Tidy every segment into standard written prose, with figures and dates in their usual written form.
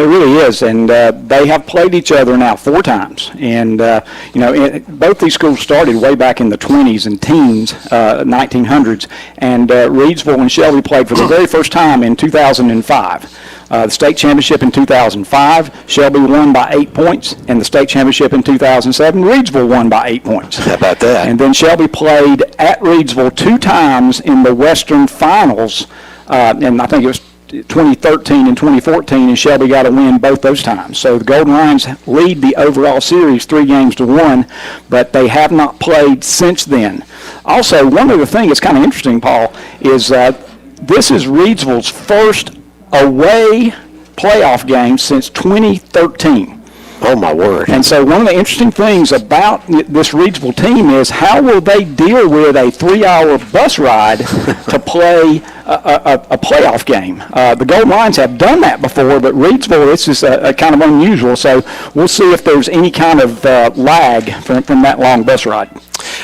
There really is, and they have played each other now 4 times. And, both these schools started way back in the 20s and teens, 1900s, and Reidsville and Shelby played for the very first time in 2005. The state championship in 2005, Shelby won by 8 points, and the state championship in 2007, Reidsville won by 8 points. How about that? And then Shelby played at Reidsville 2 times in the Western Finals, and I think it was 2013 and 2014, and Shelby got a win both those times. So the Golden Lions lead the overall series 3-1, but they have not played since then. Also, one other thing that's kind of interesting, Paul, is this is Reidsville's first away playoff game since 2013. Oh, my word. And so one of the interesting things about this Reidsville team is how will they deal with a 3-hour bus ride to play a playoff game. The Golden Lions have done that before, but Reidsville, this is a kind of unusual. So we'll see if there's any kind of lag from that long bus ride.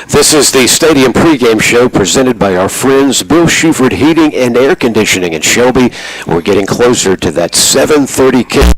This is the Stadium Pregame Show presented by our friends Bill Shuford Heating and Air Conditioning in Shelby. We're getting closer to that 7:30 kick.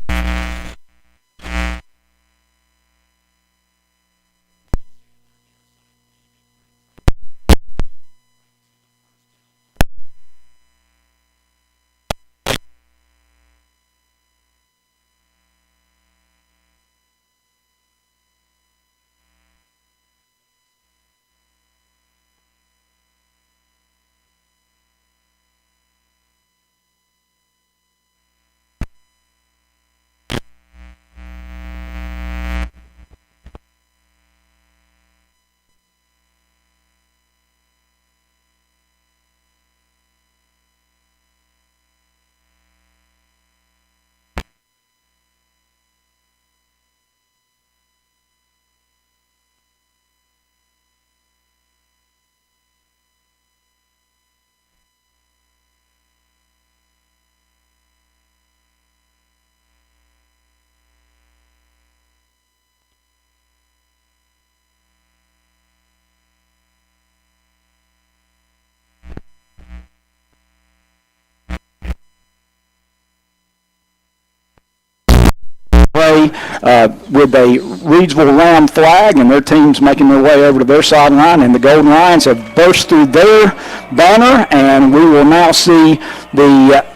With a Reidsville Ram flag, and their team's making their way over to their sideline, and the Golden Lions have burst through their banner, and we will now see the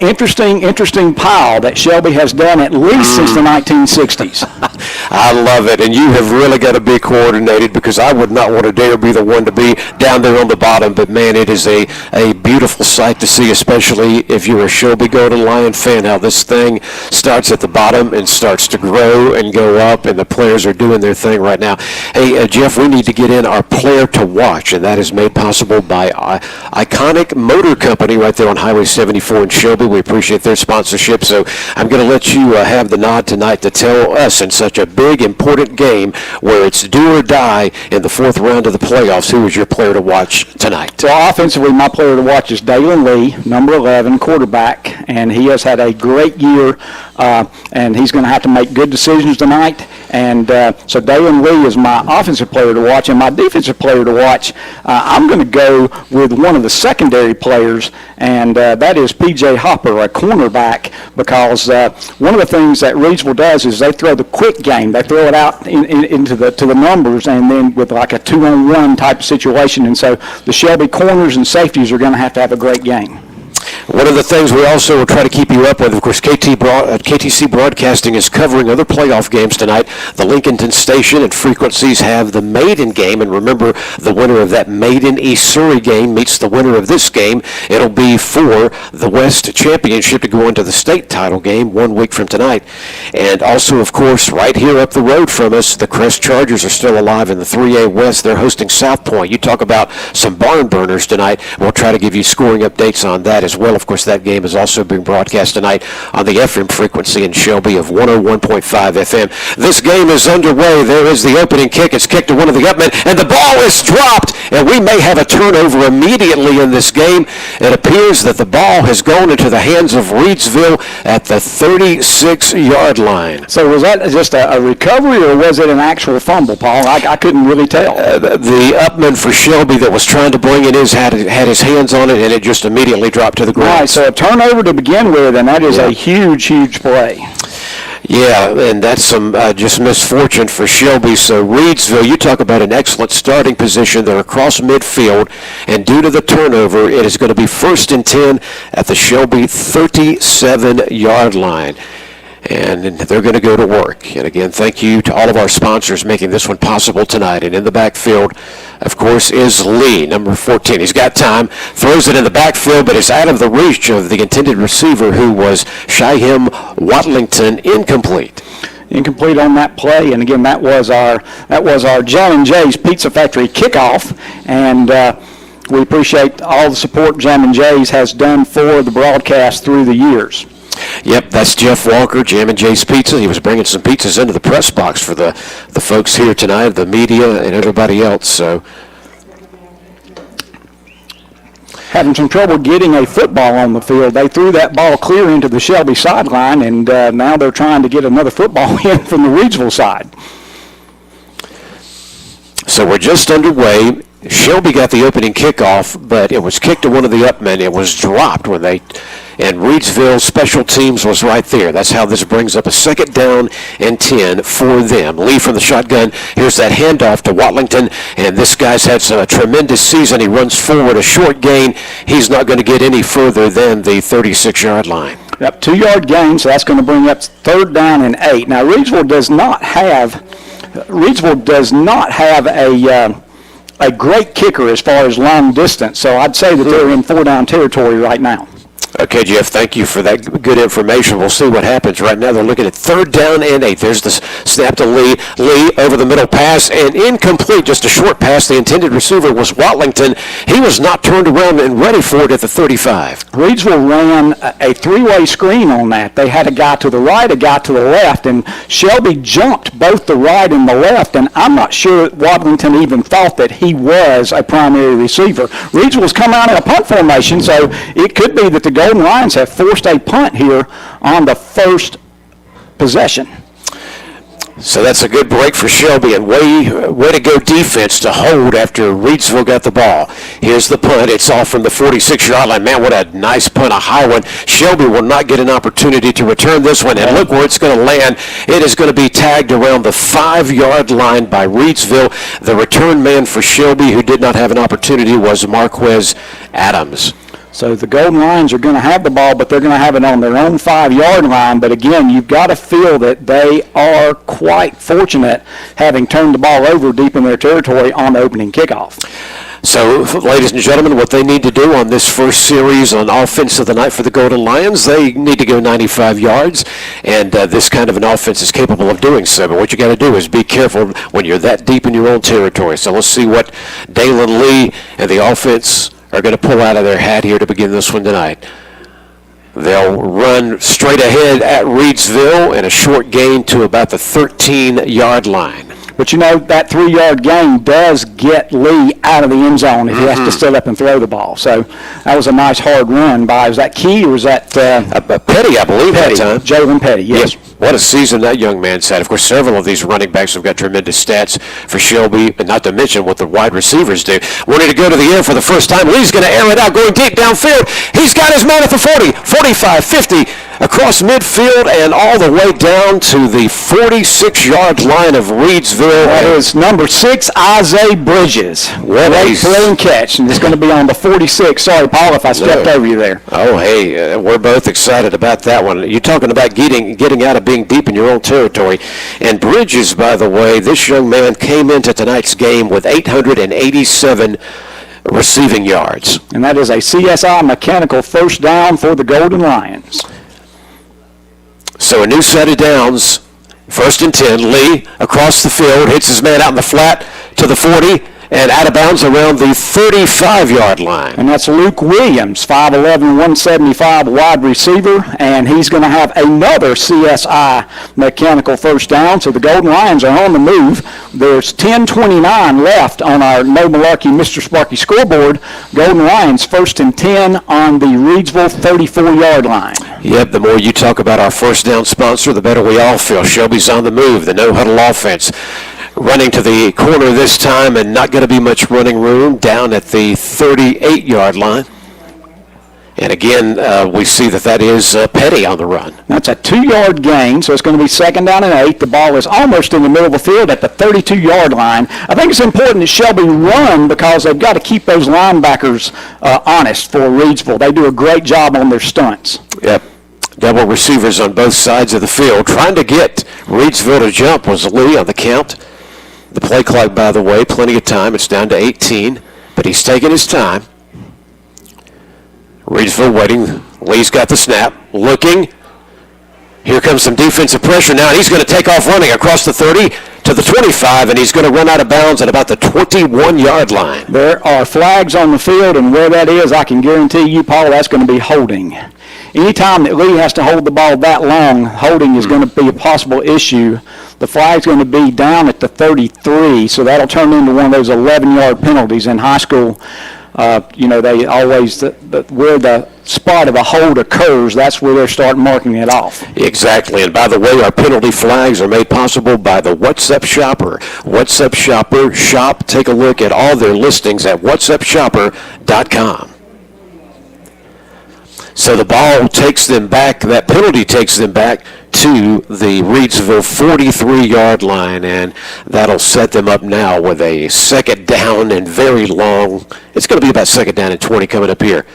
interesting pile that Shelby has done at least since the 1960s. I love it, and you have really got to be coordinated, because I would not want to dare be the one to be down there on the bottom, but man, it is a beautiful sight to see, especially if you're a Shelby Golden Lion fan, how this thing starts at the bottom and starts to grow and go up, and the players are doing their thing right now. Hey, Jeff, we need to get in our player to watch, and that is made possible by Iconic Motor Company right there on Highway 74 in Shelby. We appreciate their sponsorship, so I'm going to let you have the nod tonight to tell us, in such a big, important game where it's do or die in the 4th round of the playoffs, who is your player to watch tonight? So offensively, my player to watch is Dalen Lee, number 11, quarterback, and he has had a great year, and he's going to have to make good decisions tonight. And so Dalen Lee is my offensive player to watch, and my defensive player to watch, I'm going to go with one of the secondary players, and that is P.J. Hopper, a cornerback, because one of the things that Reidsville does is they throw the quick game. They throw it out into the numbers, and then with like a 2-on-1 type of situation. And so the Shelby corners and safeties are going to have a great game. One of the things we also will try to keep you up with, of course, KTC Broadcasting is covering other playoff games tonight. The Lincolnton Station and Frequencies have the maiden game, and remember, the winner of that maiden East Surrey game meets the winner of this game. It'll be for the West Championship to go into the state title game 1 week from tonight. And also, of course, right here up the road from us, the Crest Chargers are still alive in the 3A West. They're hosting South Point. You talk about some barn burners tonight. We'll try to give you scoring updates on that as well. Of course, that game is also being broadcast tonight on the FM frequency in Shelby of 101.5 FM. This game is underway. There is the opening kick. It's kicked to one of the upmen, and the ball is dropped, and we may have a turnover immediately in this game. It appears that the ball has gone into the hands of Reidsville at the 36-yard line. So was that just a recovery, or was it an actual fumble, Paul? I couldn't really tell. The upman for Shelby that was trying to bring it had his hands on it, and it just immediately dropped to the ground. All right, so a turnover to begin with, and that is a huge, huge play. Yeah, and that's some just misfortune for Shelby. So Reidsville, you talk about an excellent starting position. They're across midfield, and due to the turnover, it is going to be 1st and 10 at the Shelby 37-yard line. And they're going to go to work. And again, thank you to all of our sponsors making this one possible tonight. And in the backfield, of course, is Lee, number 14. He's got time, throws it in the backfield, but it's out of the reach of the intended receiver, who was Shyhem Watlington, incomplete. Incomplete on that play, and again, that was our John and Jay's Pizza Factory kickoff, and we appreciate all the support Jam and Jay's has done for the broadcast through the years. Yep, that's Jeff Walker, Jam and Jay's Pizza. He was bringing some pizzas into the press box for the folks here tonight, the media and everybody else. So, having some trouble getting a football on the field. They threw that ball clear into the Shelby sideline, and now they're trying to get another football in from the Reidsville side. So we're just underway. Shelby got the opening kickoff, but it was kicked to one of the upmen. It was dropped and Reidsville special teams was right there. That's how this brings up a 2nd down and 10 for them. Lee from the shotgun. Here's that handoff to Watlington, and this guy's had a tremendous season. He runs forward a short gain. He's not going to get any further than the 36-yard line. Yep, 2-yard gain, so that's going to bring up 3rd down and 8. Now, Reidsville does not have a great kicker as far as long distance, so I'd say that they're in 4-down territory right now. Okay, Jeff, thank you for that good information. We'll see what happens. Right now they're looking at 3rd down and 8. There's the snap to Lee. Lee over the middle pass and incomplete. Just a short pass. The intended receiver was Watlington. He was not turned around and ready for it at the 35. Reidsville ran a 3-way screen on that. They had a guy to the right, a guy to the left, and Shelby jumped both the right and the left, and I'm not sure Watlington even thought that he was a primary receiver. Reidsville's come out in a punt formation, so it could be that the Golden Lions have forced a punt here on the first possession. So that's a good break for Shelby, and way to go defense to hold after Reidsville got the ball. Here's the punt. It's off from the 46-yard line. Man, what a nice punt, a high one. Shelby will not get an opportunity to return this one, and look where it's going to land. It is going to be tagged around the 5-yard line by Reidsville. The return man for Shelby, who did not have an opportunity, was Marquez Adams. So the Golden Lions are going to have the ball, but they're going to have it on their own 5-yard line. But again, you've got to feel that they are quite fortunate having turned the ball over deep in their territory on the opening kickoff. So, ladies and gentlemen, what they need to do on this first series on offense of the night for the Golden Lions, they need to go 95 yards, and this kind of an offense is capable of doing so. But what you got to do is be careful when you're that deep in your own territory. So let's see what Dalen Lee and the offense are going to pull out of their hat here to begin this one tonight. They'll run straight ahead at Reidsville and a short gain to about the 13-yard line. But, you know, that 3-yard gain does get Lee out of the end zone if he has to sit up and throw the ball. So that was a nice hard run by, was that Key or was that? Petty, I believe, Petty, that time. Jalen Petty, yes. Yep. What a season that young man's had. Of course, several of these running backs have got tremendous stats for Shelby, and not to mention what the wide receivers do. Wanting to go to the air for the first time. Lee's going to air it out, going deep downfield. He's got his man at the 40, 45, 50, across midfield, and all the way down to the 46-yard line of Reidsville. That is number 6, Isaiah Bridges. What a clean catch, and it's going to be on the 46. Sorry, Paul, if I stepped over you there. Oh, hey, we're both excited about that one. You're talking about getting out of being deep in your own territory. And Bridges, by the way, this young man came into tonight's game with 887 receiving yards. And that is a CSI mechanical first down for the Golden Lions. So a new set of downs, 1st and 10. Lee across the field, hits his man out in the flat to the 40, and out of bounds around the 35-yard line. And that's Luke Williams, 5'11", 175 wide receiver, and he's going to have another CSI mechanical first down. So the Golden Lions are on the move. There's 10:29 left on our No Malarkey Mr. Sparky scoreboard. Golden Lions 1st and 10 on the Reidsville 34-yard line. Yep, the more you talk about our first down sponsor, the better we all feel. Shelby's on the move, the no-huddle offense. Running to the corner this time, and not going to be much running room down at the 38-yard line. And again, we see that is Petty on the run. That's a 2-yard gain, so it's going to be 2nd down and 8. The ball is almost in the middle of the field at the 32-yard line. I think it's important that Shelby run because they've got to keep those linebackers honest for Reidsville. They do a great job on their stunts. Yep. Double receivers on both sides of the field. Trying to get Reidsville to jump was Lee on the count. The play clock, by the way, plenty of time. It's down to 18, but he's taking his time. Reidsville waiting. Lee's got the snap. Looking. Here comes some defensive pressure now. He's going to take off running across the 30 to the 25, and he's going to run out of bounds at about the 21-yard line. There are flags on the field, and where that is, I can guarantee you, Paul, that's going to be holding. Anytime that Lee has to hold the ball that long, holding is going to be a possible issue. The flag's going to be down at the 33, so that'll turn into one of those 11-yard penalties in high school. They always, where the spot of a hold occurs, that's where they start marking it off. Exactly. And by the way, our penalty flags are made possible by the WhatsApp Shopper. WhatsApp Shopper, shop, take a look at all their listings at whatsappshopper.com. So the ball takes them back, that penalty takes them back to the Reidsville 43-yard line, and that'll set them up now with a 2nd down and very long. It's going to be about 2nd down and 20 coming up here.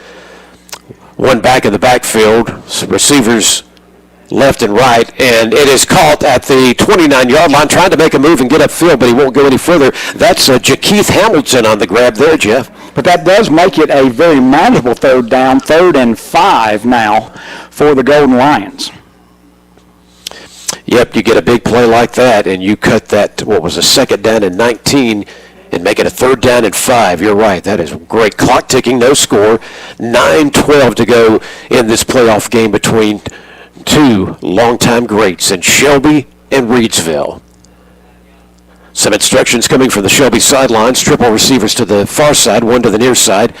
One back in the backfield, some receivers left and right, and it is caught at the 29-yard line, trying to make a move and get upfield, but he won't go any further. That's Jakeith Hamilton on the grab there, Jeff. But that does make it a very manageable 3rd down, 3rd and 5 now for the Golden Lions. Yep, you get a big play like that, and you cut that, what was a 2nd down and 19, and make it a 3rd down and 5. You're right, that is great. Clock ticking, no score. 9:12 to go in this playoff game between two longtime greats in Shelby and Reidsville. Some instructions coming from the Shelby sidelines. Triple receivers to the far side, one to the near side.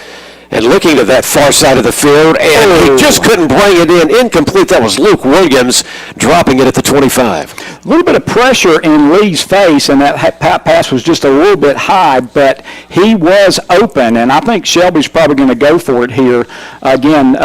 And looking to that far side of the field, and he just couldn't bring it in. Incomplete. That was Luke Williams dropping it at the 25. A little bit of pressure in Lee's face, and that pass was just a little bit high, but he was open, and I think Shelby's probably going to go for it here. Again,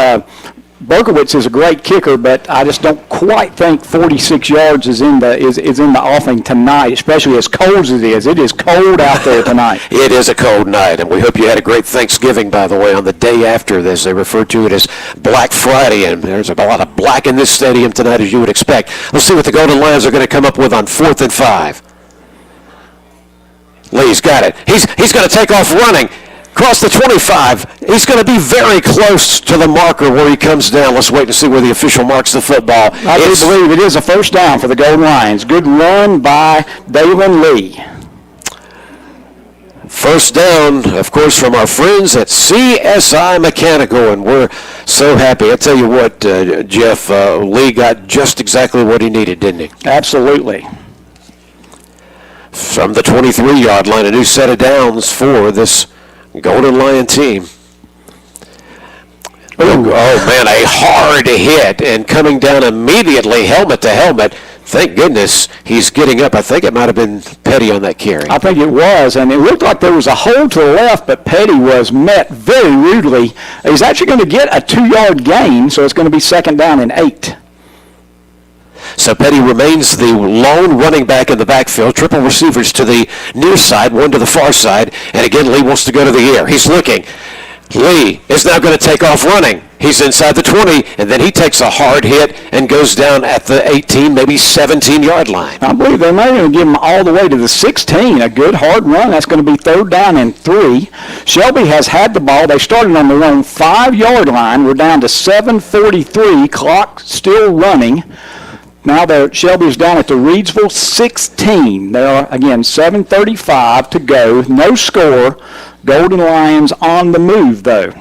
Berkowitz is a great kicker, but I just don't quite think 46 yards is in the offing tonight, especially as cold as it is. It is cold out there tonight. It is a cold night, and we hope you had a great Thanksgiving, by the way, on the day after this. They refer to it as Black Friday, and there's a lot of black in this stadium tonight, as you would expect. Let's see what the Golden Lions are going to come up with on 4th and 5. Lee's got it. He's going to take off running. Across the 25, he's going to be very close to the marker where he comes down. Let's wait and see where the official marks the football. I do believe it is a 1st down for the Golden Lions. Good run by Dalen Lee. 1st down, of course, from our friends at CSI Mechanical, and we're so happy. I tell you what, Jeff, Lee got just exactly what he needed, didn't he? Absolutely. From the 23-yard line, a new set of downs for this Golden Lion team. Oh, man, a hard hit, and coming down immediately, helmet to helmet. Thank goodness he's getting up. I think it might have been Petty on that carry. I think it was, and it looked like there was a hold to the left, but Petty was met very rudely. He's actually going to get a 2-yard gain, so it's going to be 2nd down and 8. So Petty remains the lone running back in the backfield. Triple receivers to the near side, one to the far side. And again, Lee wants to go to the air. He's looking. Lee is now going to take off running. He's inside the 20, and then he takes a hard hit and goes down at the 18, maybe 17-yard line. I believe they may even give him all the way to the 16. A good hard run. That's going to be 3rd down and 3. Shelby has had the ball. They started on their own 5-yard line. We're down to 7:43. Clock still running. Now Shelby's down at the Reidsville 16. There are, again, 7:35 to go. No score. Golden Lions on the move, though.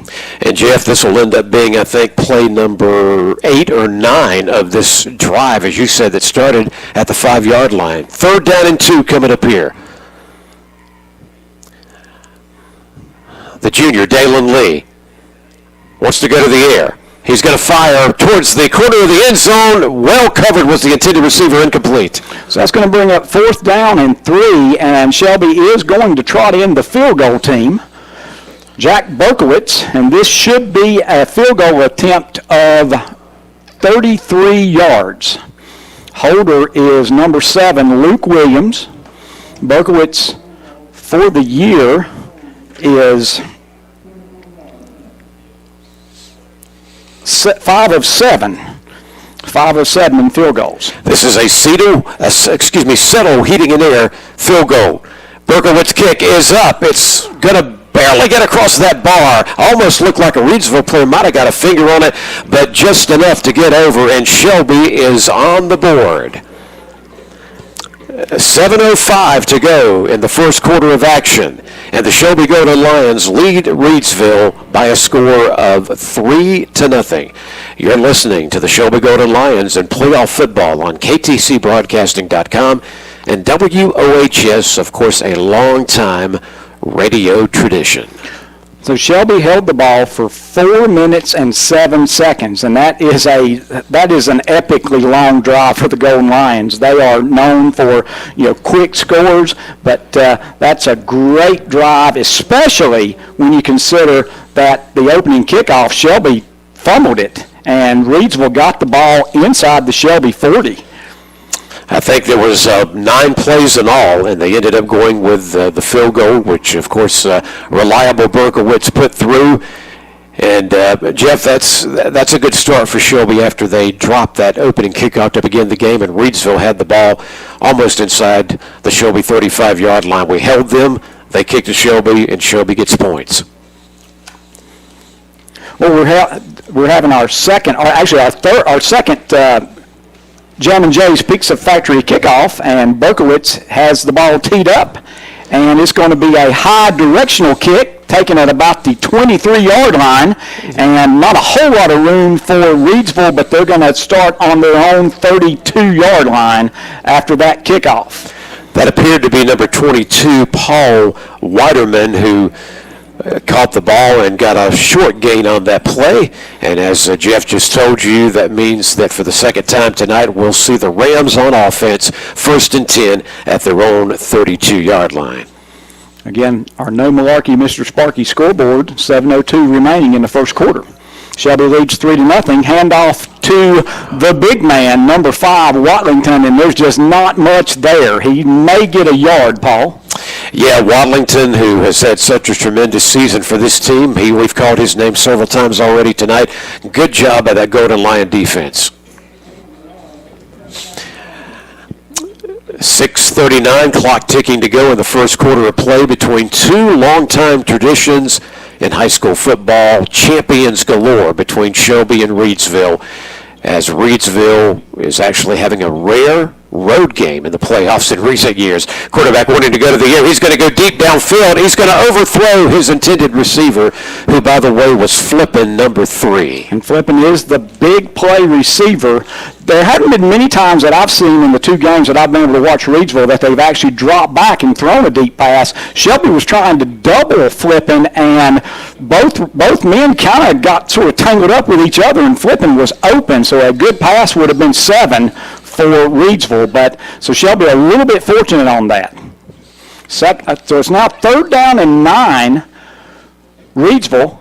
And, Jeff, this will end up being, I think, play number 8 or 9 of this drive, as you said, that started at the 5-yard line. 3rd down and 2 coming up here. The junior, Dalen Lee, wants to go to the air. He's going to fire towards the corner of the end zone. Well covered was the intended receiver, incomplete. So that's going to bring up 4th down and 3, and Shelby is going to trot in the field goal team. Jack Berkowitz, and this should be a field goal attempt of 33 yards. Holder is number 7, Luke Williams. Berkowitz for the year is 5 of 7. 5 of 7 in field goals. This is a Settle Heating and Air field goal. Berkowitz kick is up. It's going to barely get across that bar. Almost looked like a Reidsville player might have got a finger on it, but just enough to get over, and Shelby is on the board. 7:05 to go in the first quarter of action, and the Shelby Golden Lions lead Reidsville by a score of 3-0. You're listening to the Shelby Golden Lions in playoff football on KTCBroadcasting.com and WOHS, of course, a long-time radio tradition. So Shelby held the ball for 4 minutes and 7 seconds, and that is an epically long drive for the Golden Lions. They are known for quick scores, but that's a great drive, especially when you consider that the opening kickoff, Shelby fumbled it, and Reidsville got the ball inside the Shelby 40. I think there was 9 plays in all, and they ended up going with the field goal, which, of course, reliable Berkowitz put through. And, Jeff, that's a good start for Shelby after they dropped that opening kickoff to begin the game, and Reidsville had the ball almost inside the Shelby 35-yard line. We held them, they kicked to Shelby, and Shelby gets points. Well, we're having our second Jam & Jay's Pizza Factory kickoff, and Berkowitz has the ball teed up, and it's going to be a high directional kick taken at about the 23-yard line, and not a whole lot of room for Reidsville, but they're going to start on their own 32-yard line after that kickoff. That appeared to be number 22, Paul Weiderman, who caught the ball and got a short gain on that play. And as Jeff just told you, that means that for the second time tonight, we'll see the Rams on offense, 1st and 10 at their own 32-yard line. Again, our No Malarkey Mr. Sparky scoreboard, 7:02 remaining in the first quarter. Shelby leads 3-0. Handoff to the big man, number 5, Watlington, and there's just not much there. He may get a yard, Paul. Yeah, Watlington, who has had such a tremendous season for this team. We've called his name several times already tonight. Good job by that Golden Lion defense. 6:39, clock ticking to go in the first quarter of play between two longtime traditions in high school football, champions galore between Shelby and Reidsville, as Reidsville is actually having a rare road game in the playoffs in recent years. Quarterback wanting to go to the air. He's going to go deep downfield. He's going to overthrow his intended receiver, who, by the way, was Flippin, number 3. And Flippin is the big play receiver. There haven't been many times that I've seen in the 2 games that I've been able to watch Reidsville that they've actually dropped back and thrown a deep pass. Shelby was trying to double Flippin, and both men kind of got sort of tangled up with each other, and Flippin was open, so a good pass would have been 7 for Reidsville, but so Shelby a little bit fortunate on that. So it's now 3rd down and 9. Reidsville.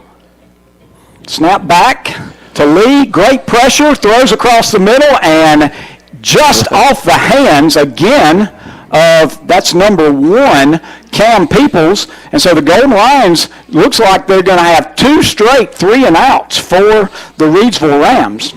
Snap back to Lee. Great pressure. Throws across the middle and just off the hands again of, that's number 1, Cam Peoples. And so the Golden Lions looks like they're going to have 2 straight 3-and-outs for the Reidsville Rams.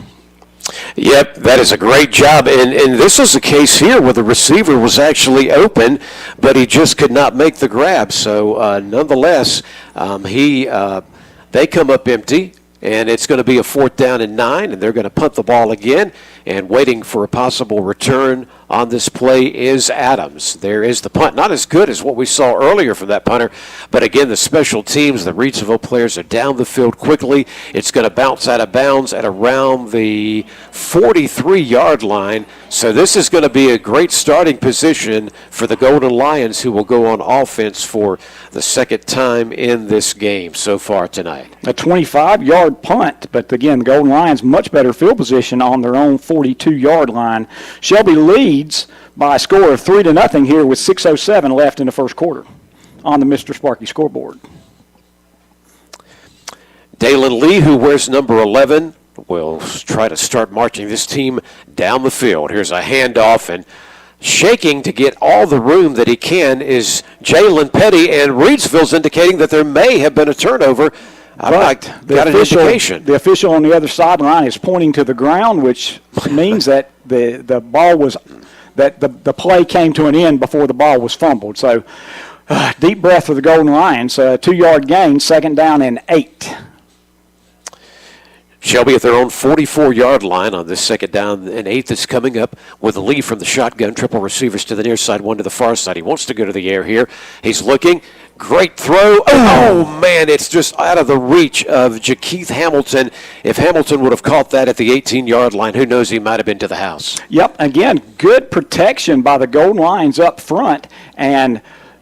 Yep, that is a great job. And this was a case here where the receiver was actually open, but he just could not make the grab. So nonetheless, they come up empty, and it's going to be a 4th down and 9, and they're going to punt the ball again. And waiting for a possible return on this play is Adams. There is the punt. Not as good as what we saw earlier from that punter, but again, the special teams, the Reidsville players are down the field quickly. It's going to bounce out of bounds at around the 43-yard line. So this is going to be a great starting position for the Golden Lions, who will go on offense for the second time in this game so far tonight. A 25-yard punt, but again, the Golden Lions much better field position on their own 42-yard line. Shelby leads by a score of 3-0 here with 6:07 left in the first quarter on the Mr. Sparky scoreboard. Dalen Lee, who wears number 11, will try to start marching this team down the field. Here's a handoff, and shaking to get all the room that he can is Jalen Petty, and Reidsville's indicating that there may have been a turnover. Got an indication. The official on the other sideline is pointing to the ground, which means that the ball was that the play came to an end before the ball was fumbled. So deep breath for the Golden Lions. 2-yard gain, 2nd down and 8. Shelby at their own 44-yard line on this 2nd down and 8 that's coming up with Lee from the shotgun. Triple receivers to the near side, one to the far side. He wants to go to the air here. He's looking. Great throw. Oh, man, it's just out of the reach of Jakeith Hamilton. If Hamilton would have caught that at the 18-yard line, who knows, he might have been to the house. Yep, again, good protection by the Golden Lions up front, and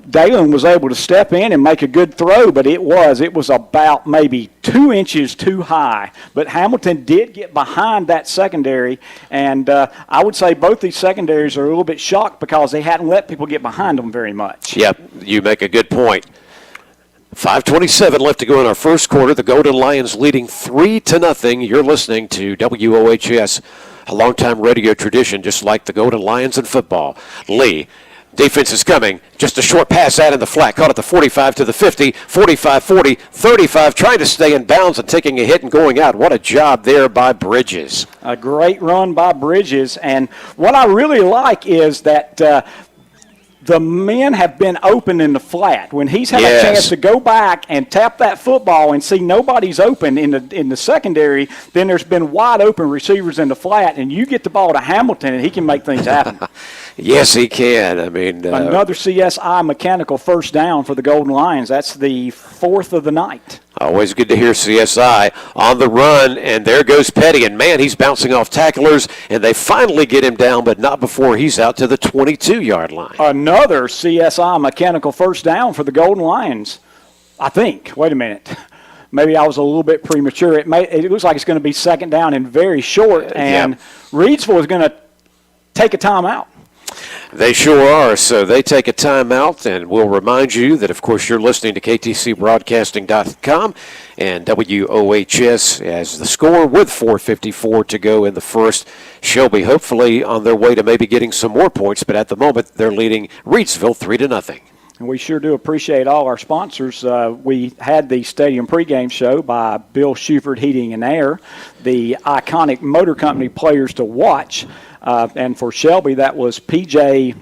Dalen was able to step in and make a good throw, but it was about maybe 2 inches too high. But Hamilton did get behind that secondary, and I would say both these secondaries are a little bit shocked because they hadn't let people get behind them very much. Yep, you make a good point. 5:27 left to go in our first quarter. The Golden Lions leading 3-0. You're listening to WOHS, a longtime radio tradition, just like the Golden Lions in football. Lee. Defense is coming. Just a short pass out in the flat. Caught at the 45 to the 50, 45, 40, 35, trying to stay in bounds and taking a hit and going out. What a job there by Bridges. A great run by Bridges. And what I really like is that the men have been open in the flat. When he's had a chance to go back and tap that football and see nobody's open in the secondary, then there's been wide open receivers in the flat, and you get the ball to Hamilton, and he can make things happen. Yes, he can. I mean, another CSI mechanical first down for the Golden Lions. That's the 4th of the night. Always good to hear CSI on the run, and there goes Petty. And, man, he's bouncing off tacklers, and they finally get him down, but not before he's out to the 22-yard line. Another CSI mechanical first down for the Golden Lions, I think. Wait a minute. Maybe I was a little bit premature. It looks like it's going to be 2nd down and very short, and Reidsville is going to take a timeout. They sure are. So they take a timeout, and we'll remind you that, of course, you're listening to KTCBroadcasting.com and WOHS as the score with 4:54 to go in the first. Shelby hopefully on their way to maybe getting some more points, but at the moment they're leading Reidsville 3-0. And we sure do appreciate all our sponsors. We had the Stadium Pregame Show by Bill Shuford Heating and Air, the iconic motor company players to watch. And for Shelby, that was PJ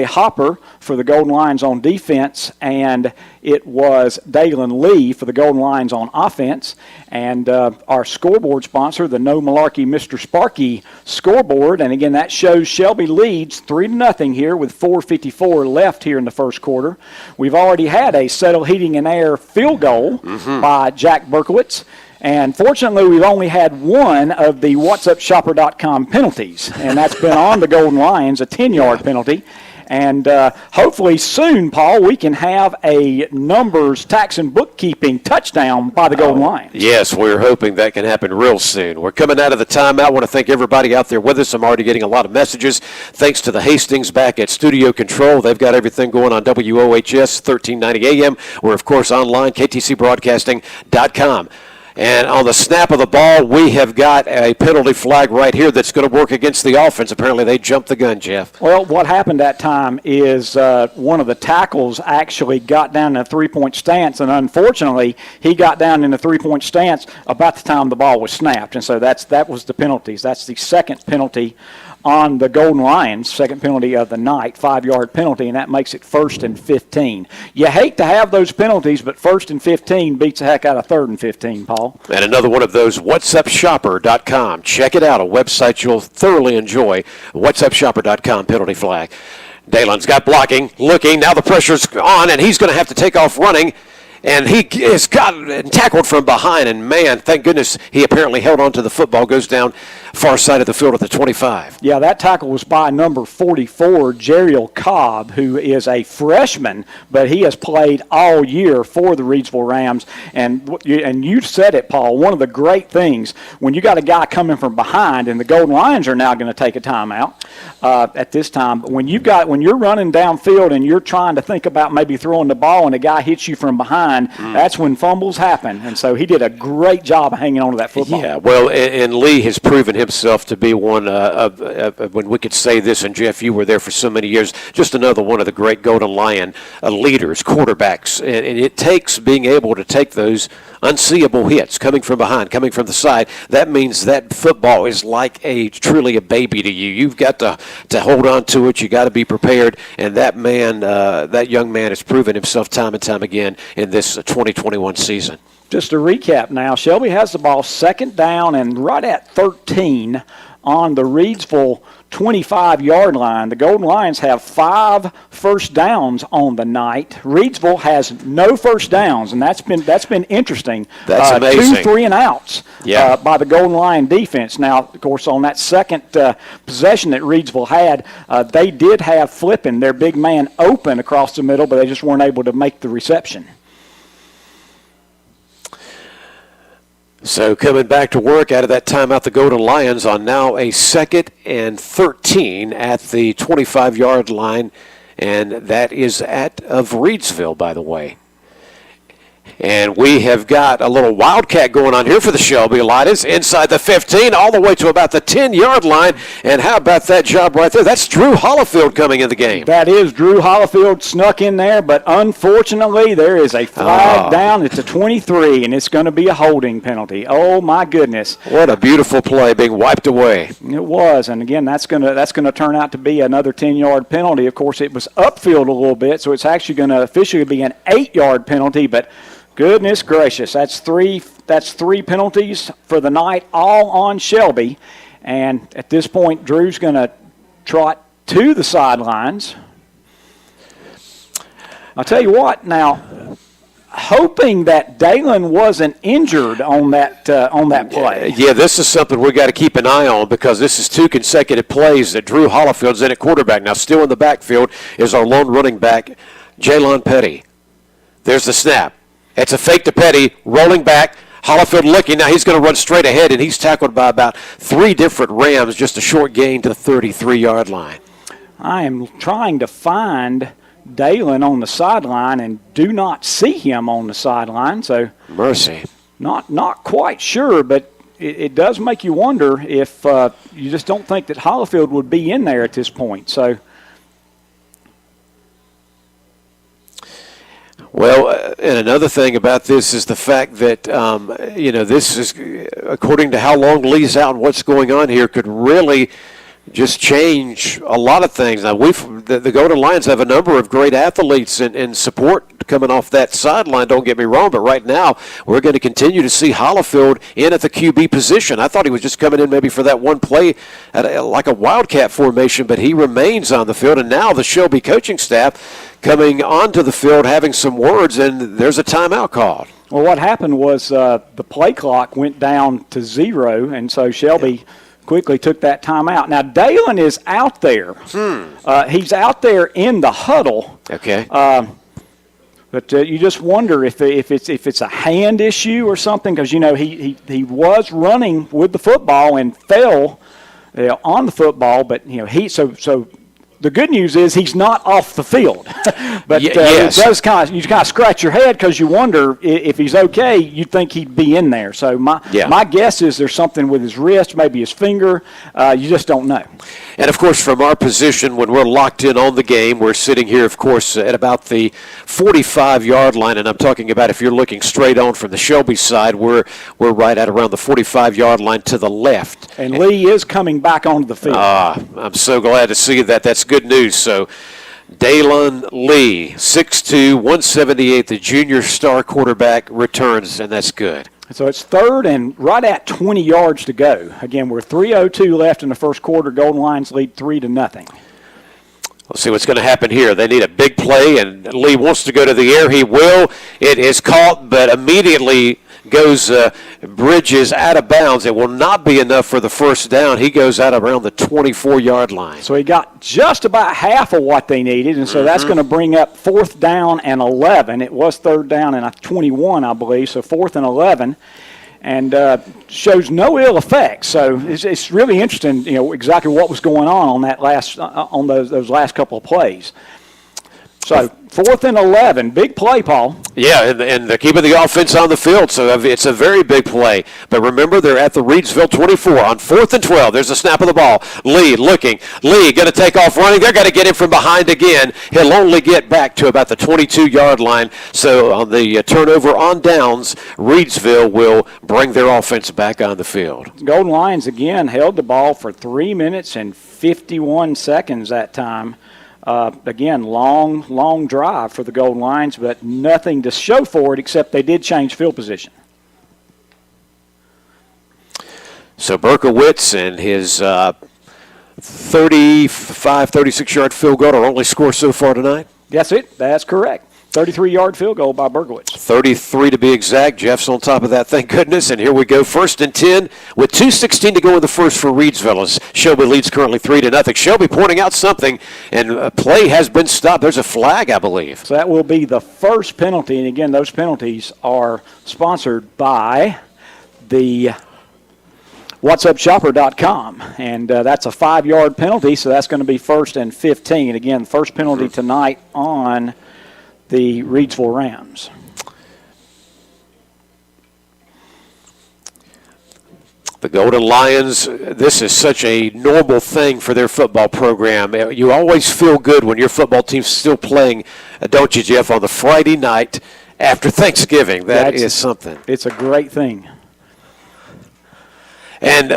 Hopper for the Golden Lions on defense, and it was Dalen Lee for the Golden Lions on offense. And our scoreboard sponsor, the No Malarkey Mr. Sparky scoreboard, and again, that shows Shelby leads 3-0 here with 4:54 left here in the first quarter. We've already had a Settle Heating and Air field goal by Jack Berkowitz. And fortunately, we've only had one of the WhatsUpShopper.com penalties, and that's been on the Golden Lions, a 10-yard penalty. And hopefully soon, Paul, we can have a numbers, tax, and bookkeeping touchdown by the Golden Lions. Yes, we're hoping that can happen real soon. We're coming out of the timeout. I want to thank everybody out there with us. I'm already getting a lot of messages. Thanks to the Hastings back at Studio Control. They've got everything going on WOHS 1390 AM. We're, of course, online, KTCBroadcasting.com. And on the snap of the ball, we have got a penalty flag right here that's going to work against the offense. Apparently, they jumped the gun, Jeff. Well, what happened that time is one of the tackles actually got down in a three-point stance, and unfortunately, he got down in a three-point stance about the time the ball was snapped. And so that was the penalties. That's the second penalty on the Golden Lions, second penalty of the night, 5-yard penalty, and that makes it 1st and 15. You hate to have those penalties, but 1st and 15 beats the heck out of 3rd and 15, Paul. And another one of those, WhatsUpShopper.com. Check it out, a website you'll thoroughly enjoy, WhatsUpShopper.com, penalty flag. Dalen's got blocking, looking, now the pressure's on, and he's going to have to take off running. And he is tackled from behind, and man, thank goodness he apparently held on to the football, goes down far side of the field at the 25. Yeah, that tackle was by number 44, Jeriel Cobb, who is a freshman, but he has played all year for the Reidsville Rams. And you said it, Paul, one of the great things, when you got a guy coming from behind, and the Golden Lions are now going to take a timeout at this time, but when you're running downfield and you're trying to think about maybe throwing the ball and a guy hits you from behind, behind, that's when fumbles happen. And so he did a great job of hanging on to that football. Yeah, well, and Lee has proven himself to be one of when we could say this, and Jeff, you were there for so many years, just another one of the great Golden Lion leaders, quarterbacks. And it takes being able to take those unseeable hits coming from behind, coming from the side. That means that football is like truly a baby to you. You've got to hold on to it. You got to be prepared. And that man, that young man, has proven himself time and time again in this 2021 season. Just to recap now, Shelby has the ball second down and right at 13 on the Reidsville 25-yard line. The Golden Lions have 5 first downs on the night. Reidsville has no first downs, and that's been interesting. That's amazing. 2 3 and outs by the Golden Lion defense. Now, of course, on that second possession that Reidsville had, they did have Flippin, their big man, open across the middle, but they just weren't able to make the reception. So coming back to work out of that timeout, the Golden Lions on now a 2nd and 13 at the 25-yard line, and that is of Reidsville, by the way. And we have got a little wildcat going on here for the Shelby Lighters inside the 15 all the way to about the 10-yard line. And how about that job right there? That's Drew Hollifield coming in the game. That is Drew Hollifield snuck in there, but unfortunately there is a flag down. It's a 23, and it's going to be a holding penalty. Oh, my goodness. What a beautiful play being wiped away. It was, and again, that's going to turn out to be another 10-yard penalty. Of course, it was upfield a little bit, so it's actually going to officially be an 8-yard penalty, but goodness gracious, that's three penalties for the night, all on Shelby. And at this point, Drew's going to trot to the sidelines. I'll tell you what, now, hoping that Dalen wasn't injured on that play. Yeah, this is something we got to keep an eye on, because this is 2 consecutive plays that Drew Hollifield's in at quarterback. Now, still in the backfield is our lone running back, Jalen Petty. There's the snap. It's a fake to Petty, rolling back. Hollifield looking. Now he's going to run straight ahead, and he's tackled by about 3 different Rams, just a short gain to the 33-yard line. I am trying to find Dalen on the sideline and do not see him on the sideline. So mercy. Not quite sure, but it does make you wonder if you just don't think that Hollifield would be in there at this point. So. Well, and another thing about this is the fact that, this is, according to how long Lee's out and what's going on here, could really just change a lot of things. Now, the Golden Lions have a number of great athletes and support coming off that sideline, don't get me wrong, but right now we're going to continue to see Hollifield in at the QB position. I thought he was just coming in maybe for that one play like a wildcat formation, but he remains on the field, and now the Shelby coaching staff coming onto the field having some words, and there's a timeout called. Well, what happened was the play clock went down to 0, and so Shelby quickly took that timeout. Now, Dalen is out there. He's out there in the huddle. Okay. But you just wonder if it's a hand issue or something, because he was running with the football and fell on the football, but so the good news is he's not off the field. But yes. It does you kind of scratch your head, because you wonder if he's okay. You'd think he'd be in there. So my guess is there's something with his wrist, maybe his finger. You just don't know. And, of course, from our position, when we're locked in on the game, we're sitting here, of course, at about the 45-yard line. And I'm talking about if you're looking straight on from the Shelby side, we're right at around the 45-yard line to the left. And Lee is coming back onto the field. I'm so glad to see that. That's good news. So Dalen Lee, 6'2", 178, the junior star quarterback, returns, and that's good. So it's 3rd and right at 20 yards to go. Again, we're 3:02 left in the first quarter. Golden Lions lead 3-0. Let's see what's going to happen here. They need a big play, and Lee wants to go to the air. He will. It is caught, but immediately goes bridges out of bounds. It will not be enough for the first down. He goes out around the 24-yard line. So he got just about half of what they needed, and so that's going to bring up 4th down and 11. It was 3rd down and 21, I believe, so 4th and 11. And shows no ill effects. So it's really interesting, exactly what was going on that last on those last couple of plays. So 4th and 11, big play, Paul. Yeah, and they're keeping the offense on the field, so it's a very big play. But remember, they're at the Reidsville 24 on 4th and 12. There's a snap of the ball. Lee looking. Lee going to take off running. They're going to get him from behind again. He'll only get back to about the 22-yard line. So on the turnover on downs, Reidsville will bring their offense back on the field. Golden Lions again held the ball for 3 minutes and 51 seconds that time. Again, long drive for the Golden Lions, but nothing to show for it except they did change field position. So Berkowitz and his 36-yard field goal, our only score so far tonight. That's correct. 33-yard field goal by Berkowitz. 33 to be exact. Jeff's on top of that, thank goodness. And here we go, 1st and 10 with 2:16 to go in the first for Reidsville as Shelby leads currently 3-0. Shelby pointing out something, and play has been stopped. There's a flag, I believe. So that will be the first penalty. And again, those penalties are sponsored by the whatsupshopper.com, and that's a 5-yard penalty, so that's going to be 1st and 15. Again, first penalty tonight on the Reidsville Rams. The Golden Lions, this is such a normal thing for their football program. You always feel good when your football team's still playing, don't you, Jeff, on the Friday night after Thanksgiving. That is something. It's a great thing. And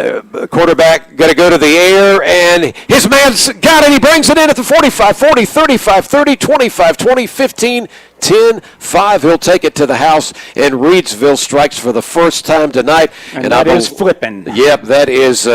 quarterback going to go to the air, and his man's got it. He brings it in at the 45, 40, 35, 30, 25, 20, 15, 10, 5. He'll take it to the house, and Reidsville strikes for the first time tonight. And that is Flippin. Yep, that is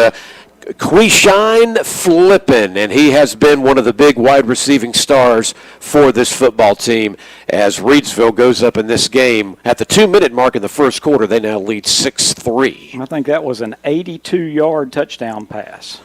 Quishine Flippin, and he has been one of the big wide receiving stars for this football team as Reidsville goes up in this game. At the 2-minute mark in the first quarter, they now lead 6-3. I think that was an 82-yard touchdown pass.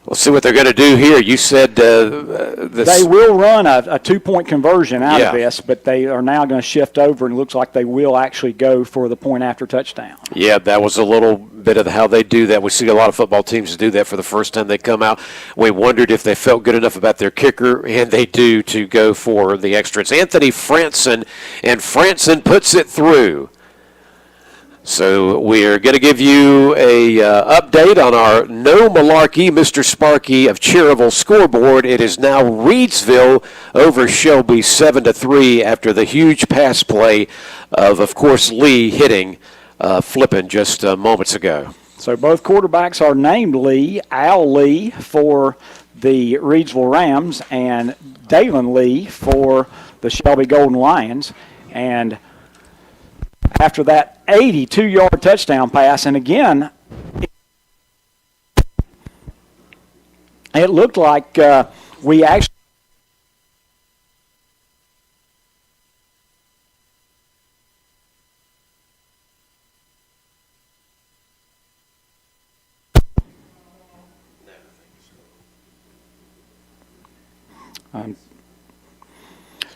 We'll see what they're going to do here. You said they will run a 2-point conversion out of this, but they are now going to shift over, and it looks like they will actually go for the point after touchdown. Yeah, that was a little bit of how they do that. We see a lot of football teams do that for the first time they come out. We wondered if they felt good enough about their kicker, and they do, to go for the extra. It's Anthony Franson, and Franson puts it through. So we're going to give you a update on our No Malarkey, Mr. Sparky of Cherryville scoreboard. It is now Reidsville over Shelby 7-3 after the huge pass play of course, Lee hitting Flippin just moments ago. So both quarterbacks are named Lee, Al Lee for the Reidsville Rams and Dalen Lee for the Shelby Golden Lions. And after that 82-yard touchdown pass, and again, it looked like we actually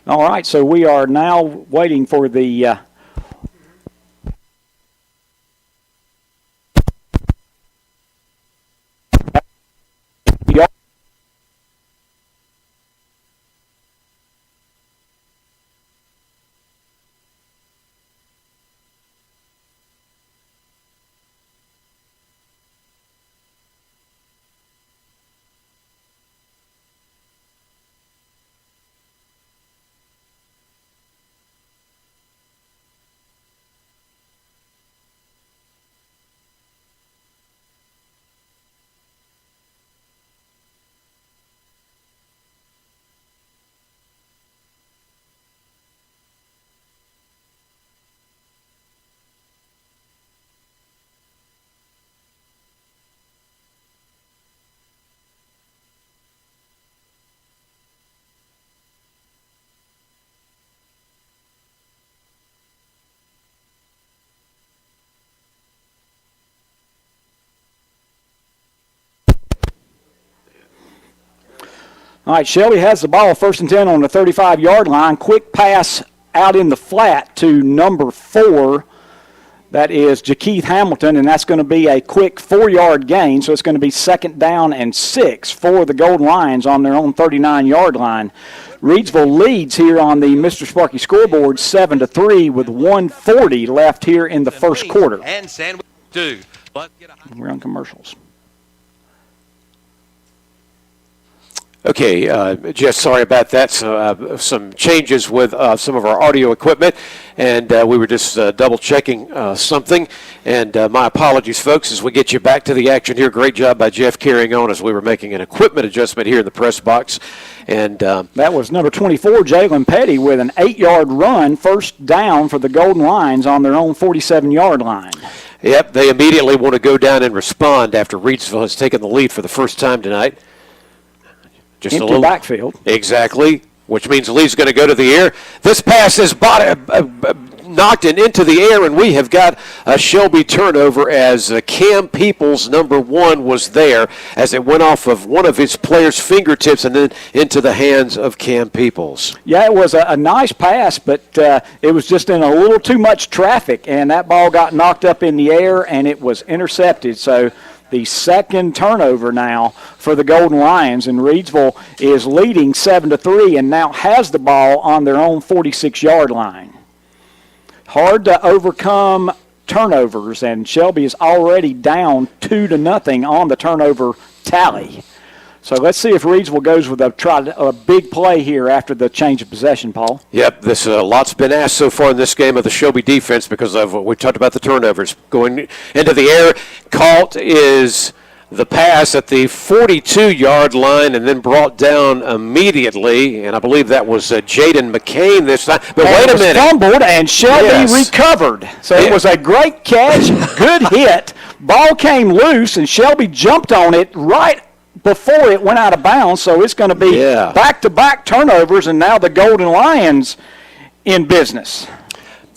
all right, so we are now waiting for the All right, Shelby has the ball, 1st and 10 on the 35-yard line. Quick pass out in the flat to number 4, That is Jakeith Hamilton, and that's going to be a quick 4-yard gain, so it's going to be 2nd down and 6 for the Golden Lions on their own 39-yard line. Reidsville leads here on the Mr. Sparky scoreboard 7-3 with 1:40 left here in the first quarter. And sandwich 2. We're on commercials. Okay, Jess, sorry about that. So, some changes with some of our audio equipment, and we were just double-checking something. And my apologies, folks, as we get you back to the action here. Great job by Jeff carrying on as we were making an equipment adjustment here in the press box. And that was number 24, Jalen Petty, with an 8-yard run, 1st down for the Golden Lions on their own 47-yard line. Yep, they immediately want to go down and respond after Reidsville has taken the lead for the first time tonight. Just Empty a little backfield. Exactly, which means the lead's going to go to the air. This pass is knocked into the air, and we have got a Shelby turnover as Cam Peoples, number 1, was there as it went off of one of his players' fingertips and then into the hands of Cam Peoples. Yeah, it was a nice pass, but it was just in a little too much traffic, and that ball got knocked up in the air, and it was intercepted. So the 2nd turnover now for the Golden Lions, and Reidsville is leading 7-3 and now has the ball on their own 46-yard line. Hard to overcome turnovers, and Shelby is already down 2-0 on the turnover tally. So let's see if Reidsville goes with a big play here after the change of possession, Paul. Yep, this lot's been asked so far in this game of the Shelby defense because of what we talked about the turnovers. Going into the air, caught is the pass at the 42-yard line and then brought down immediately, and I believe that was Jaden McCain this time. But wait a minute. Fumbled, and Shelby recovered. So it was a great catch, good hit. Ball came loose, and Shelby jumped on it right before it went out of bounds, so it's going to be back-to-back turnovers, and now the Golden Lions in business.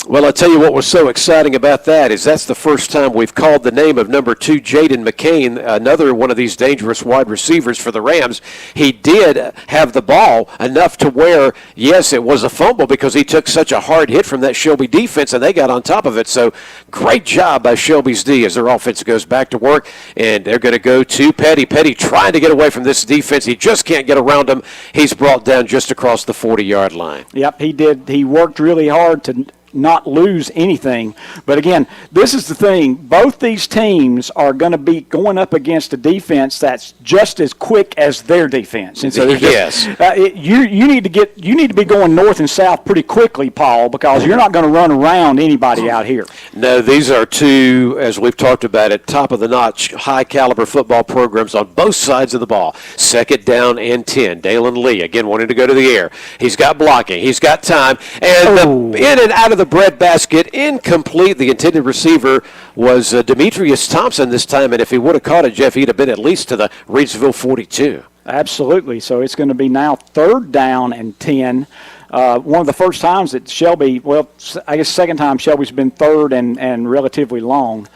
Well, I'll tell you what was so exciting about that is that's the first time we've called the name of number 2, Jaden McCain, another one of these dangerous wide receivers for the Rams. He did have the ball enough to where, yes, it was a fumble because he took such a hard hit from that Shelby defense, and they got on top of it. So great job by Shelby's D as their offense goes back to work, and they're going to go to Petty. Petty trying to get away from this defense. He just can't get around him. He's brought down just across the 40-yard line. Yep, he did. He worked really hard to not lose anything. But again, this is the thing. Both these teams are going to be going up against a defense that's just as quick as their defense. And so you need to be going north and south pretty quickly, Paul, because you're not going to run around anybody out here. No, these are two, as we've talked about it, top-of-the-notch, high-caliber football programs on both sides of the ball. 2nd down and 10. Dalen Lee, again, wanting to go to the air. He's got blocking. He's got time. And in and out of the breadbasket, incomplete. The intended receiver was Demetrius Thompson this time, and if he would have caught it, Jeff, he'd have been at least to the Reidsville 42. Absolutely. So it's going to be now 3rd down and 10. One of the first times that Shelby, well, I guess 2nd time Shelby's been 3rd and relatively long.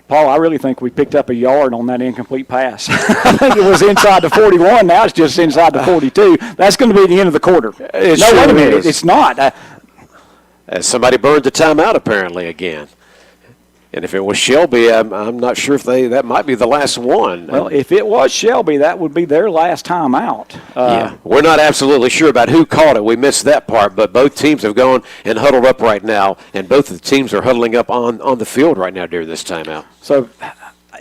Paul, I really think we picked up a yard on that incomplete pass. I think it was inside the 41. Now it's just inside the 42. That's going to be the end of the quarter. Wait a minute. It's not. Somebody burned the timeout apparently again. And if it was Shelby, I'm not sure if that might be the last one. Well, if it was Shelby, that would be their last time out. Yeah, we're not absolutely sure about who caught it. We missed that part, but both teams have gone and huddled up right now, and both of the teams are huddling up on the field right now during this timeout. So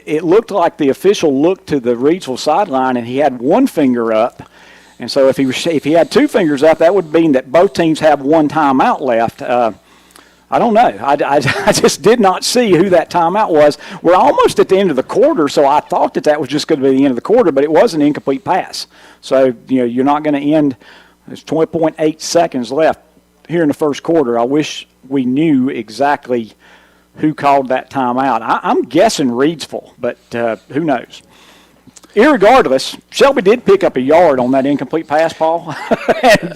it looked like the official looked to the Reidsville sideline, and he had one finger up. And so if he had 2 fingers up, that would mean that both teams have one timeout left. I don't know. I just did not see who that timeout was. We're almost at the end of the quarter, so I thought that was just going to be the end of the quarter, but it was an incomplete pass. So, you're not going to end. There's 20.8 seconds left here in the first quarter. I wish we knew exactly who called that timeout. I'm guessing Reidsville, but who knows? irregardless, Shelby did pick up a yard on that incomplete pass, Paul. And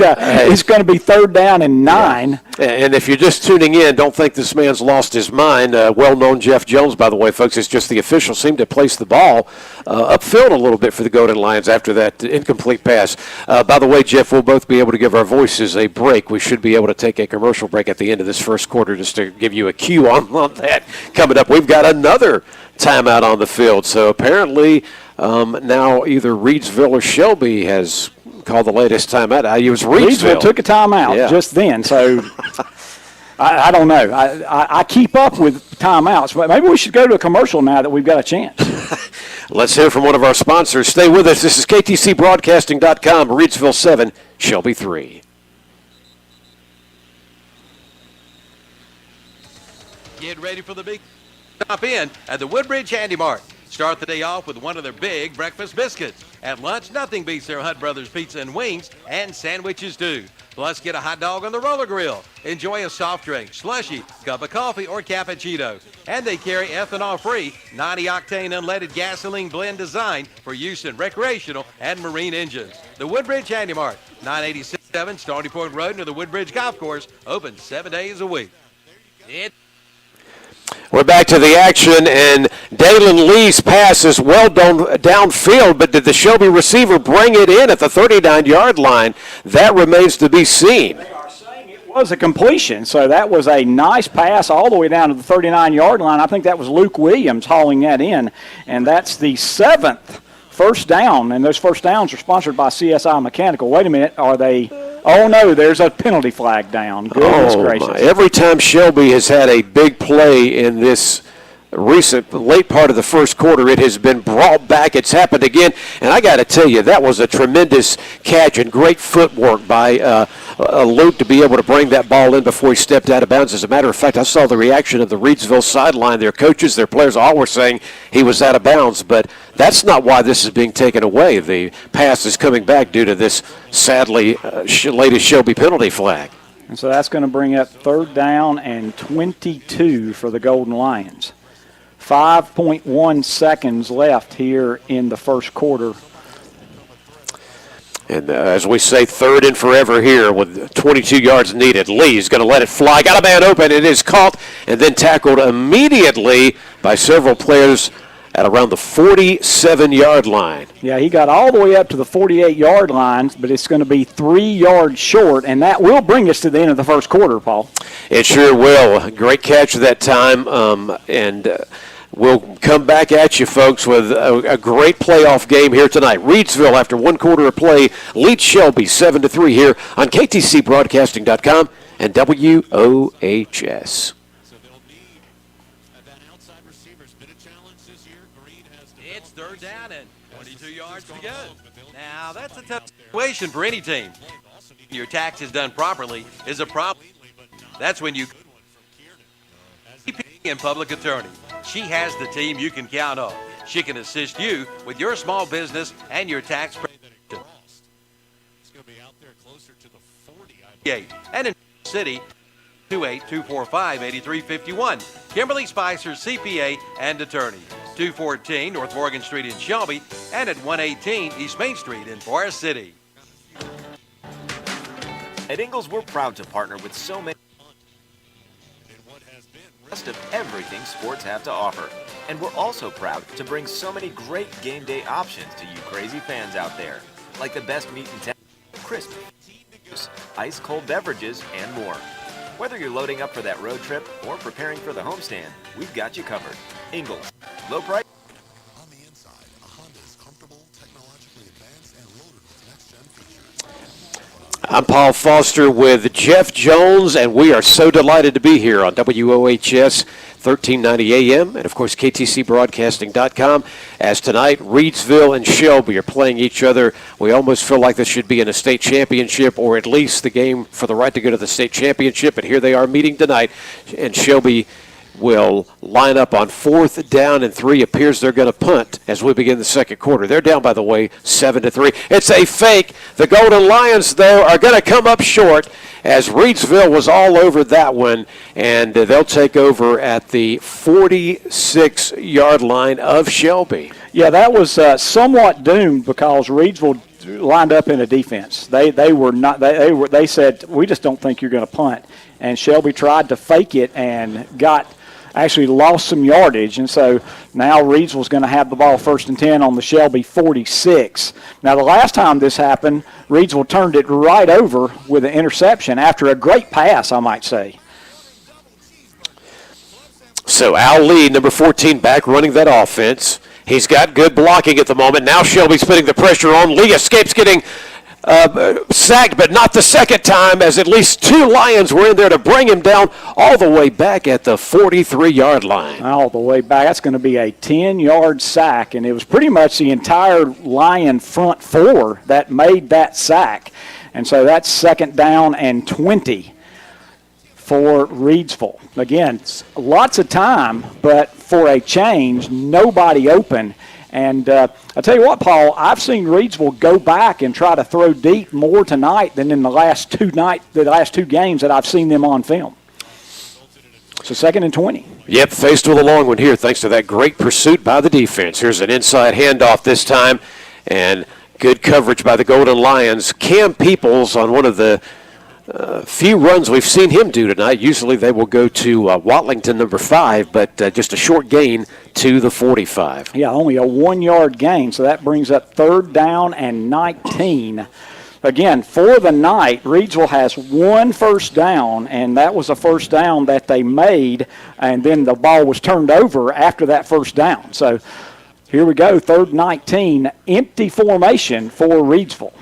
it's going to be 3rd down and 9. Yeah. And if you're just tuning in, don't think this man's lost his mind. Well-known Jeff Jones, by the way, folks. It's just the officials seem to place the ball upfield a little bit for the Golden Lions after that incomplete pass. By the way, Jeff, we'll both be able to give our voices a break. We should be able to take a commercial break at the end of this first quarter just to give you a cue on that coming up. We've got another timeout on the field. So apparently now either Reidsville or Shelby has called the latest timeout. It was Reidsville. Took a timeout just then. So I don't know. I keep up with timeouts, but maybe we should go to a commercial now that we've got a chance. Let's hear from one of our sponsors. Stay with us. This is KTCBroadcasting.com, Reidsville 7, Shelby 3. Get ready for the big stop in at the Woodbridge Handy Mart. Start the day off with one of their big breakfast biscuits. At lunch, nothing beats their Hunt Brothers Pizza and Wings and sandwiches too. Plus, get a hot dog on the roller grill. Enjoy a soft drink, slushie, cup of coffee, or cappuccino. And they carry ethanol-free, 90-octane unleaded gasoline blend designed for use in recreational and marine engines. The Woodbridge Handy Mart, 987 Stony Point Road near the Woodbridge Golf Course, open 7 days a week. We're back to the action, and Dalen Lee's pass is well downfield, but did the Shelby receiver bring it in at the 39-yard line? That remains to be seen. They are saying it was a completion, so that was a nice pass all the way down to the 39-yard line. I think that was Luke Williams hauling that in, and that's the 7th first down, and those first downs are sponsored by CSI Mechanical. Wait a minute, are they... Oh, no, there's a penalty flag down. Goodness gracious. My. Every time Shelby has had a big play in this late part of the first quarter, it has been brought back. It's happened again. And I got to tell you, that was a tremendous catch and great footwork by Luke to be able to bring that ball in before he stepped out of bounds. As a matter of fact, I saw the reaction of the Reidsville sideline. Their coaches, their players all were saying he was out of bounds. But that's not why this is being taken away. The pass is coming back due to this, sadly, latest Shelby penalty flag. And so that's going to bring up 3rd down and 22 for the Golden Lions. 5.1 seconds left here in the first quarter. And as we say, 3rd and forever here with 22 yards needed. Lee's going to let it fly. Got a man open. It is caught and then tackled immediately by several players at around the 47-yard line. Yeah, he got all the way up to the 48-yard line, but it's going to be 3 yards short, and that will bring us to the end of the first quarter, Paul. It sure will. Great catch that time, we'll come back at you, folks, with a great playoff game here tonight. Reidsville, after one quarter of play, leads Shelby 7-3 here on KTCBroadcasting.com and WOHS. It's 3rd down and 22 yards to go. Now, that's a tough situation for any team. Your taxes done properly is a problem. That's when you in public attorney. She has the team you can count on. She can assist you with your small business and your tax preparation. It's going to be out there closer to the 40. And in City, 28245-8351. Kimberly Spicer, CPA and attorney. 214 North Morgan Street in Shelby and at 118 East Main Street in Forest City. At Ingles, we're proud to partner with so many of everything sports have to offer. And we're also proud to bring so many great game day options to you crazy fans out there. Like the best meat in town, crisp, ice cold beverages, and more. Whether you're loading up for that road trip or preparing for the homestand, we've got you covered. Ingles, low price. On the inside, a Honda is comfortable, technologically advanced, and loaded with next-gen features. I'm Paul Foster with Jeff Jones, and we are so delighted to be here on WOHS 1390 AM and, of course, KTCBroadcasting.com. As tonight, Reidsville and Shelby are playing each other. We almost feel like this should be in a state championship or at least the game for the right to go to the state championship, and here they are meeting tonight, and Shelby will line up on 4th down and 3. Appears they're going to punt as we begin the second quarter. They're down, by the way, 7-3. It's a fake. The Golden Lions, though, are going to come up short as Reidsville was all over that one, and they'll take over at the 46-yard line of Shelby. Yeah, that was somewhat doomed because Reidsville lined up in a defense. They said, we just don't think you're going to punt. And Shelby tried to fake it and actually lost some yardage. And so now Reidsville's going to have the ball 1st and 10 on the Shelby 46. Now, the last time this happened, Reidsville turned it right over with an interception after a great pass, I might say. So Al Lee, number 14, back running that offense. He's got good blocking at the moment. Now Shelby's putting the pressure on. Lee escapes getting sacked, but not the second time, as at least 2 Lions were in there to bring him down all the way back at the 43-yard line. All the way back. That's going to be a 10-yard sack, and it was pretty much the entire Lion front 4 that made that sack. And so that's 2nd down and 20 for Reidsville. Again, lots of time, but for a change, nobody open. And I tell you what, Paul, I've seen Reidsville go back and try to throw deep more tonight than in the last 2 games that I've seen them on film. So 2nd and 20. Yep, faced with a long one here thanks to that great pursuit by the defense. Here's an inside handoff this time, and good coverage by the Golden Lions. Cam Peoples on one of the few runs we've seen him do tonight. Usually they will go to Watlington, number 5, but just a short gain to the 45. Yeah, only a 1-yard gain, so that brings up 3rd down and 19. Again, for the night, Reidsville has 1 first down, and that was a first down that they made, and then the ball was turned over after that first down. So here we go, 3rd and 19, empty formation for Reidsville.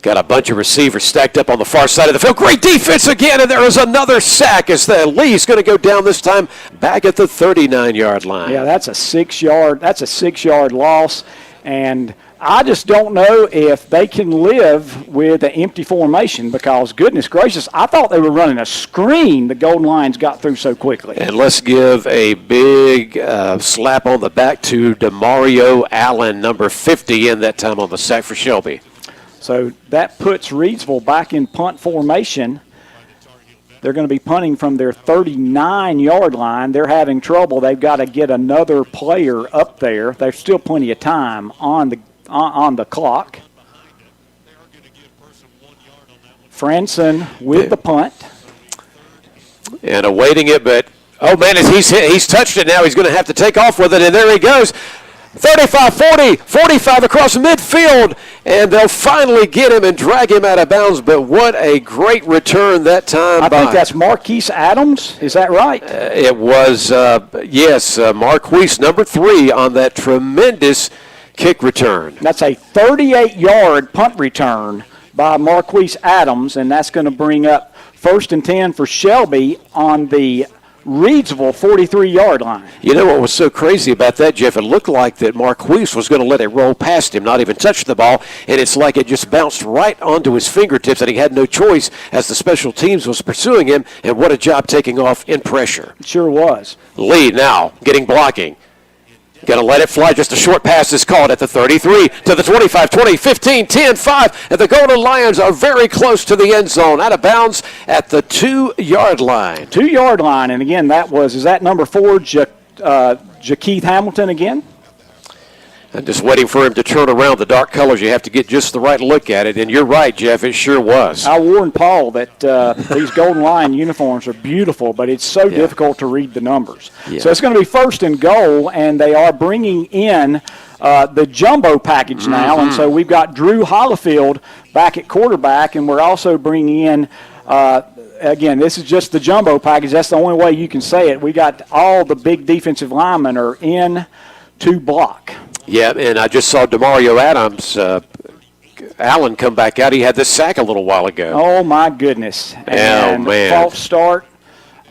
Got a bunch of receivers stacked up on the far side of the field. Great defense again, and there is another sack as the Lee's going to go down this time back at the 39-yard line. Yeah, that's a 6-yard loss, and I just don't know if they can live with an empty formation because, goodness gracious, I thought they were running a screen the Golden Lions got through so quickly. And let's give a big slap on the back to DeMario Allen, number 50, in that time on the sack for Shelby. So that puts Reidsville back in punt formation. They're going to be punting from their 39-yard line. They're having trouble. They've got to get another player up there. There's still plenty of time on the clock. Franson with the punt. And awaiting it, but, oh, man, he's touched it now. He's going to have to take off with it, and there he goes. 35, 40, 45 across midfield, and they'll finally get him and drag him out of bounds, but what a great return that time. I think that's Marquise Adams. Is that right? It was, yes, Marquise, number 3, on that tremendous kick return. That's a 38-yard punt return by Marquise Adams, and that's going to bring up 1st and 10 for Shelby on the Reidsville 43-yard line. You know what was so crazy about that, Jeff? It looked like that Marquise was going to let it roll past him, not even touch the ball, and it's like it just bounced right onto his fingertips, and he had no choice as the special teams was pursuing him, and what a job taking off in pressure. It sure was. Lee now getting blocking. Going to let it fly. Just a short pass is called at the 33 to the 25, 20, 15, 10, 5. And the Golden Lions are very close to the end zone. Out of bounds at the 2-yard line. 2-yard line. And again, is that number 4, Jakeith Hamilton again? I'm just waiting for him to turn around. The dark colors, you have to get just the right look at it. And you're right, Jeff, it sure was. I warned Paul that these Golden Lion uniforms are beautiful, but it's so difficult to read the numbers. Yeah. So it's going to be 1st and goal, and they are bringing in the jumbo package now. And so we've got Drew Hollifield back at quarterback, and we're also bringing in again, this is just the jumbo package. That's the only way you can say it. We got all the big defensive linemen are in to block. Yeah, and I just saw DeMario Adams, Allen come back out. He had this sack a little while ago. Oh, my goodness. And false start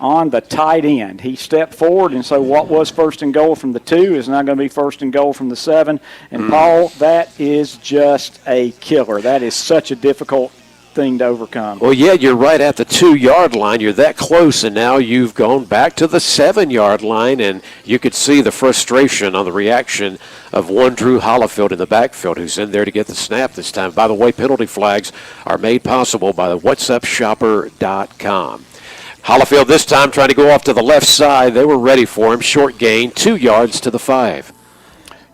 on the tight end. He stepped forward, and so what was 1st and goal from the 2 is now going to be 1st and goal from the 7. And, Paul, that is just a killer. That is such a difficult thing to overcome. Well, yeah, you're right at the 2-yard line. You're that close, and now you've gone back to the 7-yard line, and you could see the frustration on the reaction of one Drew Hollifield in the backfield, who's in there to get the snap this time. By the way, penalty flags are made possible by the whatsupshopper.com. Hollifield this time trying to go off to the left side. They were ready for him. Short gain, 2 yards to the 5.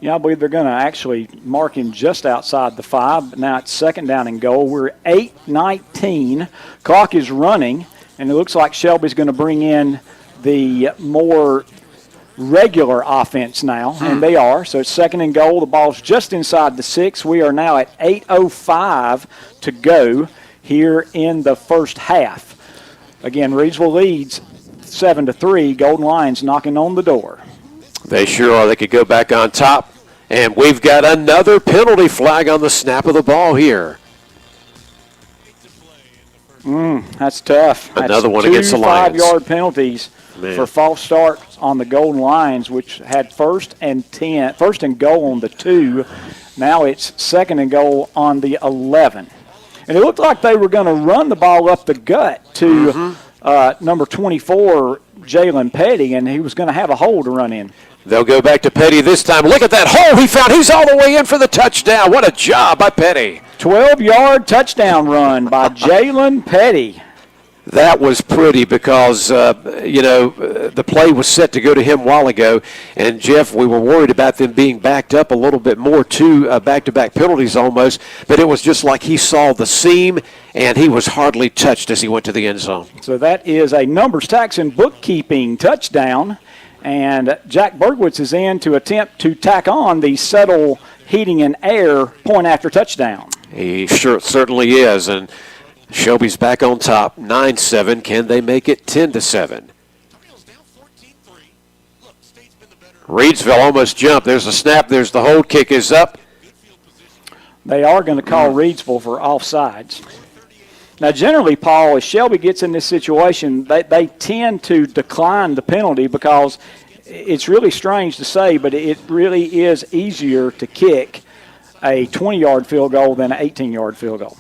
Yeah, I believe they're going to actually mark him just outside the 5. But now it's 2nd down and goal. We're 8:19. Clock is running, and it looks like Shelby's going to bring in the more regular offense now, and they are. So it's 2nd and goal. The ball's just inside the 6. We are now at 8:05 to go here in the first half. Again, Reidsville leads 7-3. Golden Lions knocking on the door. They sure are. They could go back on top. And we've got another penalty flag on the snap of the ball here. That's tough. Another that's one against the Lions. 2 5-yard penalties for false starts on the Golden Lions, which had 1st and goal on the 2. Now it's 2nd and goal on the 11. And it looked like they were going to run the ball up the gut to number 24, Jalen Petty, and he was going to have a hole to run in. They'll go back to Petty this time. Look at that hole he found. He's all the way in for the touchdown. What a job by Petty. 12-yard touchdown run by Jalen Petty. That was pretty because, the play was set to go to him a while ago. And, Jeff, we were worried about them being backed up a little bit more, 2 back-to-back penalties almost. But it was just like he saw the seam, and he was hardly touched as he went to the end zone. So that is a numbers, tax, and bookkeeping touchdown. And Jack Bergwitz is in to attempt to tack on the Settle Heating and Air point after touchdown. He certainly is. And Shelby's back on top, 9-7. Can they make it 10-7? Reidsville almost jumped. There's a snap. There's the hold. Kick is up. They are going to call Reidsville for offsides. Now, generally, Paul, as Shelby gets in this situation, they tend to decline the penalty because it's really strange to say, but it really is easier to kick a 20-yard field goal than an 18-yard field goal.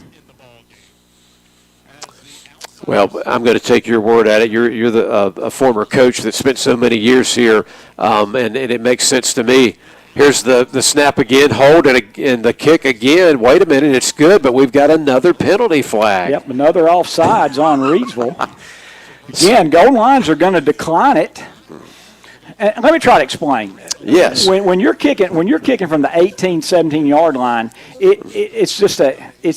Well, I'm going to take your word at it. You're a former coach that spent so many years here, and it makes sense to me. Here's the snap again, hold, and the kick again. Wait a minute, it's good, but we've got another penalty flag. Yep, another offsides on Reidsville. Again, Golden Lions are going to decline it. And let me try to explain. Yes. When you're kicking from the 18, 17-yard line, it's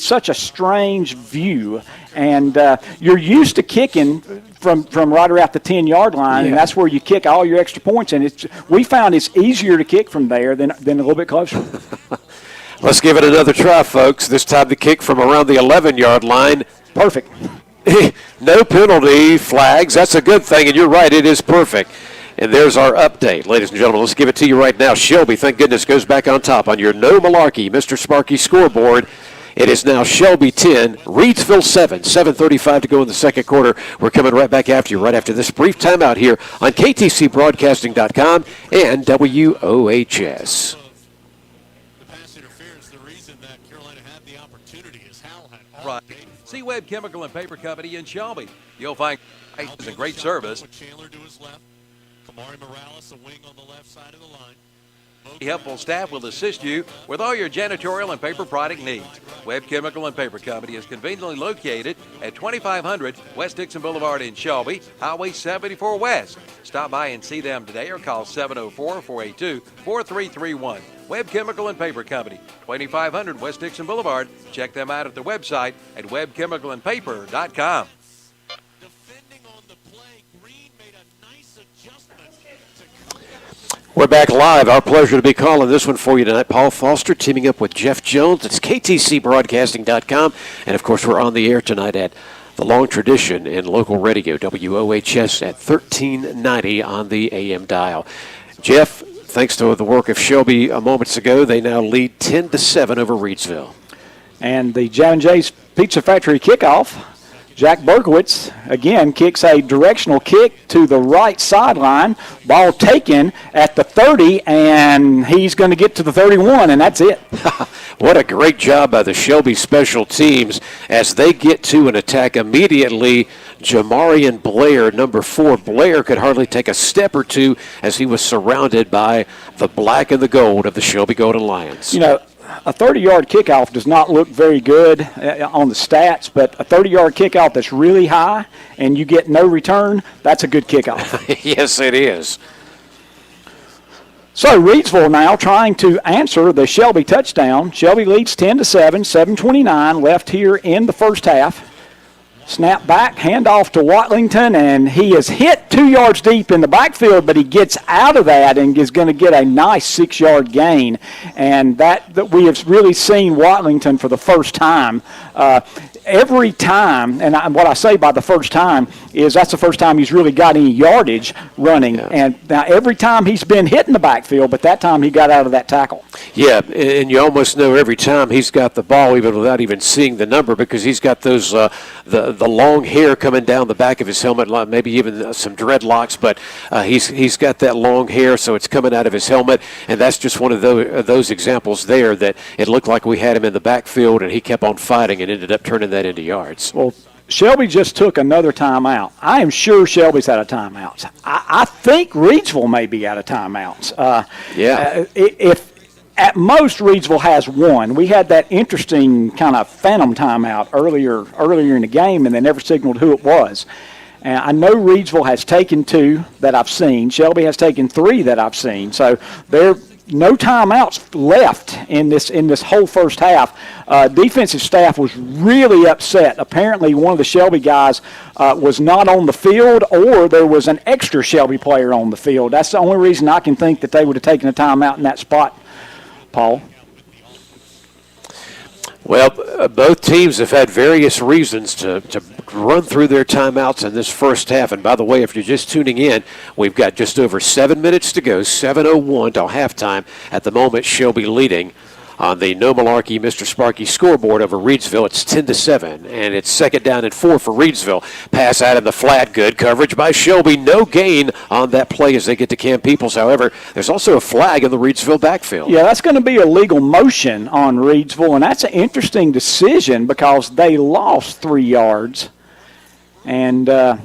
such a strange view, and you're used to kicking from right around the 10-yard line, and that's where you kick all your extra points. And we found it's easier to kick from there than a little bit closer. Let's give it another try, folks. This time the kick from around the 11-yard line. Perfect. No penalty flags. That's a good thing, and you're right. It is perfect. And there's our update. Ladies and gentlemen, let's give it to you right now. Shelby, thank goodness, goes back on top on your No Malarkey, Mr. Sparky scoreboard. It is now Shelby 10, Reidsville 7, 7:35 to go in the second quarter. We're coming right back after you, right after this brief timeout here on KTCBroadcasting.com and WOHS. The pass interference, the reason that Carolina had the opportunity is Hal had all Right. See Webb Chemical and Paper Company in Shelby. You'll find a great service. With Chandler to his left, Kamari Morales, a wing on the left side of the line. Helpful staff will assist you with all your janitorial and paper product needs. Webb Chemical and Paper Company is conveniently located at 2500 West Dixon Boulevard in Shelby, Highway 74 West. Stop by and see them today or call 704-482-4331. Webb Chemical and Paper Company, 2500 West Dixon Boulevard. Check them out at the website at webchemicalandpaper.com. Defending on the play, Green made a nice adjustment to come back. We're back live. Our pleasure to be calling this one for you tonight. Paul Foster teaming up with Jeff Jones. It's KTCBroadcasting.com. And, of course, we're on the air tonight at the long tradition in local radio, WOHS at 1390 on the AM dial. Jeff, thanks to the work of Shelby moments ago, they now lead 10-7 over Reidsville. And the John Jay's Pizza Factory kickoff, Jack Berkowitz, again, kicks a directional kick to the right sideline. Ball taken at the 30, and he's going to get to the 31, and that's it. What a great job by the Shelby special teams as they get to an attack immediately. Jamarian Blair, number 4. Blair could hardly take a step or two as he was surrounded by the black and the gold of the Shelby Golden Lions. You know, a 30-yard kickoff does not look very good on the stats, but a 30-yard kickoff that's really high and you get no return, that's a good kickoff. Yes, it is. So Reidsville now trying to answer the Shelby touchdown. Shelby leads 10-7, 7:29 left here in the first half. Snap back, handoff to Watlington, and he is hit 2 yards deep in the backfield, but he gets out of that and is going to get a nice 6-yard gain. And that we have really seen Watlington for the first time. Every time, and what I say by the first time is that's the first time he's really got any yardage running. Yeah. And now every time he's been hit in the backfield, but that time he got out of that tackle. Yeah, and you almost know every time he's got the ball, even without even seeing the number, because he's got those the long hair coming down the back of his helmet, maybe even some dreadlocks, but he's got that long hair, so it's coming out of his helmet, and that's just one of those examples there that it looked like we had him in the backfield, and he kept on fighting and ended up turning that into yards. Well, Shelby just took another timeout. I am sure Shelby's out of timeouts. I think Reidsville may be out of timeouts. If at most Reidsville has one. We had that interesting kind of phantom timeout earlier in the game, and they never signaled who it was. And I know Reidsville has taken 2 that I've seen. Shelby has taken 3 that I've seen. So there no timeouts left in this whole first half. Defensive staff was really upset. Apparently one of the Shelby guys was not on the field, or there was an extra Shelby player on the field. That's the only reason I can think that they would have taken a timeout in that spot, Paul. Well, both teams have had various reasons to run through their timeouts in this first half. And by the way, if you're just tuning in, we've got just over 7 minutes to go, 7:01 till halftime. At the moment, Shelby leading on the No Malarkey Mr. Sparky scoreboard over Reidsville. It's 10-7, and it's 2nd down and 4 for Reidsville. Pass out in the flat, good coverage by Shelby. No gain on that play as they get to Camp Peoples. However, there's also a flag in the Reidsville backfield. Yeah, that's going to be a legal motion on Reidsville, and that's an interesting decision because they lost 3 yards. And I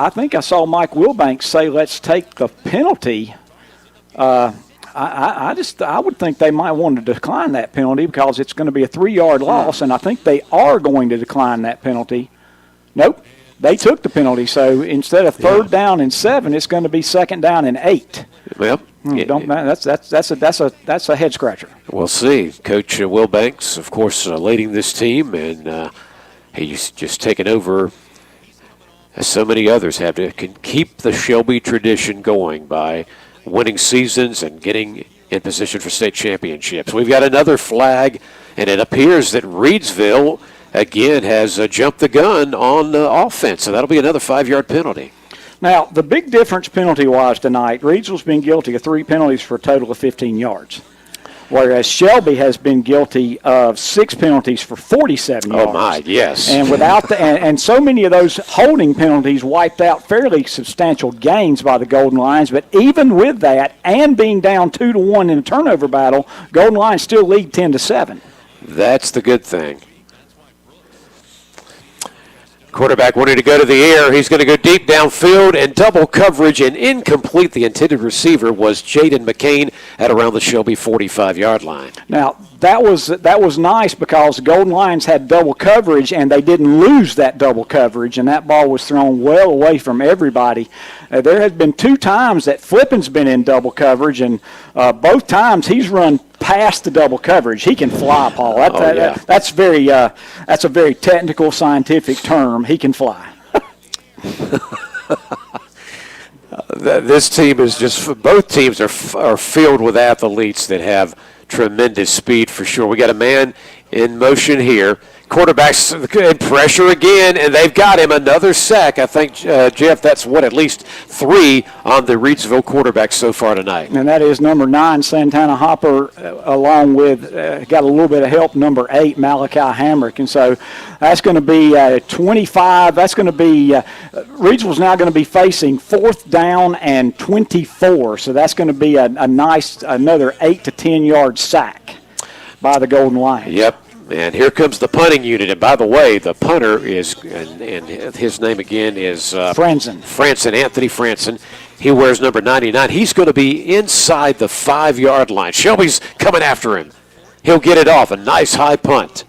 think I saw Mike Wilbanks say, let's take the penalty. I would think they might want to decline that penalty because it's going to be a 3-yard loss, and I think they are going to decline that penalty. Nope, they took the penalty. So instead of 3rd down and 7, it's going to be 2nd down and 8. Well, that's a head scratcher. We'll see. Coach Wilbanks, of course, leading this team, and he's just taken over, as so many others have, to keep the Shelby tradition going by winning seasons and getting in position for state championships. We've got another flag, and it appears that Reidsville, again, has jumped the gun on offense, so that'll be another 5-yard penalty. Now, the big difference penalty-wise tonight, Reidsville's been guilty of 3 penalties for a total of 15 yards. Whereas Shelby has been guilty of 6 penalties for 47 yards. Oh my, yes. And without and so many of those holding penalties wiped out fairly substantial gains by the Golden Lions. But even with that, and being down 2-1 in a turnover battle, Golden Lions still lead 10-7. That's the good thing. Quarterback wanted to go to the air. He's going to go deep downfield and double coverage and incomplete. The intended receiver was Jaden McCain at around the Shelby 45-yard line. Now, that was nice because the Golden Lions had double coverage and they didn't lose that double coverage, and that ball was thrown well away from everybody. There has been 2 times that Flippin's been in double coverage, and both times he's run past the double coverage. He can fly, Paul. That's a very technical, scientific term. He can fly. This team is both teams are filled with athletes that have tremendous speed for sure. We got a man in motion here. Quarterbacks in pressure again, and they've got him another sack. I think, Jeff, that's at least 3 on the Reidsville quarterbacks so far tonight. And that is number 9, Santana Hopper, along with, got a little bit of help, number 8, Malachi Hamrick. And so that's going to be 25. That's going to be, Reidsville's now going to be facing 4th down and 24. So that's going to be a nice, another 8 to 10 yard sack by the Golden Lions. Yep. And here comes the punting unit. And by the way, the punter is, and his name again is Franson, Anthony Franson. He wears number 99. He's going to be inside the 5-yard line. Shelby's coming after him. He'll get it off. A nice high punt.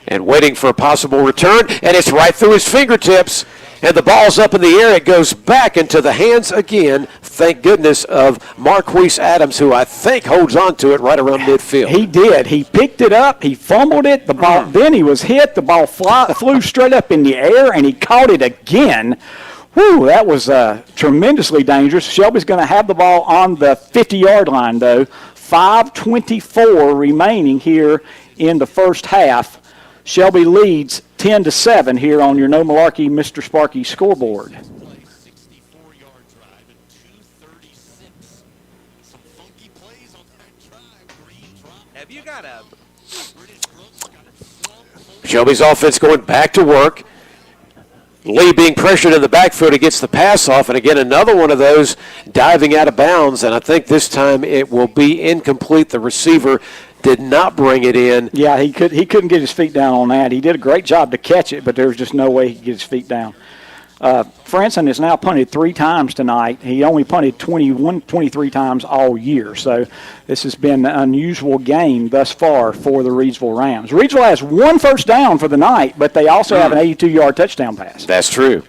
And waiting for a possible return. And it's right through his fingertips. And the ball's up in the air. It goes back into the hands again, thank goodness, of Marquise Adams, who I think holds on to it right around midfield. He did. He picked it up. He fumbled it. The ball. Then he was hit. The ball flew straight up in the air, and he caught it again. Whew, that was tremendously dangerous. Shelby's going to have the ball on the 50-yard line, though. 5:24 remaining here in the first half. Shelby leads 10-7 here on your No Malarkey Mr. Sparky scoreboard. 64-yard drive and 2:36. Some funky plays on that drive. Green drop. Have you got a Shelby's offense going back to work. Lee being pressured in the backfield, he gets the pass off, and again another one of those diving out of bounds, and I think this time it will be incomplete. The receiver did not bring it in. Yeah, he couldn't get his feet down on that. He did a great job to catch it, but there was just no way he could get his feet down. Franson has now punted 3 times tonight. He only punted 23 times all year, so this has been an unusual game thus far for the Reidsville Rams. Reidsville has 1 first down for the night, but they also have an 82-yard touchdown pass. That's true.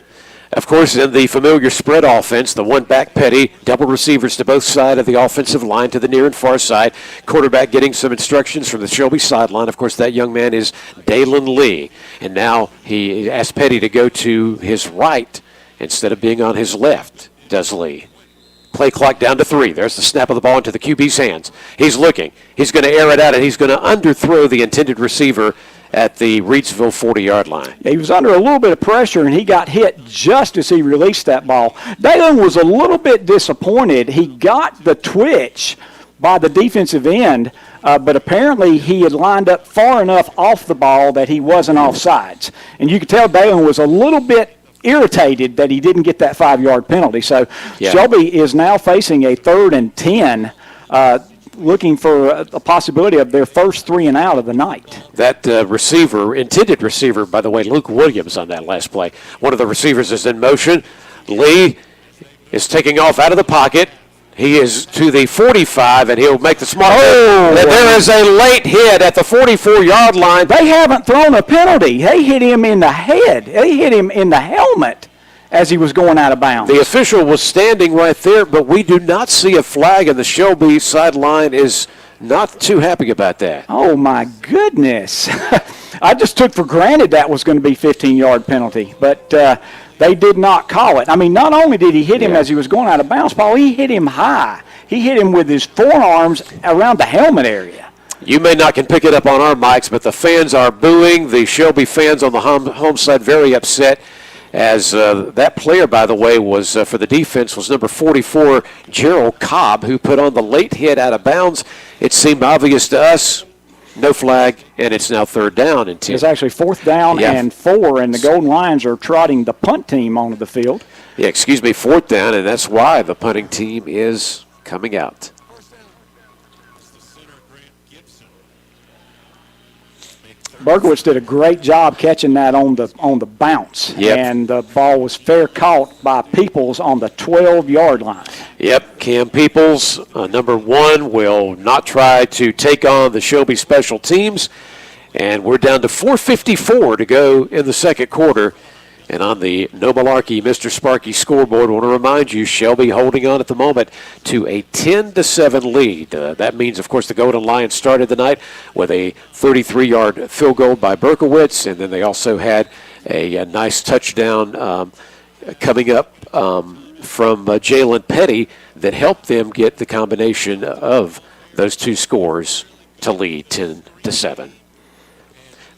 Of course, in the familiar spread offense, the one-back petty, double receivers to both sides of the offensive line to the near and far side. Quarterback getting some instructions from the Shelby sideline. Of course, that young man is Dalen Lee. And now he asked Petty to go to his right instead of being on his left, does Lee. Play clock down to 3. There's the snap of the ball into the QB's hands. He's looking. He's going to air it out, and he's going to underthrow the intended receiver at the Reidsville 40-yard line. Yeah, he was under a little bit of pressure, and he got hit just as he released that ball. Dalen was a little bit disappointed. He got the twitch by the defensive end, but apparently he had lined up far enough off the ball that he wasn't offsides. And you could tell Dalen was a little bit irritated that he didn't get that 5-yard penalty. So yeah. Shelby is now facing a 3rd and 10, looking for a possibility of their first 3 and out of the night. That intended receiver, by the way, Luke Williams on that last play. One of the receivers is in motion. Lee is taking off out of the pocket. He is to the 45, and he'll make the smart. Oh! There is a late hit at the 44-yard line. They haven't thrown a penalty. They hit him in the head. They hit him in the helmet as he was going out of bounds. The official was standing right there, but we do not see a flag, and the Shelby sideline is not too happy about that. Oh, my goodness. I just took for granted that was going to be 15-yard penalty, but they did not call it. I mean, not only did he hit him as he was going out of bounds, Paul, he hit him high. He hit him with his forearms around the helmet area. You may not can pick it up on our mics, but the fans are booing. The Shelby fans on the home side very upset. As that player, by the way, was for the defense was number 44, Gerald Cobb, who put on the late hit out of bounds. It seemed obvious to us. No flag, and it's now 3rd down and 10. It's actually 4th down and 4, and the Golden Lions are trotting the punt team onto the field. Yeah, 4th down, and that's why the punting team is coming out. Berkowitz did a great job catching that on the bounce, and the ball was fair caught by Peoples on the 12-yard line. Yep, Cam Peoples, number 1, will not try to take on the Shelby special teams, and we're down to 4:54 to go in the second quarter. And on the No Malarkey Mr. Sparky scoreboard, I want to remind you, Shelby holding on at the moment to a 10-7 lead. That means, of course, the Golden Lions started the night with a 33-yard field goal by Berkowitz, and then they also had a nice touchdown coming up from Jalen Petty that helped them get the combination of those two scores to lead 10-7.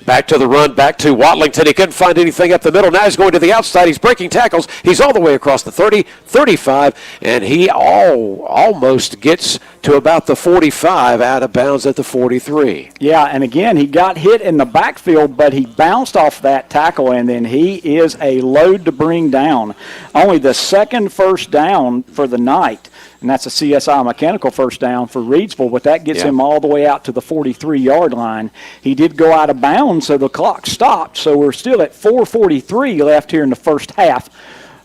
Back to the run, back to Watlington. He couldn't find anything up the middle. Now he's going to the outside. He's breaking tackles. He's all the way across the 30, 35, and he almost gets to about the 45, out of bounds at the 43. Yeah, and again, he got hit in the backfield, but he bounced off that tackle, and then he is a load to bring down. Only the second first down for the night, and that's a CSI Mechanical first down for Reidsville, but that gets him all the way out to the 43-yard line. He did go out of bounds, so the clock stopped, so we're still at 4:43 left here in the first half.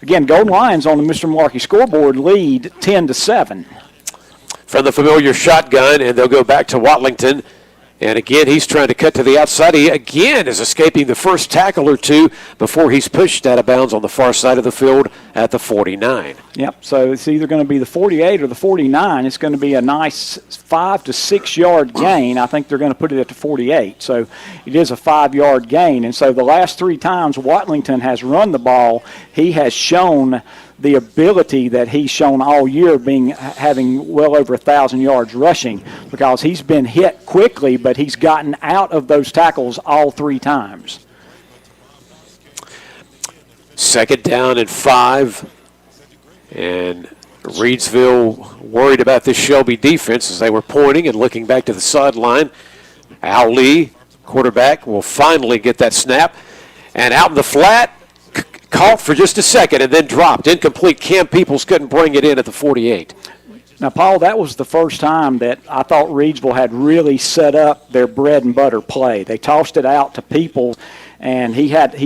Again, Golden Lions on the Mr. Malarkey scoreboard lead 10-7. From the familiar shotgun, and they'll go back to Watlington. And again, he's trying to cut to the outside. He again is escaping the first tackle or two before he's pushed out of bounds on the far side of the field at the 49. Yep, so it's either going to be the 48 or the 49. It's going to be a nice 5 to 6 yard gain. I think they're going to put it at the 48. So it is a 5-yard gain. And so the last 3 times Watlington has run the ball, he has shown the ability that he's shown all year, having well over 1,000 yards rushing, because he's been hit quickly, but he's gotten out of those tackles all 3 times. Second down and 5, and Reidsville worried about this Shelby defense as they were pointing and looking back to the sideline. Al Lee, quarterback, will finally get that snap, and out in the flat, caught for just a second and then dropped. Incomplete. Cam Peoples couldn't bring it in at the 48. Now, Paul, that was the first time that I thought Reidsville had really set up their bread and butter play. They tossed it out to Peoples, and he had 2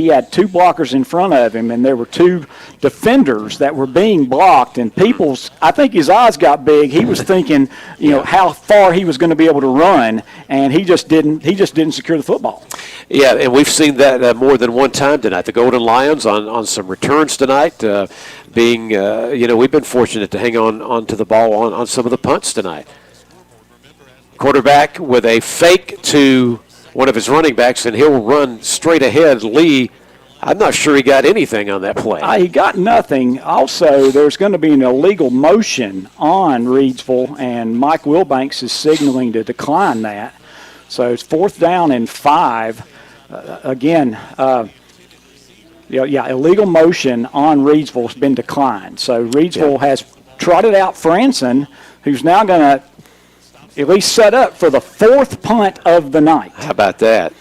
blockers in front of him, and there were 2 defenders that were being blocked. And Peoples, I think his eyes got big. He was thinking, how far he was going to be able to run, and he just didn't secure the football. Yeah, and we've seen that more than one time tonight. The Golden Lions on some returns tonight, we've been fortunate to hang on to the ball on some of the punts tonight. Quarterback with a fake to one of his running backs, and he'll run straight ahead. Lee, I'm not sure he got anything on that play. He got nothing. Also, there's going to be an illegal motion on Reidsville, and Mike Wilbanks is signaling to decline that. So it's 4th down and 5. Illegal motion on Reidsville has been declined. So Reidsville has trotted out Franson, who's now going to at least set up for the 4th punt of the night. How about that?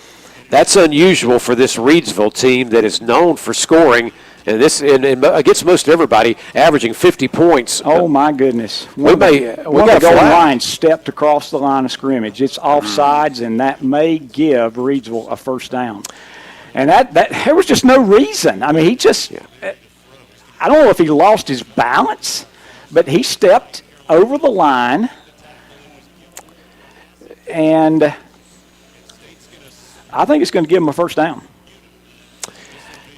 That's unusual for this Reidsville team that is known for scoring, and this against most everybody, averaging 50 points. Oh my goodness! We got a goal line stepped across the line of scrimmage. It's offsides, and that may give Reidsville a first down. And that there was just no reason. I mean, he just I don't know if he lost his balance, but he stepped over the line, and I think it's going to give him a first down.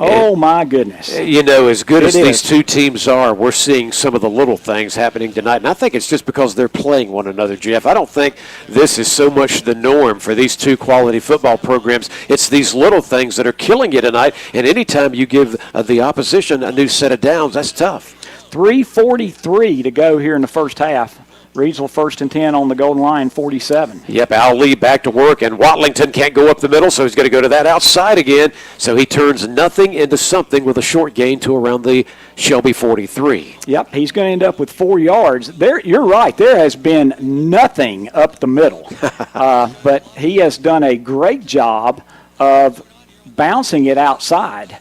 Oh, my goodness. As good as these 2 teams are, we're seeing some of the little things happening tonight. And I think it's just because they're playing one another, Jeff. I don't think this is so much the norm for these 2 quality football programs. It's these little things that are killing you tonight. And anytime you give the opposition a new set of downs, that's tough. 3:43 to go here in the first half. Reidsville 1st and 10 on the Golden Line, 47. Yep, Al Lee back to work, and Watlington can't go up the middle, so he's going to go to that outside again. So he turns nothing into something with a short gain to around the Shelby 43. Yep, he's going to end up with 4 yards. You're right, there has been nothing up the middle. But he has done a great job of bouncing it outside.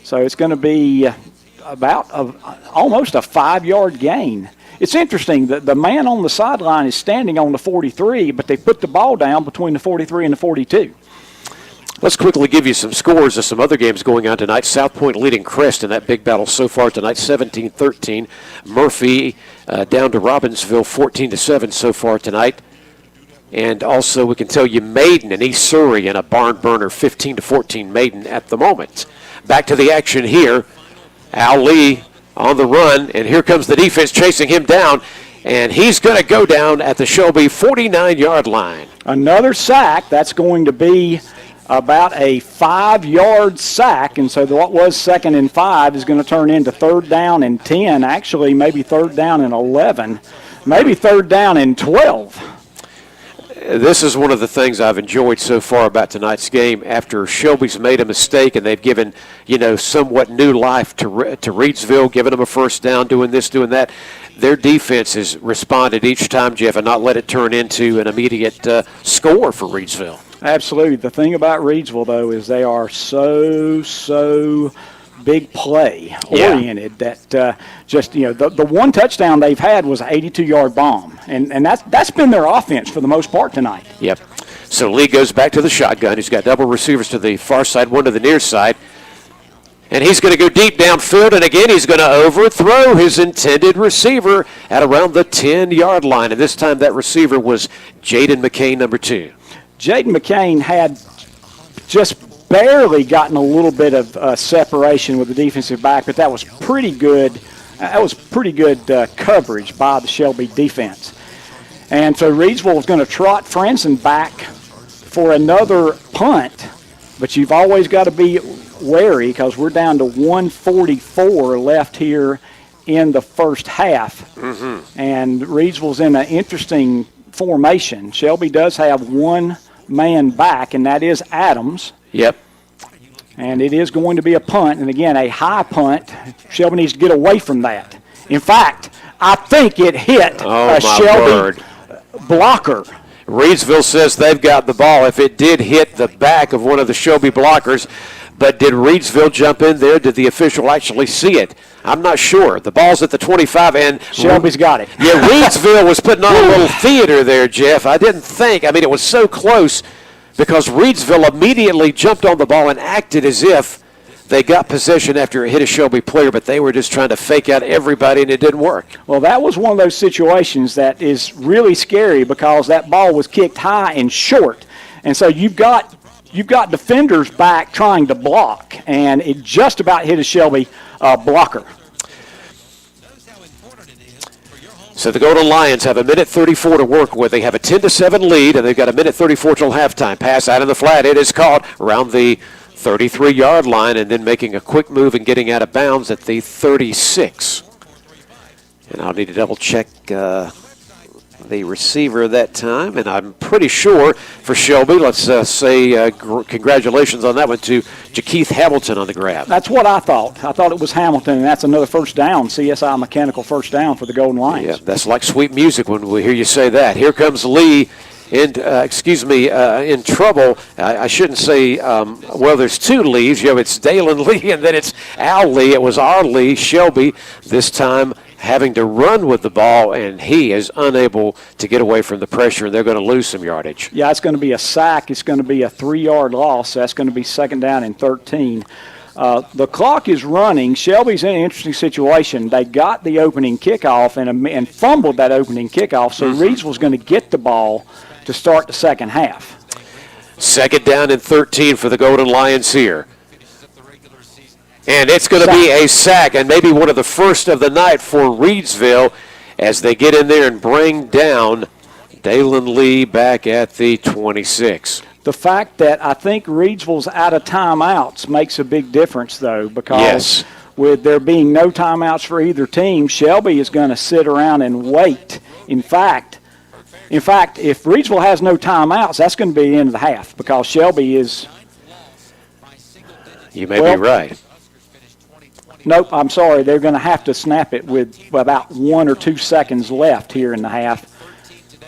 So it's going to be about almost a 5-yard gain. It's interesting that the man on the sideline is standing on the 43, but they put the ball down between the 43 and the 42. Let's quickly give you some scores of some other games going on tonight. South Point leading Crest in that big battle so far tonight, 17-13. Murphy down to Robbinsville, 14-7 so far tonight. And also we can tell you Maiden and East Surrey in a barn burner, 15-14 Maiden at the moment. Back to the action here. Al Lee on the run, and here comes the defense chasing him down, and he's going to go down at the Shelby 49-yard line. Another sack. That's going to be about a 5-yard sack, and so what was 2nd and 5 is going to turn into 3rd down and 10, actually maybe 3rd down and 11, maybe 3rd down and 12. this is one of the things I've enjoyed so far about tonight's game. After Shelby's made a mistake and they've given, somewhat new life to Reidsville, giving them a first down, doing this, doing that, their defense has responded each time, Jeff, and not let it turn into an immediate score for Reidsville. Absolutely. The thing about Reidsville, though, is they are so big play oriented that the one touchdown they've had was an 82-yard bomb, and that's been their offense for the most part tonight. Yep. So Lee goes back to the shotgun. He's got double receivers to the far side, one to the near side. And he's going to go deep downfield, and again he's going to overthrow his intended receiver at around the 10-yard line. And this time that receiver was Jaden McCain, number 2. Jaden McCain had just barely gotten a little bit of separation with the defensive back, but that was pretty good. That was pretty good coverage by the Shelby defense. And so Reidsville was going to trot Franson back for another punt, but you've always got to be wary because we're down to 1:44 left here in the first half. Mm-hmm. And Reidsville's in an interesting formation. Shelby does have one man back, and that is Adams. Yep. And it is going to be a punt, and again, a high punt. Shelby needs to get away from that. In fact, I think it hit a Shelby blocker. Reidsville says they've got the ball. If it did hit the back of one of the Shelby blockers, but did Reidsville jump in there? Did the official actually see it? I'm not sure. The ball's at the 25, and Shelby's got it. Yeah, Reidsville was putting on a little theater there, Jeff. I didn't think. I mean, it was so close because Reidsville immediately jumped on the ball and acted as if they got possession after it hit a Shelby player, but they were just trying to fake out everybody, and it didn't work. Well, that was one of those situations that is really scary because that ball was kicked high and short. And so you've got defenders back trying to block, and it just about hit a Shelby blocker. So the Golden Lions have a minute 34 to work with. They have a 10-7 lead, and they've got a minute 34 till halftime. Pass out in the flat. It is caught around the 33-yard line, and then making a quick move and getting out of bounds at the 36. And I'll need to double-check the receiver that time, and I'm pretty sure for Shelby, let's say congratulations on that one to Jakeith Hamilton on the grab. That's what I thought. I thought it was Hamilton, and that's another first down, CSI mechanical first down for the Golden Lions. Yeah, that's like sweet music when we hear you say that. Here comes Lee in trouble. I shouldn't say, there's two Lees. It's Dalen Lee, and then it's Al Lee. It was our Lee, Shelby, this time having to run with the ball, and he is unable to get away from the pressure, and they're going to lose some yardage. Yeah, it's going to be a sack. It's going to be a 3-yard loss. That's going to be second down and 13. The clock is running. Shelby's in an interesting situation. They got the opening kickoff and fumbled that opening kickoff, so Reidsville's going to get the ball to start the second half. Second down and 13 for the Golden Lions here. And it's going to be a sack, and maybe one of the first of the night for Reidsville as they get in there and bring down Dalen Lee back at the 26. The fact that I think Reidsville's out of timeouts makes a big difference, though, because with there being no timeouts for either team, Shelby is going to sit around and wait. In fact, if Reidsville has no timeouts, that's going to be the end of the half because Shelby is. You may be right. Nope, I'm sorry. They're going to have to snap it with about 1 or 2 seconds left here in the half.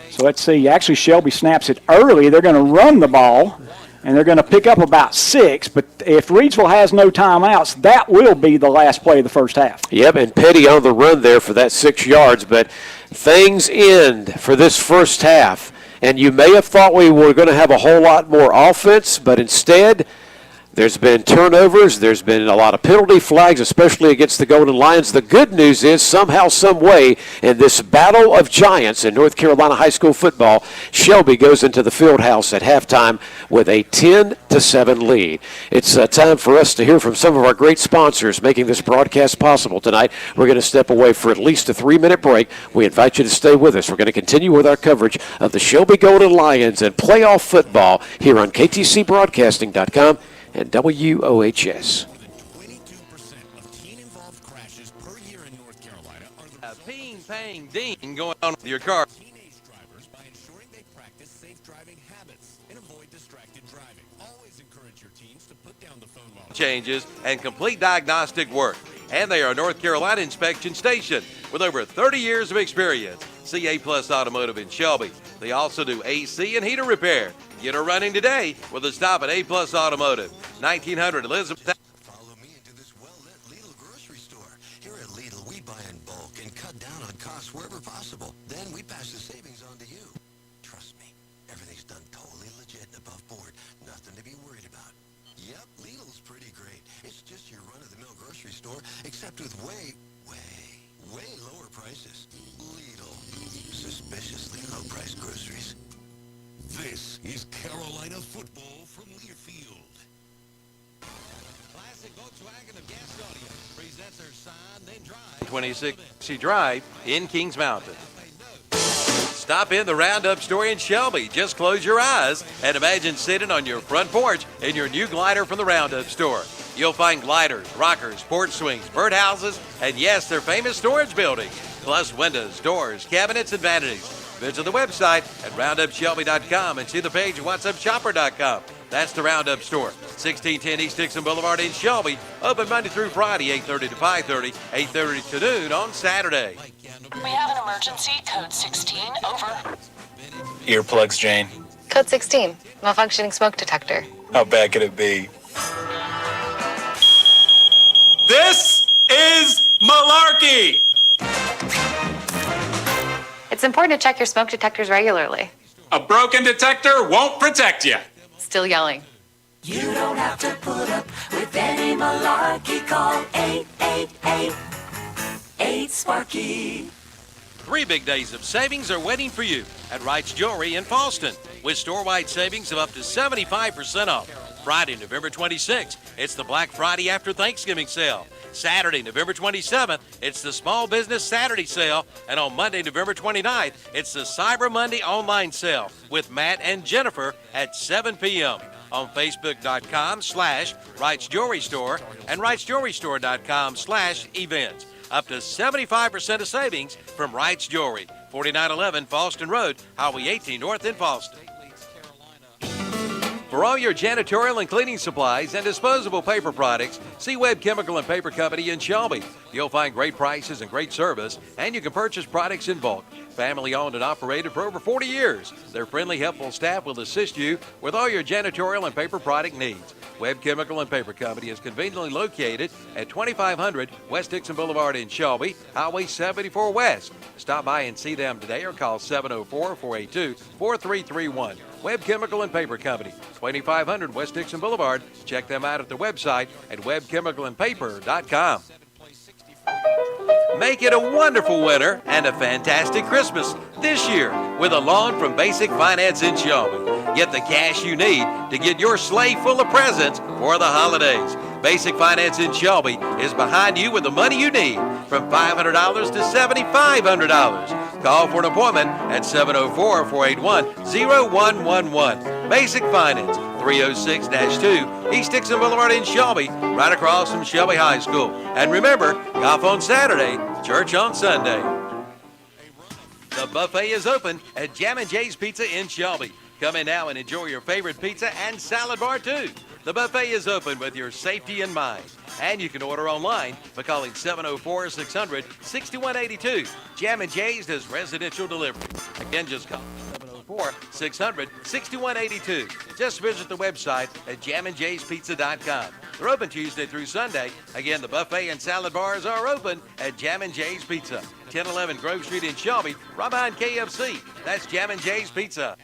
So let's see. Actually, Shelby snaps it early. They're going to run the ball, and they're going to pick up about 6. But if Reidsville has no timeouts, that will be the last play of the first half. Yep, and Petty on the run there for that 6 yards. But things end for this first half. And you may have thought we were going to have a whole lot more offense, but instead there's been turnovers. There's been a lot of penalty flags, especially against the Golden Lions. The good news is somehow, some way, in this battle of giants in North Carolina high school football, Shelby goes into the field house at halftime with a 10-7 lead. It's time for us to hear from some of our great sponsors making this broadcast possible tonight. We're going to step away for at least a 3-minute break. We invite you to stay with us. We're going to continue with our coverage of the Shelby Golden Lions and playoff football here on KTCBroadcasting.com. and WOHS. A ping, pang, ding going on with your car. Teenage drivers by ensuring they practice safe driving. driving habits and avoid distracted driving. Always encourage your teams to put down the phone while changes and complete diagnostic work. And they are a North Carolina inspection station with over 30 years of experience. See A Plus Automotive in Shelby. They also do AC and heater repair. Get her running today with a stop at A Plus Automotive, 1900 Elizabeth. Follow me into this well-lit Lidl grocery store. Here at Lidl, we buy in bulk and cut down on costs wherever possible. Then we pass the savings on to you. Trust me, everything's done totally legit and above board. Nothing to be worried about. Yep, Lidl's pretty great. It's just your run-of-the-mill grocery store, except with way lower prices. Lidl, suspiciously low-priced groceries. This is Carolina football from Learfield. Classic Volkswagen of Gastonia presents their Sign Then Drive 2660 Drive in Kings Mountain. Stop in the Roundup store in Shelby. Just close your eyes and imagine sitting on your front porch in your new glider from the Roundup store. You'll find gliders, rockers, porch swings, birdhouses, and yes, their famous storage buildings, plus windows, doors, cabinets, and vanities. Visit the website at roundupshelby.com and see the page at whatsupshopper.com. That's the Roundup store, 1610 East Dixon Boulevard in Shelby. Open Monday through Friday, 8:30 to 5:30, 8:30 to noon on Saturday. We have an emergency, code 16, over. Earplugs, Jane. Code 16, malfunctioning smoke detector. How bad could it be? This is malarkey! It's important to check your smoke detectors regularly. A broken detector won't protect you. Still yelling. You don't have to put up with any malarkey. Call 888-8-SPARKY. 3 big days of savings are waiting for you at Wright's Jewelry in Falston with store-wide savings of up to 75% off. Friday, November 26th, it's the Black Friday after Thanksgiving sale. Saturday, November 27th, it's the Small Business Saturday sale. And on Monday, November 29th, it's the Cyber Monday online sale with Matt and Jennifer at 7 p.m. on Facebook.com/Wright's Jewelry Store and Wright'sJewelryStore.com/events. Up to 75% of savings from Wright's Jewelry, 4911 Falston Road, Highway 18 North in Falston. For all your janitorial and cleaning supplies and disposable paper products, see Webb Chemical and Paper Company in Shelby. You'll find great prices and great service, and you can purchase products in bulk. Family owned and operated for over 40 years. Their friendly, helpful staff will assist you with all your janitorial and paper product needs. Webb Chemical and Paper Company is conveniently located at 2500 West Dixon Boulevard in Shelby, Highway 74 West. Stop by and see them today or call 704-482-4331. Webb Chemical and Paper Company, 2500 West Dixon Boulevard. Check them out at the website at webchemicalandpaper.com. Make it a wonderful winter and a fantastic Christmas this year with a loan from Basic Finance in Shelby. Get the cash you need to get your sleigh full of presents for the holidays. Basic Finance in Shelby is behind you with the money you need from $500 to $7,500. Call for an appointment at 704-481-0111. Basic Finance, 306-2 East Dixon Boulevard in Shelby, right across from Shelby High School. And remember, golf on Saturday, church on Sunday. The buffet is open at Jam & Jay's Pizza in Shelby. Come in now and enjoy your favorite pizza and salad bar too. The buffet is open with your safety in mind. And you can order online by calling 704-600-6182. Jam & Jay's does residential delivery. Again, just call 704-600-6182. Just visit the website at jamandjayspizza.com. They're open Tuesday through Sunday. Again, the buffet and salad bars are open at Jam & Jay's Pizza, 1011 Grove Street in Shelby, right behind KFC. That's Jam & Jay's Pizza.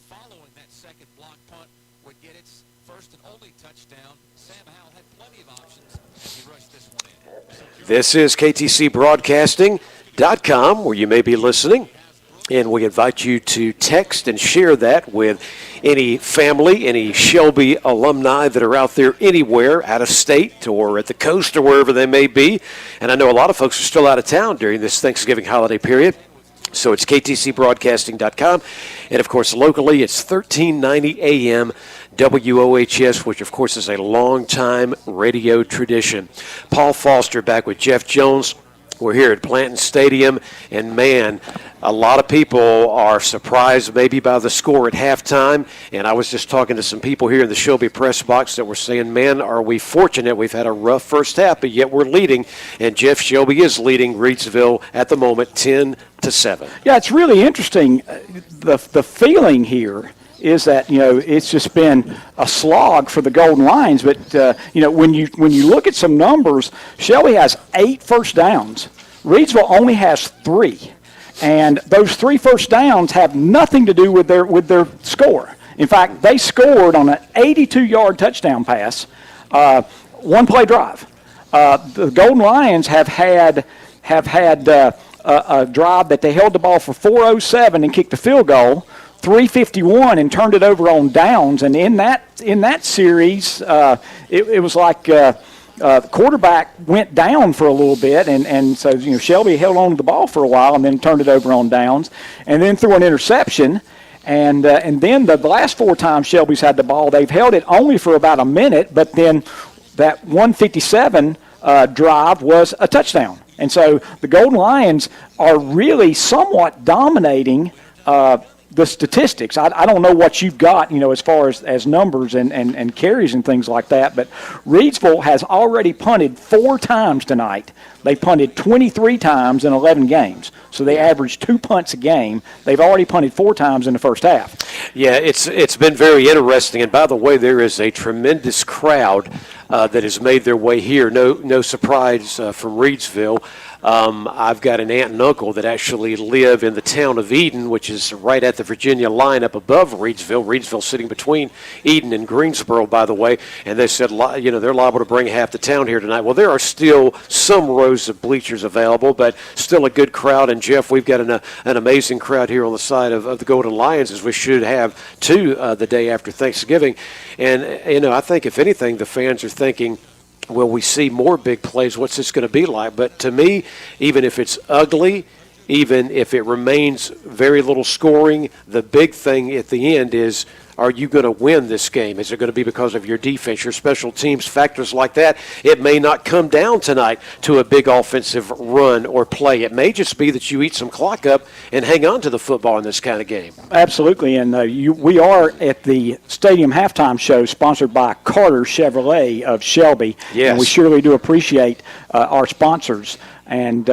following that second block punt would get its first and only touchdown. Sam Howell had plenty of options as he rushed this one in. This is KTCBroadcasting.com, where you may be listening. And we invite you to text and share that with any family, any Shelby alumni that are out there anywhere, out of state or at the coast or wherever they may be. And I know a lot of folks are still out of town during this Thanksgiving holiday period. So it's KTCBroadcasting.com. And, of course, locally it's 1390 AM WOHS, which, of course, is a long-time radio tradition. Paul Foster back with Jeff Jones. We're here at Planton Stadium, and, man, A lot of people are surprised maybe by the score at halftime, and I was just talking to some people here in the Shelby press box that were saying, man, are we fortunate we've had a rough first half, but yet we're leading, and Jeff Shelby is leading Reidsville at the moment 10-7. Yeah, it's really interesting. The feeling here is that, it's just been a slog for the Golden Lions, but, when you look at some numbers, Shelby has 8 first downs. Reidsville only has 3. And those 3 first downs have nothing to do with their score. In fact, they scored on an 82-yard touchdown pass, one-play drive. The Golden Lions have had a drive that they held the ball for 4:07 and kicked the field goal, 3:51 and turned it over on downs. And in that series, it was like. The quarterback went down for a little bit, and so Shelby held on to the ball for a while and then turned it over on downs, and then threw an interception, and then the last 4 times Shelby's had the ball, they've held it only for about a minute, but then that 157 drive was a touchdown, and so the Golden Lions are really somewhat dominating the statistics. I don't know what you've got, as far as numbers and carries and things like that, but Reidsville has already punted 4 times tonight. They punted 23 times in 11 games, so they average 2 punts a game. They've already punted 4 times in the first half. Yeah, it's been very interesting, and by the way, there is a tremendous crowd that has made their way here. No surprise from Reidsville. I've got an aunt and uncle that actually live in the town of Eden, which is right at the Virginia line up above Reidsville. Reidsville sitting between Eden and Greensboro, by the way. And they said, they're liable to bring half the town here tonight. Well, there are still some rows of bleachers available, but still a good crowd. And, Jeff, we've got an amazing crowd here on the side of the Golden Lions, as we should have, too, the day after Thanksgiving. And, I think, if anything, the fans are thinking, will we see more big plays? What's this going to be like? But to me, even if it's ugly, even if it remains very little scoring, the big thing at the end is, are you going to win this game? Is it going to be because of your defense, your special teams, factors like that? It may not come down tonight to a big offensive run or play. It may just be that you eat some clock up and hang on to the football in this kind of game. Absolutely, and we are at the Stadium Halftime Show sponsored by Carter Chevrolet of Shelby. Yes. And we surely do appreciate our sponsors. And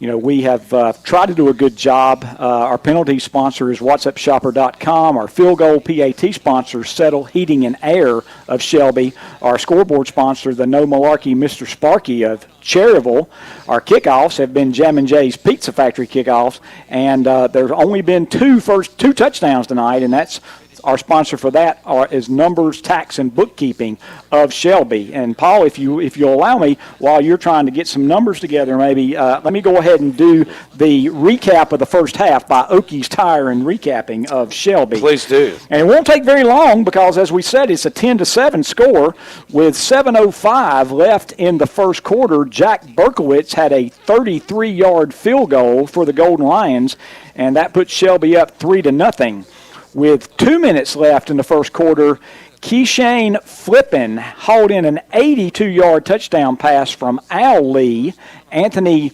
we have tried to do a good job. Our penalty sponsor is WhatsAppShopper.com. Our field goal PAT sponsor, Settle Heating and Air of Shelby. Our scoreboard sponsor, the No Malarkey Mr. Sparky of Cherryville. Our kickoffs have been Jam & Jay's Pizza Factory kickoffs. And there's only been two touchdowns tonight, and that's our sponsor for that is Numbers, Tax, and Bookkeeping of Shelby. And, Paul, if you'll allow me, while you're trying to get some numbers together, maybe let me go ahead and do the recap of the first half by Okies Tire and Recapping of Shelby. Please do. And it won't take very long because, as we said, it's a 10-7 score with 7:05 left in the first quarter. Jack Berkowitz had a 33-yard field goal for the Golden Lions, and that puts Shelby up 3-0. With 2 minutes left in the first quarter, Keishane Flippin hauled in an 82-yard touchdown pass from Al Lee. Anthony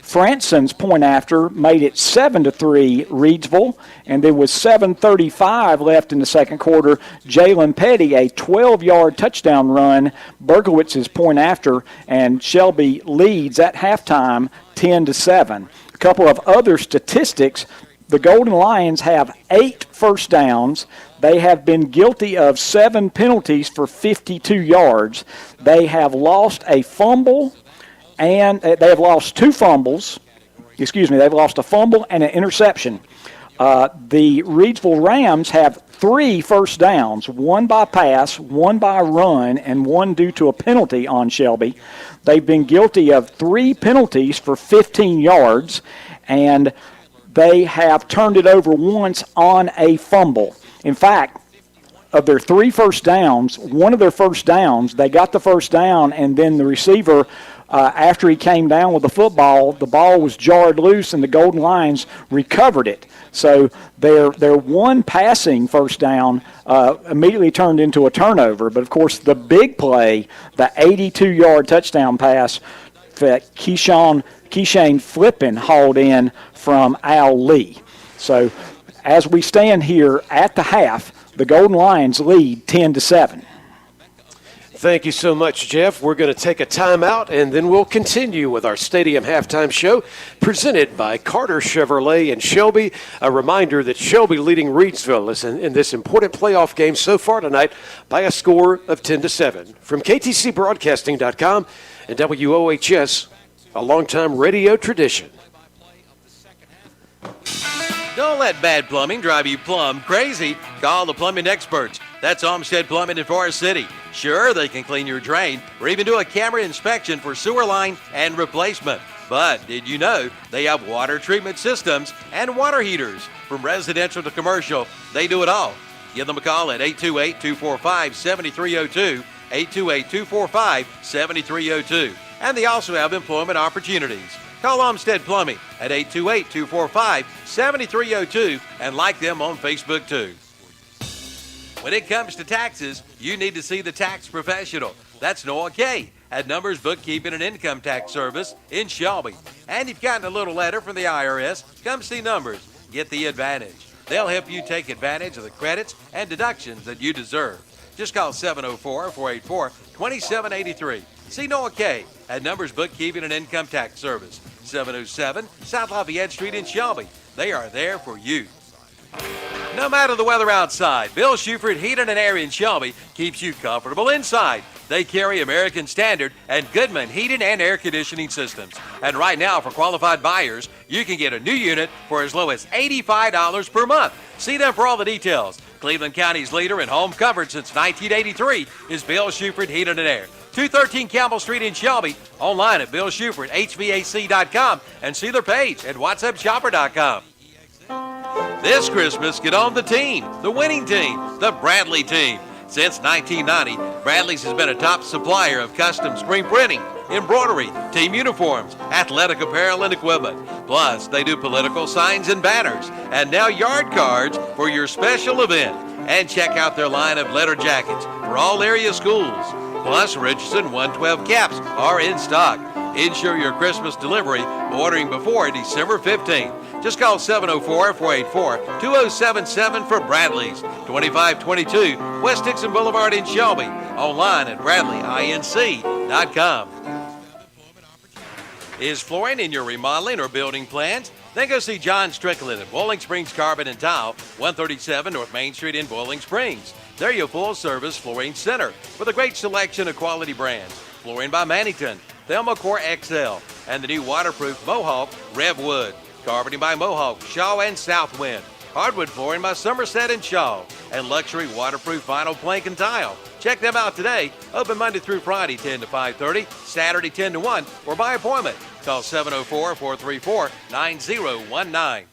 Franson's point after made it 7-3 Reidsville. And then with 7:35 left in the second quarter, Jalen Petty, a 12-yard touchdown run, Berkowitz's point after, and Shelby leads at halftime 10-7. A couple of other statistics. The Golden Lions have 8 first downs. They have been guilty of 7 penalties for 52 yards. They have lost a fumble, and they have lost 2 fumbles. They've lost a fumble and an interception. The Reidsville Rams have 3 first downs, 1 by pass, 1 by run, and 1 due to a penalty on Shelby. They've been guilty of 3 penalties for 15 yards, and they have turned it over once on a fumble. In fact, of their 3 first downs, one of their first downs, they got the first down, and then the receiver, after he came down with the ball was jarred loose, and the Golden Lions recovered it. So their one passing first down immediately turned into a turnover. But, of course, the big play, the 82-yard touchdown pass that Keyshawn Flippin hauled in from Al Lee. So as we stand here at the half, the Golden Lions lead 10-7. Thank you so much, Jeff. We're going to take a timeout, and then we'll continue with our Stadium Halftime Show presented by Carter Chevrolet and Shelby. A reminder that Shelby leading Reidsville in this important playoff game so far tonight by a score of 10-7. From KTCBroadcasting.com and WOHS, a longtime radio tradition. Don't let bad plumbing drive you plumb crazy. Call the plumbing experts. That's Olmsted Plumbing in Forest City. Sure, they can clean your drain or even do a camera inspection for sewer line and replacement. But did you know they have water treatment systems and water heaters? From residential to commercial, they do it all. Give them a call at 828-245-7302, 828-245-7302. And they also have employment opportunities. Call Olmsted Plumbing at 828-245-7302 and like them on Facebook too. When it comes to taxes, you need to see the tax professional. That's Noah Kay at Numbers Bookkeeping and Income Tax Service in Shelby. And you've gotten a little letter from the IRS, come see Numbers. Get the advantage. They'll help you take advantage of the credits and deductions that you deserve. Just call 704-484-2783. See Noah Kay at Numbers Bookkeeping and Income Tax Service, 707 South Lafayette Street in Shelby. They are there for you. No matter the weather outside, Bill Shuford Heating and Air in Shelby keeps you comfortable inside. They carry American Standard and Goodman Heating and Air Conditioning Systems. And right now, for qualified buyers, you can get a new unit for as low as $85 per month. See them for all the details. Cleveland County's leader in home comfort since 1983 is Bill Shuford Heating and Air. 213 Campbell Street in Shelby. Online at BillShufordHVAC.com and see their page at WhatsAppShopper.com. This Christmas, get on the team, the winning team, the Bradley team. Since 1990, Bradley's has been a top supplier of custom screen printing, embroidery, team uniforms, athletic apparel, and equipment. Plus, they do political signs and banners, and now yard cards for your special event. And check out their line of letter jackets for all area schools. Plus, Richardson 112 caps are in stock. Ensure your Christmas delivery ordering before December 15th. Just call 704-484-2077 for Bradley's, 2522 West Dixon Boulevard in Shelby. Online at BradleyINC.com. Is flooring in your remodeling or building plans? Then go see John Strickland at Bowling Springs Carpet and Tile, 137 North Main Street in Bowling Springs. They're your full-service flooring center with a great selection of quality brands. Flooring by Mannington, Thelma Core XL, and the new waterproof Mohawk Rev Wood. Carpeting by Mohawk, Shaw, and Southwind. Hardwood flooring by Somerset and Shaw. And luxury waterproof vinyl plank and tile. Check them out today. Open Monday through Friday, 10 to 5:30, Saturday, 10 to 1, or by appointment. Call 704-434-9019.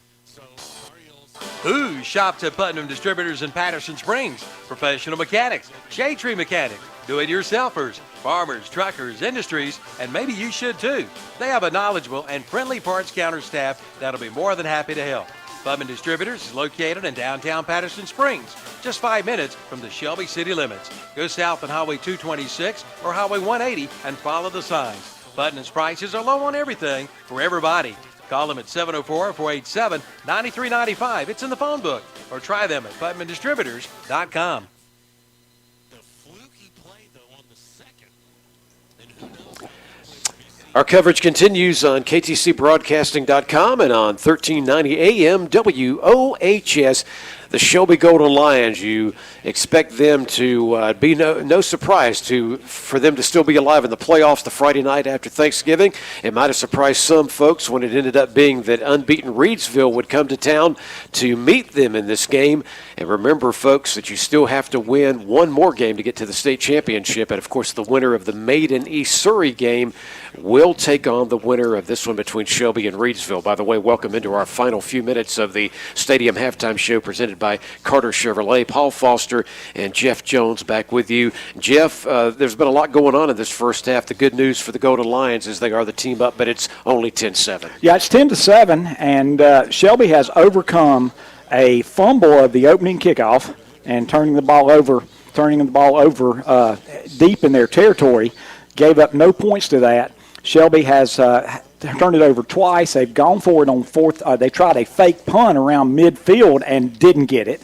Who shops at Putnam Distributors in Patterson Springs? Professional mechanics, shade tree mechanics, do-it-yourselfers, farmers, truckers, industries, and maybe you should too. They have a knowledgeable and friendly parts counter staff that'll be more than happy to help. Putnam Distributors is located in downtown Patterson Springs, just 5 minutes from the Shelby city limits. Go south on Highway 226 or Highway 180 and follow the signs. Putnam's prices are low on everything for everybody. Call them at 704-487-9395. It's in the phone book. Or try them at PutnamDistributors.com. Our coverage continues on KTCBroadcasting.com and on 1390 AM WOHS. The Shelby Golden Lions, you expect them to be no surprise for them to still be alive in the playoffs the Friday night after Thanksgiving. It might have surprised some folks when it ended up being that unbeaten Reidsville would come to town to meet them in this game. And remember, folks, that you still have to win one more game to get to the state championship. And, of course, the winner of the Maiden East Surrey game will take on the winner of this one between Shelby and Reidsville. By the way, welcome into our final few minutes of the Stadium Halftime Show presented by Carter Chevrolet. Paul Foster and Jeff Jones back with you. Jeff, there's been a lot going on in this first half. The good news for the Golden Lions is they are the team up, but it's only 10-7. Yeah, it's 10-7, and Shelby has overcome a fumble of the opening kickoff and turning the ball over deep in their territory. Gave up no points to that. Shelby has turned it over twice. They've gone for it on fourth. They tried a fake punt around midfield and didn't get it.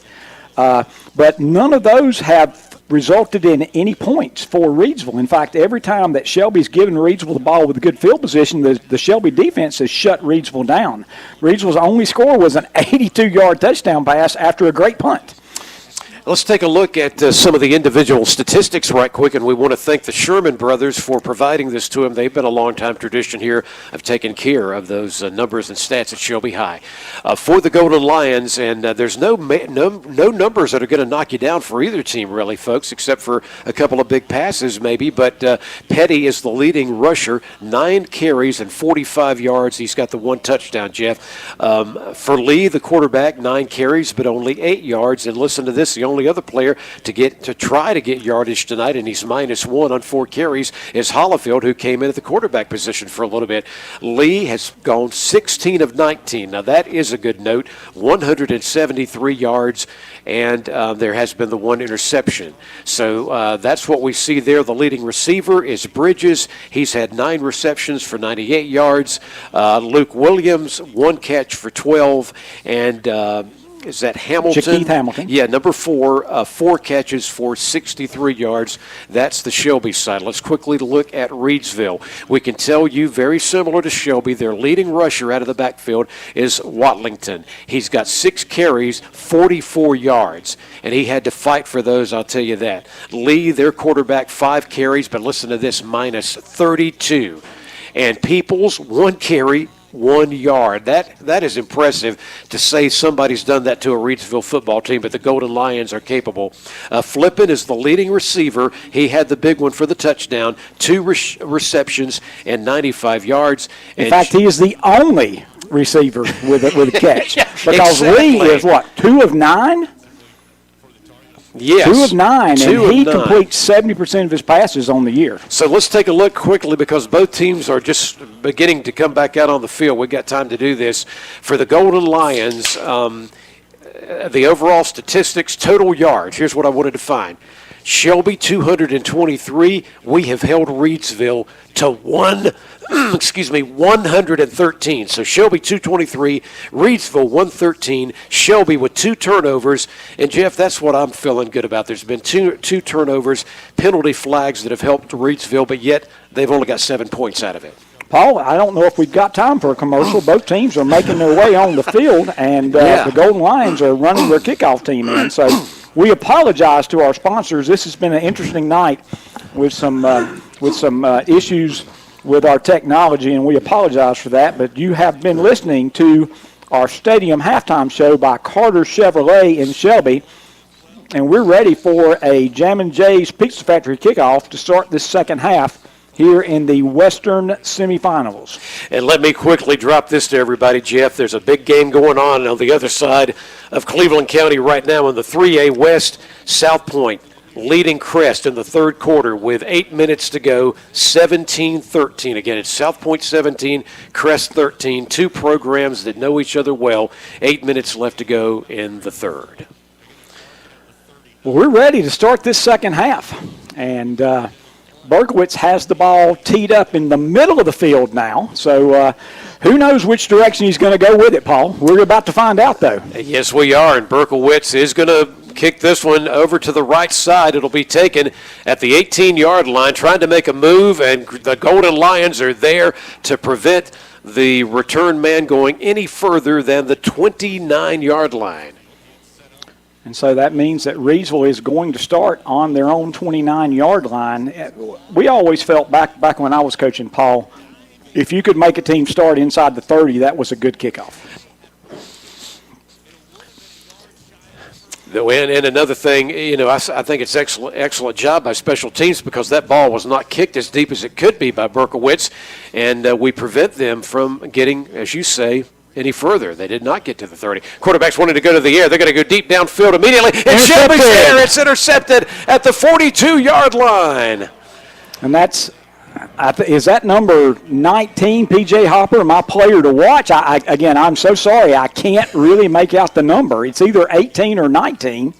But none of those have resulted in any points for Reidsville. In fact, every time that Shelby's given Reidsville the ball with a good field position, the Shelby defense has shut Reidsville down. Reidsville's only score was an 82-yard touchdown pass after a great punt. Let's take a look at some of the individual statistics right quick, and we want to thank the Sherman brothers for providing this to them. They've been a long-time tradition here of taking care of those numbers and stats at Shelby High. For the Golden Lions, and there's no numbers that are going to knock you down for either team, really, folks, except for a couple of big passes maybe, but Petty is the leading rusher, 9 carries and 45 yards. He's got the 1 touchdown, Jeff. For Lee, the quarterback, 9 carries but only 8 yards, and listen to this, the only other player to try to get yardage tonight, and he's -1 on 4 carries, is Hollifield, who came in at the quarterback position for a little bit. Lee has gone 16 of 19. Now that is a good note, 173 yards, and there has been the 1 interception. So that's what we see there. The leading receiver is Bridges. He's had 9 receptions for 98 yards. Luke Williams, 1 catch for 12, and is that Hamilton? Keith Hamilton. Yeah, number 4, 4 catches for 63 yards. That's the Shelby side. Let's quickly look at Reidsville. We can tell you, very similar to Shelby, their leading rusher out of the backfield is Watlington. He's got 6 carries, 44 yards, and he had to fight for those, I'll tell you that. Lee, their quarterback, 5 carries, but listen to this, -32. And Peoples, 1 carry, 1 yard. That is impressive to say somebody's done that to a Reidsville football team, but the Golden Lions are capable. Flippin is the leading receiver. He had the big one for the touchdown, 2 receptions and 95 yards. In fact, he is the only receiver with a catch. Yeah, because exactly. Lee is, 2 of 9? Yes. 2 of 9, Two and he of 9. completes 70% of his passes on the year. So let's take a look quickly because both teams are just beginning to come back out on the field. We've got time to do this. For the Golden Lions, the overall statistics, total yards, here's what I wanted to find. Shelby, 223. We have held Reidsville to 113. So Shelby 223, Reidsville 113, Shelby with 2 turnovers. And Jeff, that's what I'm feeling good about. There's been two turnovers, penalty flags that have helped Reidsville, but yet they've only got 7 points out of it. Paul, I don't know if we've got time for a commercial. Both teams are making their way on the field, and the Golden Lions are running their kickoff team in. So we apologize to our sponsors. This has been an interesting night with some issues with our technology, and we apologize for that. But you have been listening to our stadium halftime show by Carter Chevrolet in Shelby, and we're ready for a Jammin' Jay's Pizza Factory kickoff to start this second half here in the Western semifinals. And let me quickly drop this to everybody, Jeff. There's a big game going on the other side of Cleveland County right now in the 3A West. South Point leading Crest in the third quarter with 8 minutes to go, 17-13. Again, it's South Point 17, Crest 13. 2 programs that know each other well. 8 minutes left to go in the third. Well, we're ready to start this second half. And Berkowitz has the ball teed up in the middle of the field now. So who knows which direction he's going to go with it, Paul. We're about to find out, though. Yes, we are. And Berkowitz is going to kick this one over to the right side. It'll be taken at the 18-yard line, trying to make a move, and the Golden Lions are there to prevent the return man going any further than the 29-yard line. And so that means that Reidsville is going to start on their own 29-yard line. We always felt back when I was coaching, Paul, if you could make a team start inside the 30, that was a good kickoff. And another thing, I think it's excellent job by special teams because that ball was not kicked as deep as it could be by Berkowitz, and we prevent them from getting, as you say, any further. They did not get to the 30. Quarterbacks wanted to go to the air. They're going to go deep downfield immediately. And Shelby's there. It's intercepted at the 42-yard line. And is that number 19, P.J. Hopper, my player to watch? Again, I'm so sorry. I can't really make out the number. It's either 18 or 19.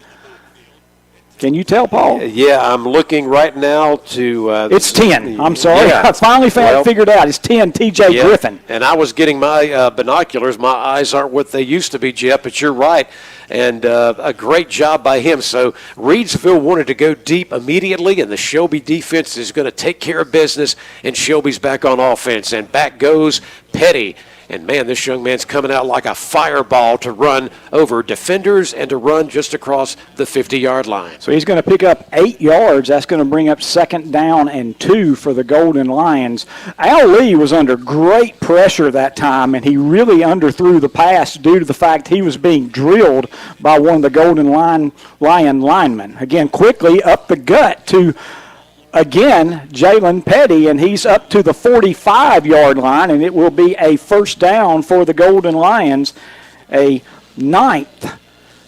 Can you tell, Paul? Yeah, I'm looking right now to... It's 10. I'm sorry. Yeah. I finally figured out. It's 10, T.J. Griffin. And I was getting my binoculars. My eyes aren't what they used to be, Jeff, but you're right. And a great job by him. So Reidsville wanted to go deep immediately, and the Shelby defense is going to take care of business, and Shelby's back on offense. And back goes Petty. And, man, this young man's coming out like a fireball to run over defenders and to run just across the 50-yard line. So he's going to pick up 8 yards. That's going to bring up 2nd down and 2 for the Golden Lions. Al Lee was under great pressure that time, and he really underthrew the pass due to the fact he was being drilled by one of the Golden Lion linemen. Again, quickly up the gut to again, Jalen Petty, and he's up to the 45-yard line, and it will be a 1st down for the Golden Lions, a 9th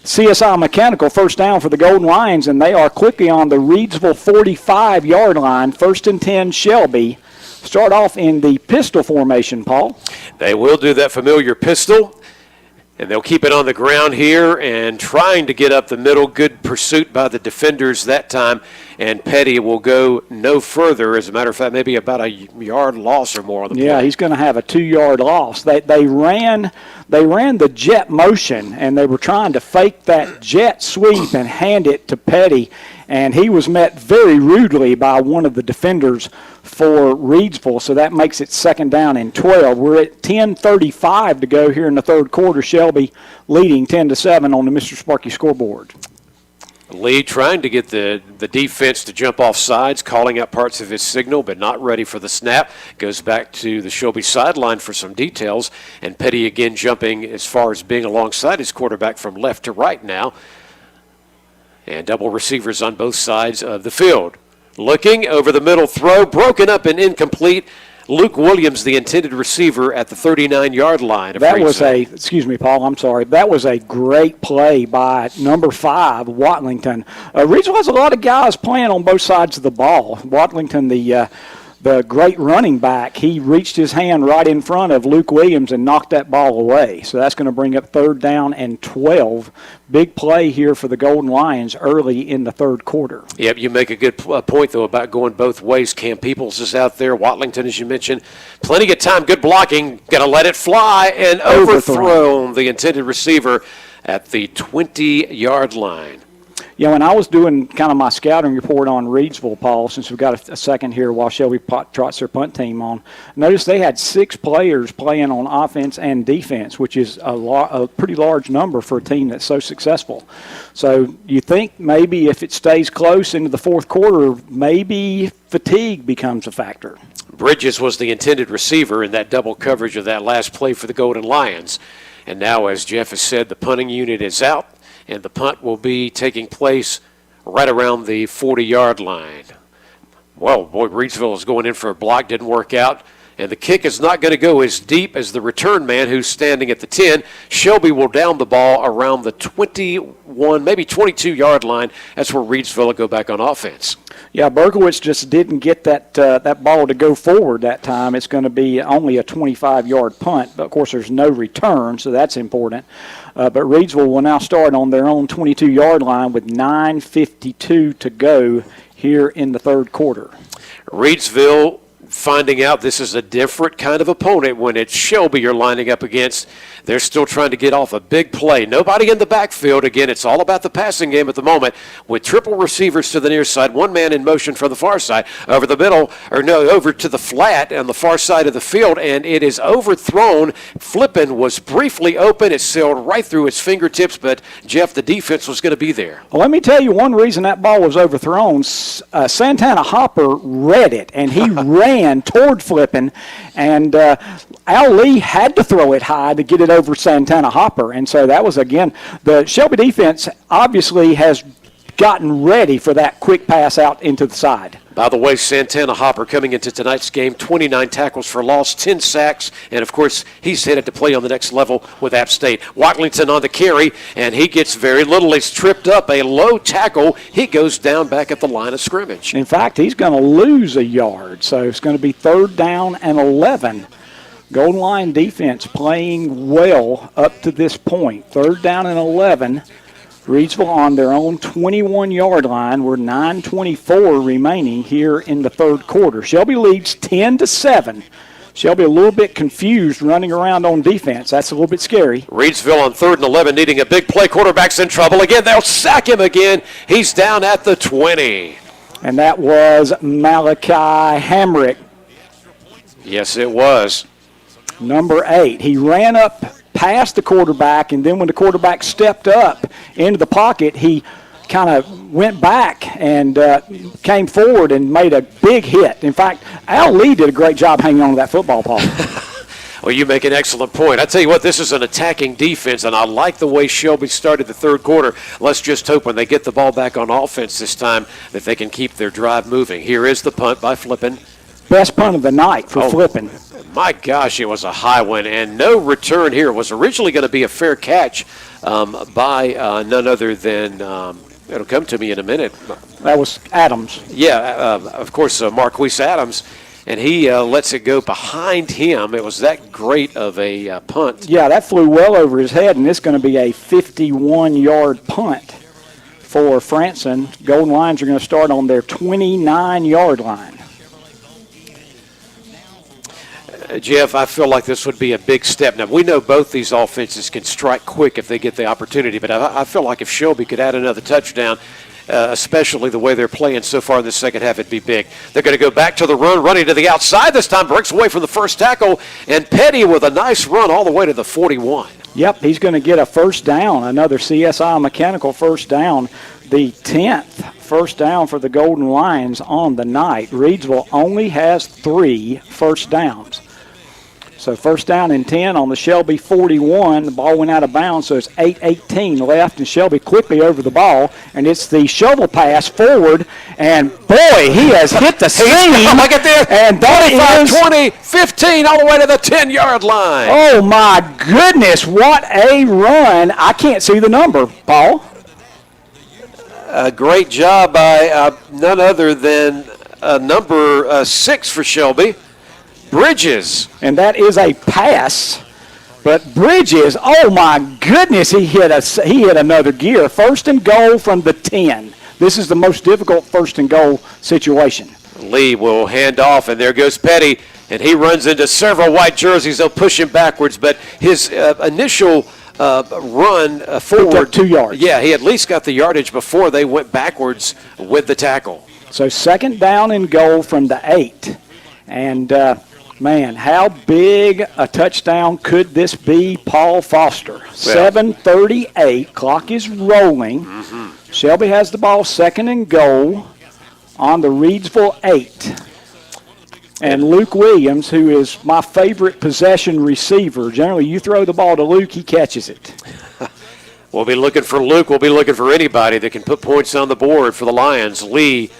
CSI Mechanical 1st down for the Golden Lions, and they are quickly on the Reidsville 45-yard line, 1st and 10 Shelby. Start off in the pistol formation, Paul. They will do that familiar pistol. And they'll keep it on the ground here and trying to get up the middle. Good pursuit by the defenders that time. And Petty will go no further. As a matter of fact, maybe about a yard loss or more on the play. Yeah, he's going to have a 2-yard loss. They ran the jet motion, and they were trying to fake that jet sweep and hand it to Petty. And he was met very rudely by one of the defenders for Reidsville, so that makes it 2nd down and 12. We're at 10:35 to go here in the 3rd quarter. Shelby leading 10-7 on the Mr. Sparky scoreboard. Lee trying to get the defense to jump off sides, calling out parts of his signal, but not ready for the snap. Goes back to the Shelby sideline for some details, and Petty again jumping as far as being alongside his quarterback from left to right now. And double receivers on both sides of the field. Looking over the middle throw, broken up and incomplete. Luke Williams, the intended receiver, at the 39-yard line. That was excuse me, Paul, I'm sorry. That was a great play by number 5, Watlington. Reidsville has a lot of guys playing on both sides of the ball. Watlington, the great running back, he reached his hand right in front of Luke Williams and knocked that ball away. So that's going to bring up 3rd down and 12. Big play here for the Golden Lions early in the 3rd quarter. Yep, you make a good point, though, about going both ways. Cam Peoples is out there. Watlington, as you mentioned, plenty of time. Good blocking. Going to let it fly and overthrown the intended receiver at the 20-yard line. You know, when I was doing kind of my scouting report on Reidsville, Paul, since we've got a second here while Shelby trots their punt team on, notice they had 6 players playing on offense and defense, which is a pretty large number for a team that's so successful. So you think maybe if it stays close into the 4th quarter, maybe fatigue becomes a factor. Bridges was the intended receiver in that double coverage of that last play for the Golden Lions. And now, as Jeff has said, the punting unit is out. And the punt will be taking place right around the 40-yard line. Well, boy, Reidsville is going in for a block. Didn't work out. And the kick is not going to go as deep as the return man who's standing at the 10. Shelby will down the ball around the 21, maybe 22-yard line. That's where Reidsville will go back on offense. Yeah, Berkowitz just didn't get that ball to go forward that time. It's going to be only a 25-yard punt. But, of course, there's no return, so that's important. But Reidsville will now start on their own 22-yard line with 9:52 to go here in the 3rd quarter. Reidsville finding out this is a different kind of opponent when it's Shelby you're lining up against. They're still trying to get off a big play. Nobody in the backfield. Again, it's all about the passing game at the moment with triple receivers to the near side, one man in motion from the far side, over the middle, over to the flat on the far side of the field, and it is overthrown. Flippin was briefly open. It sailed right through his fingertips, but, Jeff, the defense was going to be there. Well, let me tell you one reason that ball was overthrown. Santana Hopper read it, and he ran toward Flippin, and Al Lee had to throw it high to get it over Santana Hopper. And so that was, again, the Shelby defense obviously has gotten ready for that quick pass out into the side. By the way, Santana Hopper coming into tonight's game, 29 tackles for loss, 10 sacks, and of course he's headed to play on the next level with App State. Watlington on the carry, and he gets very little. He's tripped up, a low tackle. He goes down back at the line of scrimmage. In fact, he's going to lose a yard, so it's going to be 3rd down and 11. Golden Lion defense playing well up to this point. 3rd down and 11 Reidsville on their own 21-yard line. We're 9:24 remaining here in the third quarter. Shelby leads 10-7. Shelby a little bit confused running around on defense. That's a little bit scary. Reedsville on 3rd and 11 needing a big play. Quarterback's in trouble again. They'll sack him again. He's down at the 20. And that was Malachi Hamrick, Yes, it was. number 8. He ran up past the quarterback, and then when the quarterback stepped up into the pocket, he kind of went back and came forward and made a big hit. In fact, Al Lee did a great job hanging on to that football, Paul. Well, you make an excellent point. I tell you what, this is an attacking defense, and I like the way Shelby started the third quarter. Let's just hope when they get the ball back on offense this time that they can keep their drive moving. Here is the punt by Flippin. Best punt of the night for Flippin. My gosh, it was a high one, and no return here. It was originally going to be a fair catch by none other than, it'll come to me in a minute. That was Adams. Yeah, of course, Marquise Adams. And he lets it go behind him. It was that great of a punt. Yeah, that flew well over his head, and it's going to be a 51-yard punt for Franson. Golden Lions are going to start on their 29-yard line. Jeff, I feel like this would be a big step. Now, we know both these offenses can strike quick if they get the opportunity, but I feel like if Shelby could add another touchdown, especially the way they're playing so far in the second half, it'd be big. They're going to go back to the run, running to the outside. This time breaks away from the first tackle, and Petty with a nice run all the way to the 41. Yep, he's going to get a first down, another CSI Mechanical first down, the 10th first down for the Golden Lions on the night. Reidsville only has 3 first downs. So first down and 10 on the Shelby 41. The ball went out of bounds, so it's 8:18 left, and Shelby quickly over the ball, and it's the shovel pass forward, and boy, he has hit the seam. Look at this. And that 25, 20, 15, all the way to the 10-yard line. Oh, my goodness, what a run. I can't see the number, Paul. A great job by none other than number 6 for Shelby, Bridges. And that is a pass. But Bridges, oh my goodness, he hit another gear. First and goal from the 10. This is the most difficult first and goal situation. Lee will hand off, and there goes Petty, and he runs into several white jerseys. They'll push him backwards, but his initial run forward, 2 yards. Yeah, he at least got the yardage before they went backwards with the tackle. So second down and goal from the 8. And man, how big a touchdown could this be, Paul Foster? 7:38, clock is rolling. Shelby has the ball, second and goal on the Reidsville 8. And Luke Williams, who is my favorite possession receiver, generally you throw the ball to Luke, he catches it. We'll be looking for Luke. We'll be looking for anybody that can put points on the board for the Lions. Lee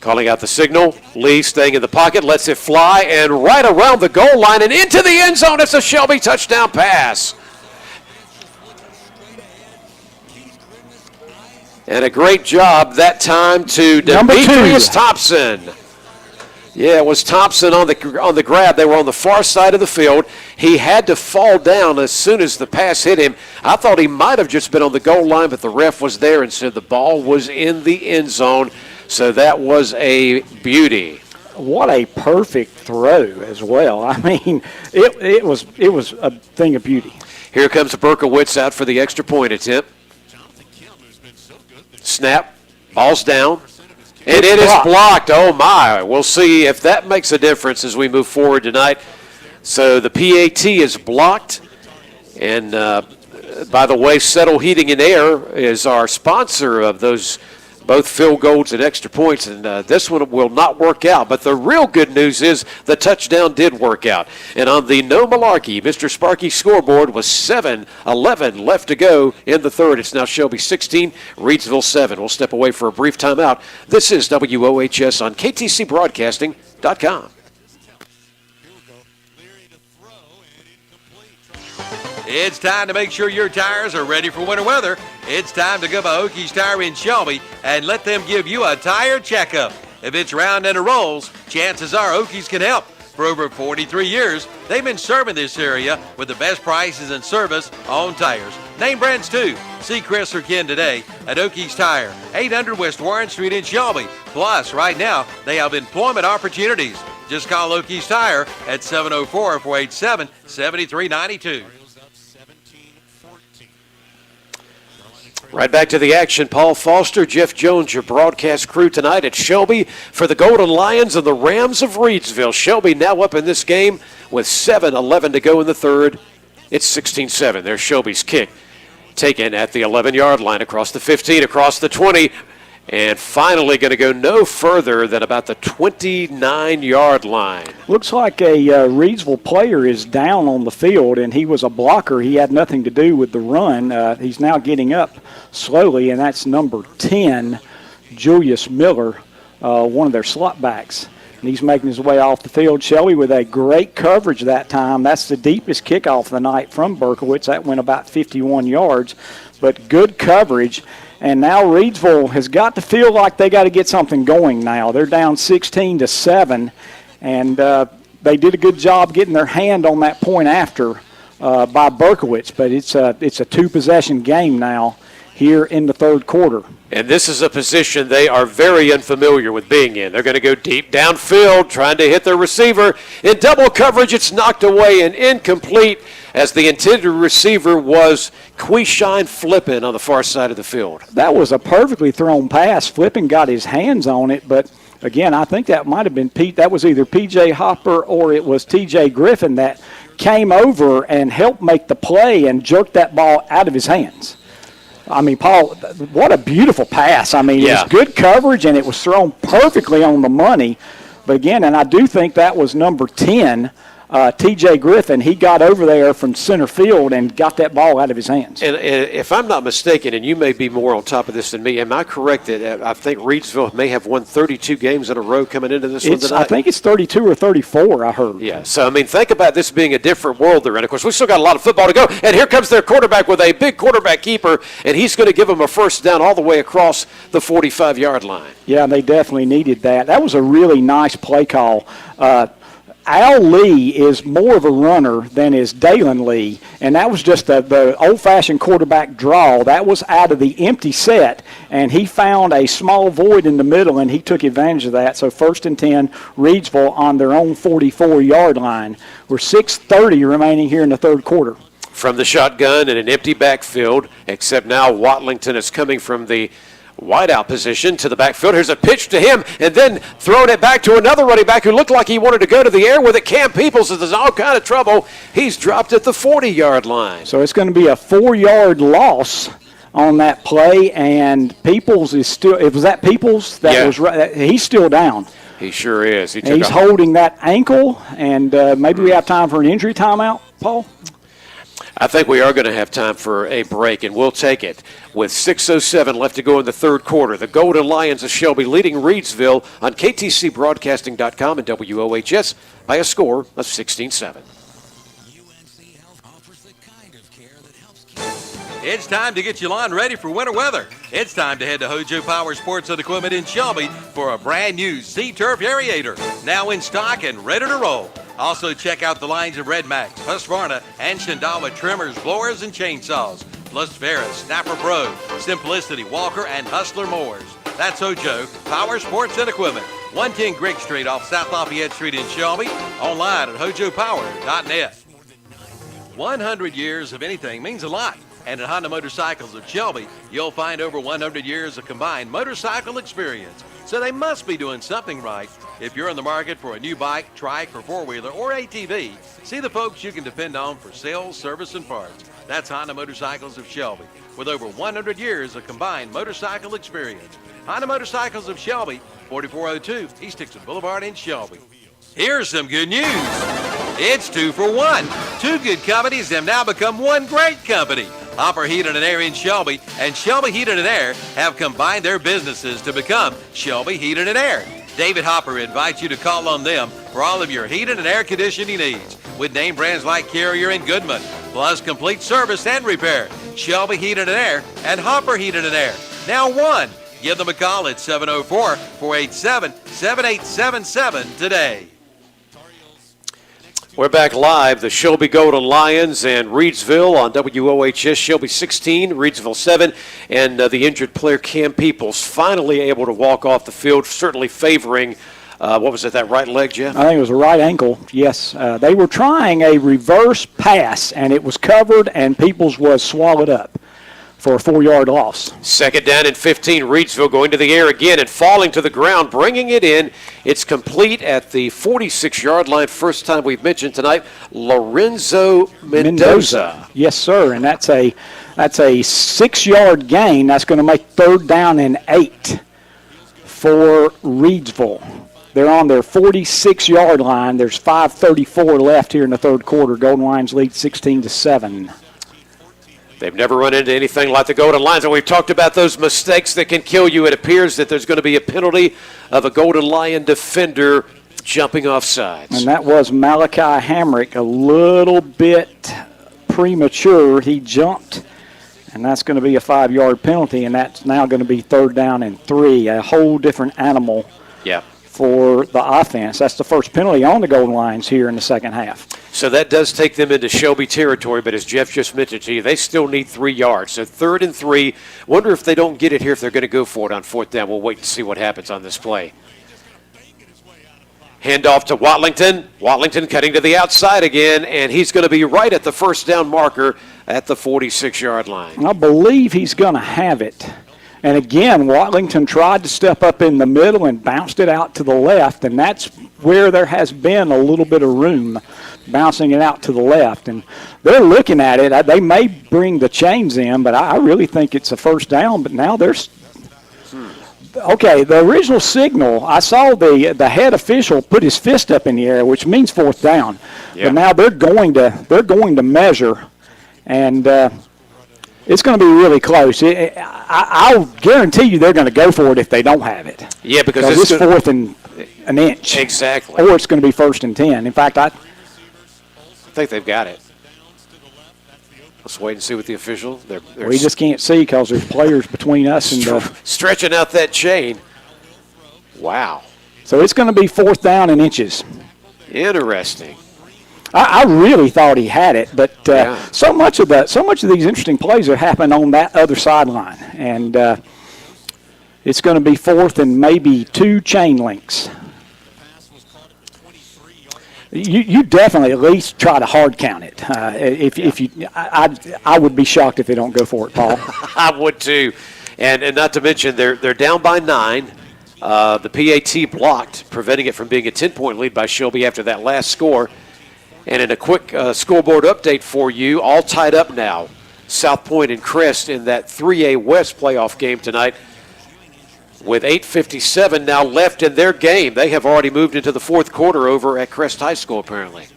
calling out the signal. Lee staying in the pocket, lets it fly, and right around the goal line and into the end zone. It's a Shelby touchdown pass. And a great job that time to Demetrius Thompson. Yeah, it was Thompson on the grab. They were on the far side of the field. He had to fall down as soon as the pass hit him. I thought he might have just been on the goal line, but the ref was there and said the ball was in the end zone. So that was a beauty. What a perfect throw as well. I mean, it was a thing of beauty. Here comes Berkowitz out for the extra point attempt. Snap, ball's down, and it is blocked. Oh my! We'll see if that makes a difference as we move forward tonight. So the PAT is blocked, and by the way, Settle Heating and Air is our sponsor of those both field goals and extra points, and this one will not work out. But the real good news is the touchdown did work out. And on the No Malarkey, Mr. Sparky scoreboard was 7:11 left to go in the third. It's now Shelby 16, Reidsville 7. We'll step away for a brief timeout. This is WOHS on KTCBroadcasting.com. It's time to make sure your tires are ready for winter weather. It's time to go by Okies Tire in Shelby and let them give you a tire checkup. If it's round and it rolls, chances are Okies can help. For over 43 years, they've been serving this area with the best prices and service on tires. Name brands too. See Chris or Ken today at Okies Tire, 800 West Warren Street in Shelby. Plus, right now, they have employment opportunities. Just call Okies Tire at 704-487-7392. Right back to the action. Paul Foster, Jeff Jones, your broadcast crew tonight at Shelby for the Golden Lions and the Rams of Reidsville. Shelby now up in this game with 7:11 to go in the third. It's 16-7. There's Shelby's kick. Taken at the 11-yard line, across the 15, across the 20, and finally going to go no further than about the 29-yard line. Looks like a Reidsville player is down on the field, and he was a blocker. He had nothing to do with the run. He's now getting up slowly, and that's number 10, Julius Miller, one of their slot backs. And he's making his way off the field. Shelby with a great coverage that time. That's the deepest kickoff of the night from Berkowitz. That went about 51 yards, but good coverage. And now Reidsville has got to feel like they got to get something going now. They're down 16-7, and they did a good job getting their hand on that point after by Berkowitz. But it's a two-possession game now here in the third quarter. And this is a position they are very unfamiliar with being in. They're going to go deep downfield, trying to hit their receiver. In double coverage, it's knocked away and incomplete as the intended receiver was Quishine Flippin on the far side of the field. That was a perfectly thrown pass. Flippin got his hands on it, but again, I think that might have been Pete. That was either P.J. Hopper or it was T.J. Griffin that came over and helped make the play and jerked that ball out of his hands. I mean, Paul, what a beautiful pass. I mean, It was good coverage, and it was thrown perfectly on the money. But again, and I do think that was number 10, T.J. Griffin. He got over there from center field and got that ball out of his hands. And if I'm not mistaken, and you may be more on top of this than me, am I correct that I think Reidsville may have won 32 games in a row coming into this one tonight? I think it's 32 or 34, I heard. Yeah, so, I mean, think about this being a different world they're in. Of course, we've still got a lot of football to go. And here comes their quarterback with a big quarterback keeper, and he's going to give them a first down all the way across the 45-yard line. Yeah, they definitely needed that. That was a really nice play call. Al Lee is more of a runner than is Dalen Lee, and that was just the old-fashioned quarterback draw. That was out of the empty set, and he found a small void in the middle, and he took advantage of that. So 1st and 10, Reidsville on their own 44-yard line. We're 6:30 remaining here in the third quarter. From the shotgun in an empty backfield, except now Watlington is coming from the wideout position to the backfield. Here's a pitch to him, and then throwing it back to another running back who looked like he wanted to go to the air with it. Cam Peoples is in all kind of trouble. He's dropped at the 40-yard line. So it's going to be a 4-yard loss on that play, and Peoples is still. It was that Peoples that was right. He's still down. He sure is. He's holding that ankle, and maybe we have time for an injury timeout, Paul. I think we are going to have time for a break, and we'll take it. With 6:07 left to go in the third quarter, the Golden Lions of Shelby leading Reidsville on KTCBroadcasting.com and WOHS by a score of 16-7. It's time to get your lawn ready for winter weather. It's time to head to Hojo Power Sports and Equipment in Shelby for a brand new C-Turf Aerator, now in stock and ready to roll. Also check out the lines of Red Max, Husqvarna, and Shindawa trimmers, blowers, and chainsaws, plus Ferris, Snapper Pro, Simplicity, Walker, and Hustler mowers. That's Hojo Power Sports and Equipment, 110 Grigg Street off South Lafayette Street in Shelby, online at hojopower.net. 100 years of anything means a lot. And at Honda Motorcycles of Shelby, you'll find over 100 years of combined motorcycle experience. So they must be doing something right. If you're in the market for a new bike, trike, or four-wheeler, or ATV, see the folks you can depend on for sales, service, and parts. That's Honda Motorcycles of Shelby, with over 100 years of combined motorcycle experience. Honda Motorcycles of Shelby, 4402 East Dixon Boulevard in Shelby. Here's some good news. It's 2 for 1. Two good companies have now become one great company. Hopper Heating and Air in Shelby and Shelby Heating and Air have combined their businesses to become Shelby Heating and Air. David Hopper invites you to call on them for all of your heating and air conditioning needs with name brands like Carrier and Goodman, plus complete service and repair. Shelby Heating and Air and Hopper Heating and Air. Now one. Give them a call at 704-487-7877 today. We're back live. The Shelby Golden Lions and Reidsville on WOHS. Shelby 16, Reidsville 7, and the injured player Cam Peoples finally able to walk off the field, certainly favoring, what was it, that right leg, Jeff? I think it was a right ankle, yes. They were trying a reverse pass, and it was covered, and Peoples was swallowed up for a 4-yard loss. Second down and 15. Reidsville going to the air again and falling to the ground, bringing it in. It's complete at the 46-yard line. First time we've mentioned tonight, Lorenzo Mendoza. Yes, sir, and that's a 6-yard gain. That's going to make 3rd down and 8 for Reidsville. They're on their 46-yard line. There's 5:34 left here in the third quarter. Golden Lions lead 16-7. They've never run into anything like the Golden Lions, and we've talked about those mistakes that can kill you. It appears that there's going to be a penalty of a Golden Lion defender jumping off sides. And that was Malachi Hamrick, a little bit premature. He jumped, and that's going to be a 5-yard penalty, and that's now going to be 3rd down and 3, a whole different animal for the offense. That's the first penalty on the Golden Lions here in the second half. So that does take them into Shelby territory, but as Jeff just mentioned to you, they still need 3 yards. So 3rd and 3. Wonder if they don't get it here, if they're going to go for it on 4th down. We'll wait and see what happens on this play. Handoff to Watlington. Watlington cutting to the outside again, and he's going to be right at the first down marker at the 46-yard line. I believe he's going to have it. And again, Watlington tried to step up in the middle and bounced it out to the left, and that's where there has been a little bit of room, bouncing it out to the left. And they're looking at it. They may bring the chains in, but I really think it's a first down. But now there's okay, the original signal, I saw the head official put his fist up in the air, which means 4th down. Yeah. But now they're going to measure, and it's going to be really close. I'll guarantee you they're going to go for it if they don't have it. Yeah, because it's 4th and an inch. Exactly. Or it's going to be 1st and 10. In fact, I think they've got it. Let's wait and see what the official. We just can't see because there's players between us and stretching out that chain. Wow. So it's going to be 4th down and inches. Interesting. I really thought he had it, but so much of these interesting plays are happening on that other sideline, and it's going to be 4th and maybe 2 chain links. You definitely at least try to hard count it. I would be shocked if they don't go for it, Paul. I would too, and not to mention they're down by 9. The PAT blocked, preventing it from being a 10-point lead by Shelby after that last score. And in a quick scoreboard update for you, all tied up now. South Point and Crest in that 3A West playoff game tonight with 8:57 now left in their game. They have already moved into the 4th quarter over at Crest High School, apparently.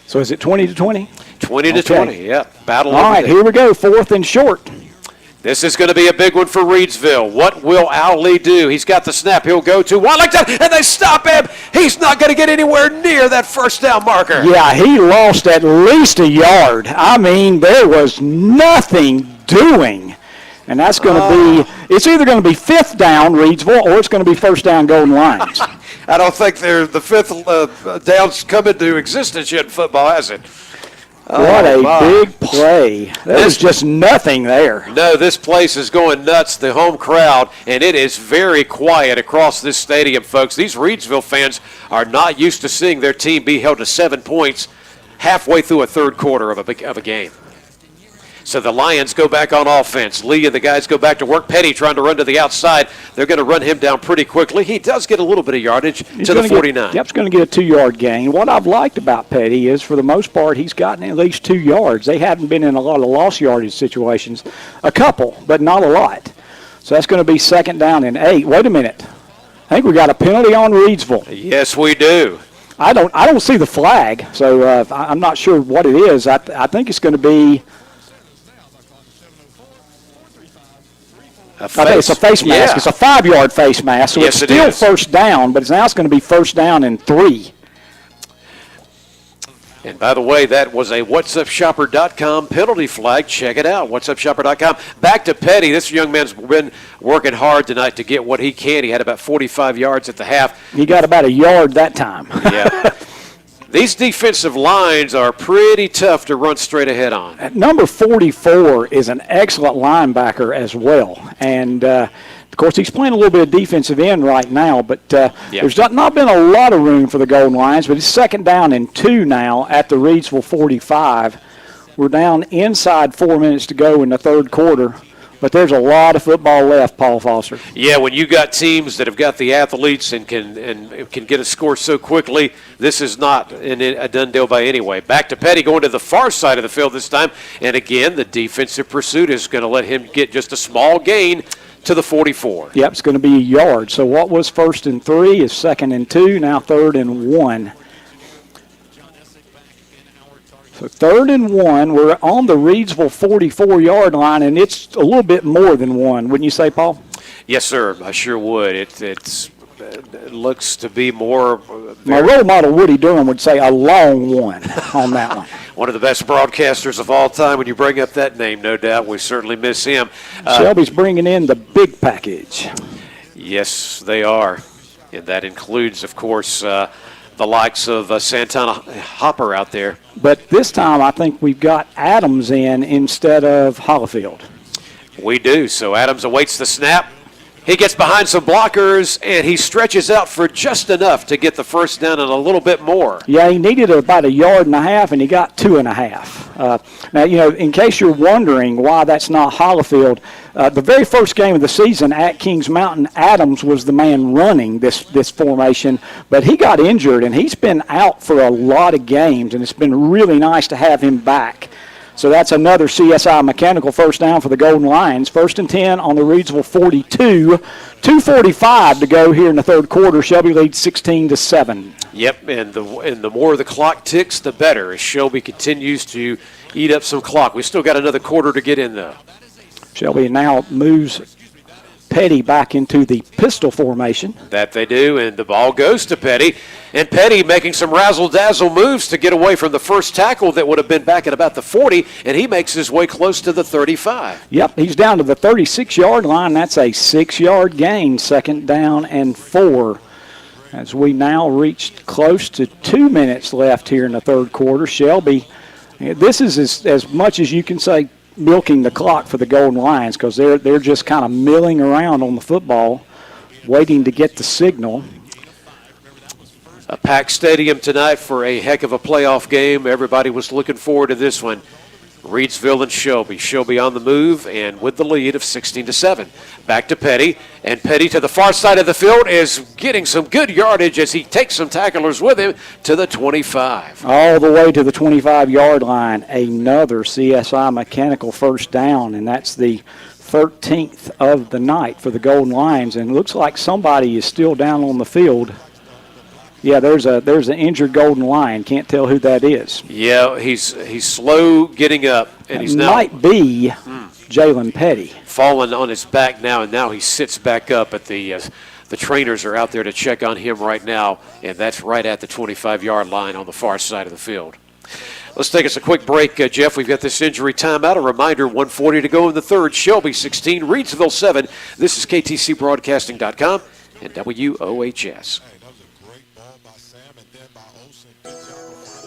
So is it 20-20? 20-20, yeah. Battle. All right, here we go, 4th and short. This is going to be a big one for Reidsville. What will Ali do? He's got the snap. He'll go to Watlington, and they stop him. He's not going to get anywhere near that first down marker. Yeah, he lost at least a yard. I mean, there was nothing doing. And that's going to be, it's either going to be 5th down Reidsville or it's going to be 1st down Golden Lions. I don't think the 5th down's come into existence yet in football, has it? What a big play. There's just nothing there. No, this place is going nuts, the home crowd, and it is very quiet across this stadium, folks. These Reidsville fans are not used to seeing their team be held to 7 points halfway through a 3rd quarter of a game. So the Lions go back on offense. Lee and the guys go back to work. Petty trying to run to the outside. They're going to run him down pretty quickly. He does get a little bit of yardage to the 49. He's going to get a 2-yard gain. What I've liked about Petty is, for the most part, he's gotten at least 2 yards. They haven't been in a lot of lost yardage situations. A couple, but not a lot. So that's going to be 2nd down and 8. Wait a minute. I think we got a penalty on Reidsville. Yes, we do. I don't see the flag, so I'm not sure what it is. I think it's going to be. I think it's a face mask. Yeah. It's a 5-yard face mask, so yes, it's still 1st down, but now it's going to be 1st down and 3. And by the way, that was a whatsupshopper.com penalty flag. Check it out, whatsupshopper.com. Back to Petty. This young man's been working hard tonight to get what he can. He had about 45 yards at the half. He got about a yard that time. Yeah. These defensive lines are pretty tough to run straight ahead on. At number 44 is an excellent linebacker as well. And, of course, he's playing a little bit of defensive end right now, but there's not been a lot of room for the Golden Lions, but it's 2nd down and 2 now at the Reidsville 45. We're down inside 4 minutes to go in the third quarter. But there's a lot of football left, Paul Foster. Yeah, when you got teams that have got the athletes and can get a score so quickly, this is not a done deal by any way. Back to Petty going to the far side of the field this time. And again, the defensive pursuit is going to let him get just a small gain to the 44. Yep, it's going to be a yard. So what was 1st and 3 is 2nd and 2, now 3rd and 1. So 3rd and 1, we're on the Reidsville 44-yard line, and it's a little bit more than 1, wouldn't you say, Paul? Yes, sir. I sure would. It looks to be more. My role model, Woody Durham, would say a long 1 on that one. One of the best broadcasters of all time. When you bring up that name, no doubt, we certainly miss him. Shelby's bringing in the big package. Yes, they are. And that includes, of course, the likes of Santana Hopper out there. But this time I think we've got Adams in instead of Hollifield. We do. So Adams awaits the snap. He gets behind some blockers, and he stretches out for just enough to get the first down and a little bit more. Yeah, he needed about 1.5 yards, and he got 2.5. Now, in case you're wondering why that's not Hollifield, the very first game of the season at Kings Mountain, Adams was the man running this formation, but he got injured, and he's been out for a lot of games, and it's been really nice to have him back. So that's another CSI Mechanical first down for the Golden Lions. 1st and 10 on the Reidsville 42. 2:45 to go here in the third quarter. Shelby leads 16-7. Yep, and the more the clock ticks, the better as Shelby continues to eat up some clock. We still got another quarter to get in, though. Shelby now moves Petty back into the pistol formation. That they do, and the ball goes to Petty. And Petty making some razzle-dazzle moves to get away from the first tackle that would have been back at about the 40, and he makes his way close to the 35. Yep, he's down to the 36-yard line. That's a 6-yard gain, 2nd down and 4. As we now reached close to 2 minutes left here in the third quarter. Shelby, this is as much as you can say milking the clock for the Golden Lions, because they're just kind of milling around on the football, waiting to get the signal. A packed stadium tonight for a heck of a playoff game. Everybody was looking forward to this one. Reidsville and Shelby. Shelby on the move and with the lead of 16-7. Back to Petty, and Petty to the far side of the field is getting some good yardage as he takes some tacklers with him to the 25. All the way to the 25-yard line. Another CSI Mechanical first down, and that's the 13th of the night for the Golden Lions. And it looks like somebody is still down on the field. Yeah, there's an injured Golden Lion. Can't tell who that is. Yeah, he's slow getting up, and he's now might be Jalen Petty. Fallen on his back now, and now he sits back up. At the trainers are out there to check on him right now, and that's right at the 25-yard line on the far side of the field. Let's take us a quick break, Jeff. We've got this injury timeout. A reminder, 1:40 to go in the third. Shelby 16, Reidsville 7. This is KTCBroadcasting.com and WOHS.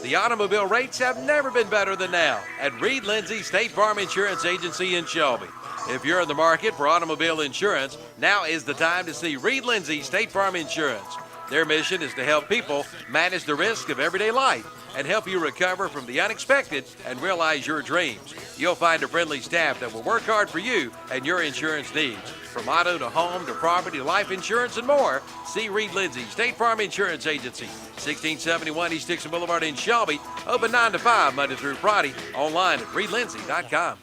The automobile rates have never been better than now at Reed Lindsay State Farm Insurance Agency in Shelby. If you're in the market for automobile insurance, now is the time to see Reed Lindsay State Farm Insurance. Their mission is to help people manage the risk of everyday life and help you recover from the unexpected and realize your dreams. You'll find a friendly staff that will work hard for you and your insurance needs. From auto to home to property, life insurance, and more, see Reed Lindsay State Farm Insurance Agency, 1671 East Dixon Boulevard in Shelby, open 9 to 5 Monday through Friday, online at reedlindsay.com.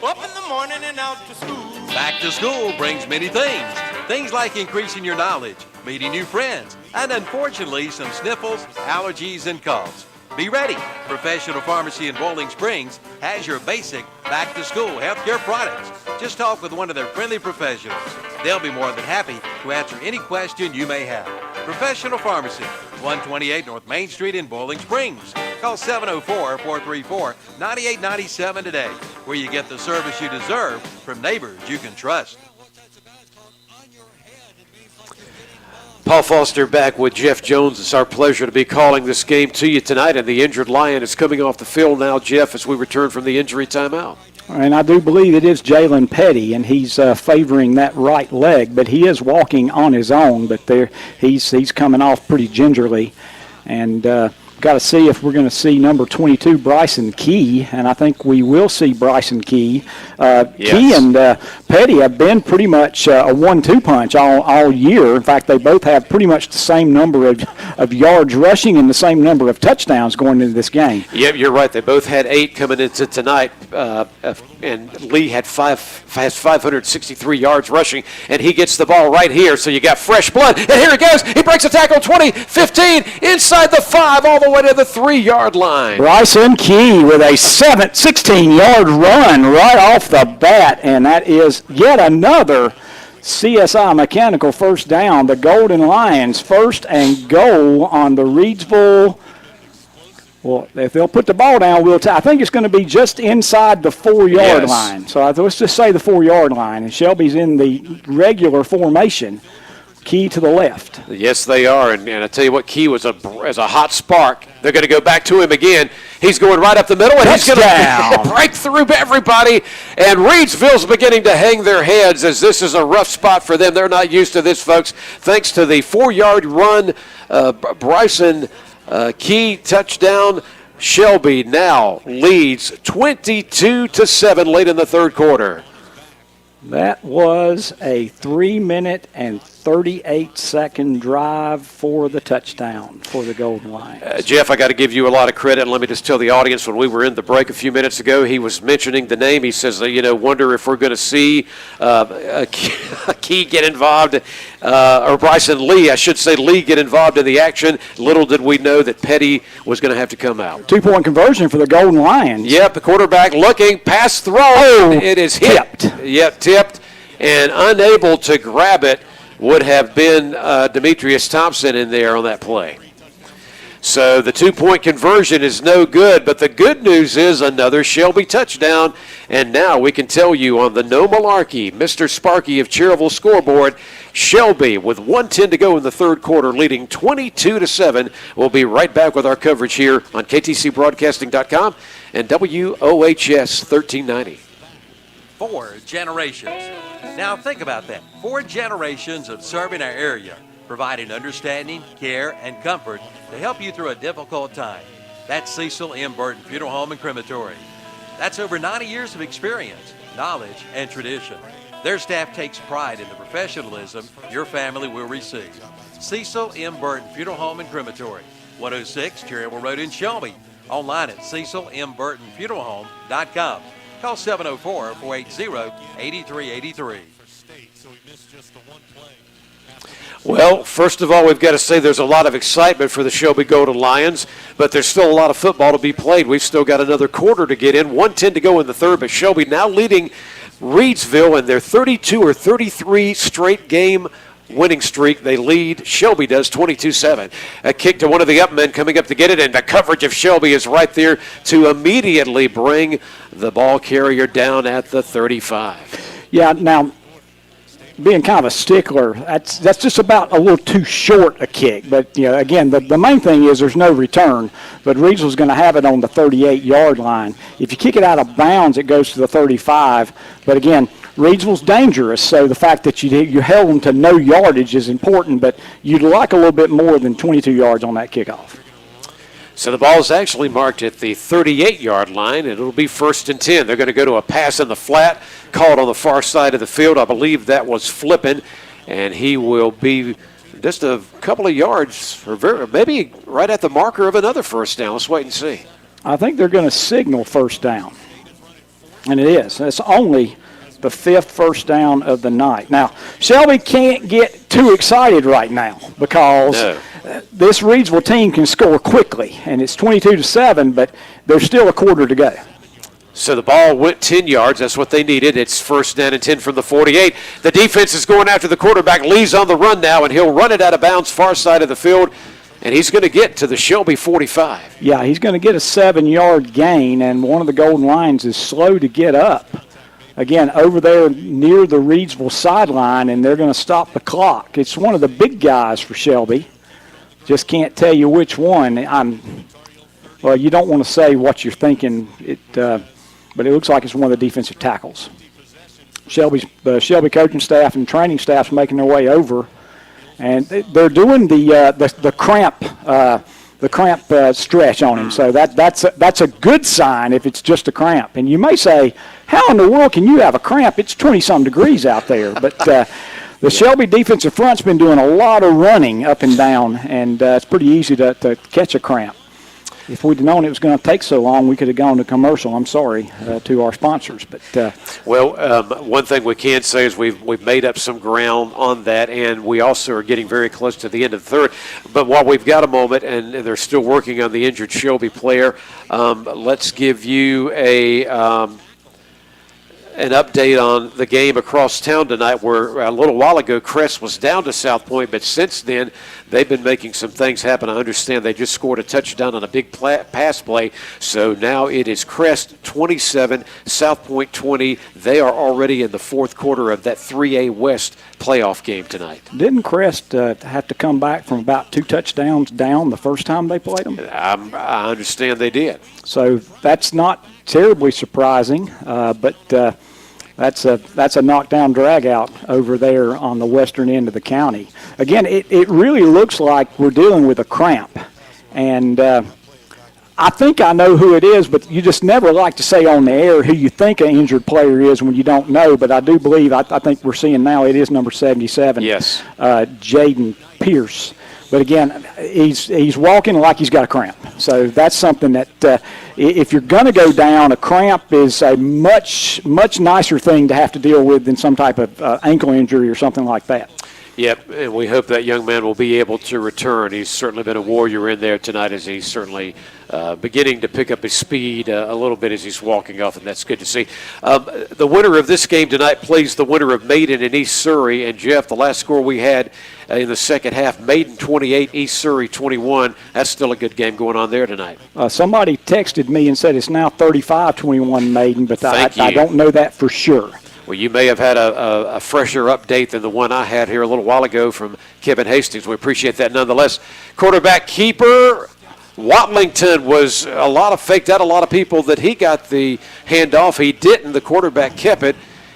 Up in the morning and out to school. Back to school brings many things. Things like increasing your knowledge, meeting new friends, and unfortunately some sniffles, allergies, and coughs. Be ready. Professional Pharmacy in Bowling Springs has your basic back-to-school healthcare products. Just talk with one of their friendly professionals. They'll be more than happy to answer any question you may have. Professional Pharmacy, 128 North Main Street in Bowling Springs. Call 704-434-9897 today, where you get the service you deserve from neighbors you can trust. Paul Foster back with Jeff Jones. It's our pleasure to be calling this game to you tonight, and the injured Lion is coming off the field now, Jeff, as we return from the injury timeout. And I do believe it is Jalen Petty, and he's favoring that right leg, but he is walking on his own, but he's coming off pretty gingerly. And got to see if we're going to see number 22, Bryson Key, and I think we will see Bryson Key. Yes. Key and Petty have been pretty much a 1-2 punch all year. In fact, they both have pretty much the same number of yards rushing and the same number of touchdowns going into this game. Yep, you're right. They both had 8 coming into tonight, and Lee has 563 yards rushing, and he gets the ball right here, so you got fresh blood. And here he goes. He breaks a tackle, 20, 15, inside the 5, all the way to the 3-yard line. Bryson Key with a 16-yard run right off the bat, and that is yet another CSI Mechanical first down. The Golden Lions first and goal on the Reidsville. Well, if they'll put the ball down, I think it's going to be just inside the 4-yard line. So let's just say the 4-yard line, and Shelby's in the regular formation. Key to the left. Yes, they are, and I tell you what, Key was as a hot spark. They're going to go back to him again. He's going right up the middle, and he's going to break through everybody. And Reidsville's beginning to hang their heads as this is a rough spot for them. They're not used to this, folks. Thanks to the 4-yard run, Bryson Key touchdown. Shelby now leads 22-7 late in the third quarter. That was a 3-minute and 38-second drive for the touchdown for the Golden Lions. Jeff, I got to give you a lot of credit. And let me just tell the audience, when we were in the break a few minutes ago, he was mentioning the name. He says, wonder if we're going to see a Key get involved, or Bryson Lee, I should say Lee, get involved in the action. Little did we know that Petty was going to have to come out. 2-point conversion for the Golden Lions. Yep, the quarterback looking, pass throw. Oh, it is hit. Tipped. Yep, tipped, and unable to grab it would have been Demetrius Thompson in there on that play. So the 2-point conversion is no good, but the good news is another Shelby touchdown. And now we can tell you on the No Malarkey, Mr. Sparky of Cherryville scoreboard, Shelby with 1:10 to go in the third quarter, leading 22-7. We'll be right back with our coverage here on KTCBroadcasting.com and WOHS 1390. 4 generations. Now think about that. 4 generations of serving our area, providing understanding, care, and comfort to help you through a difficult time. That's Cecil M. Burton Funeral Home and Crematory. That's over 90 years of experience, knowledge, and tradition. Their staff takes pride in the professionalism your family will receive. Cecil M. Burton Funeral Home and Crematory, 106 Cherryville Road in Shelby. Online at CecilMBurtonFuneralHome.com. Call 704-480-8383. Well, first of all, we've got to say there's a lot of excitement for the Shelby Golden Lions, but there's still a lot of football to be played. We've still got another quarter to get in, 1:10 to go in the third, but Shelby now leading Reidsville in their 32 or 33 straight game winning streak. They lead, Shelby does, 22-7. A kick to one of the up men coming up to get it, and the coverage of Shelby is right there to immediately bring the ball carrier down at the 35. Yeah, now, being kind of a stickler, that's just about a little too short a kick. But, again, the main thing is there's no return. But Reidsville's going to have it on the 38-yard line. If you kick it out of bounds, it goes to the 35. But, again, Reidsville's dangerous, so the fact that you held them to no yardage is important, but you'd like a little bit more than 22 yards on that kickoff. So the ball is actually marked at the 38-yard line, and it'll be 1st and 10. They're going to go to a pass in the flat, called on the far side of the field. I believe that was Flippin, and he will be just a couple of yards, or maybe right at the marker of another first down. Let's wait and see. I think they're going to signal first down, and it is. It's only the 5th first down of the night. Now, Shelby can't get too excited right now because this Reidsville team can score quickly, and it's 22-7, but there's still a quarter to go. So the ball went 10 yards. That's what they needed. It's 1st down and 10 from the 48. The defense is going after the quarterback. Lee's on the run now, and he'll run it out of bounds far side of the field, and he's going to get to the Shelby 45. Yeah, he's going to get a 7-yard gain, and one of the Golden Lions is slow to get up. again, over there near the Reidsville sideline, and they're going to stop the clock. It's one of the big guys for Shelby. Just can't tell you which one. Well, you don't want to say what you're thinking, but it looks like it's one of the defensive tackles. The Shelby coaching staff and training staff's making their way over, and they're doing the cramp stretch on him. So that's a good sign if it's just a cramp. And you may say, how in the world can you have a cramp? It's 20-some degrees out there. But the Shelby defensive front's been doing a lot of running up and down, and it's pretty easy to catch a cramp. If we'd known it was going to take so long, we could have gone to commercial. I'm sorry to our sponsors, but one thing we can say is we've made up some ground on that, and we also are getting very close to the end of the third. But while we've got a moment, and they're still working on the injured Shelby player, let's give you an update on the game across town tonight, where a little while ago Crest was down to South Point, but since then they've been making some things happen. I understand they just scored a touchdown on a big pass play, so now it is Crest 27, South Point 20. They are already in the fourth quarter of that 3A West playoff game tonight. Didn't Crest have to come back from about 2 touchdowns down the first time they played them? I understand they did. So that's not terribly surprising, but that's a knockdown drag-out over there on the western end of the county. Again, it really looks like we're dealing with a cramp. And I think I know who it is, but you just never like to say on the air who you think an injured player is when you don't know. But I do believe, I think we're seeing now it is number 77. Yes. Jaden Pierce. But again, he's walking like he's got a cramp. So that's something that if you're going to go down, a cramp is a much nicer thing to have to deal with than some type of ankle injury or something like that. Yep, and we hope that young man will be able to return. He's certainly been a warrior in there tonight, as he's certainly beginning to pick up his speed a little bit as he's walking off, and that's good to see. The winner of this game tonight plays the winner of Maiden and East Surrey. And, Jeff, the last score we had in the second half, Maiden 28, East Surrey 21. That's still a good game going on there tonight. Somebody texted me and said it's now 35-21 Maiden, but I don't know that for sure. Well, you may have had a fresher update than the one I had here a little while ago from Kevin Hastings. We appreciate that nonetheless. Quarterback keeper Watlington was faked out a lot of people that he got the handoff. He didn't. The quarterback kept it.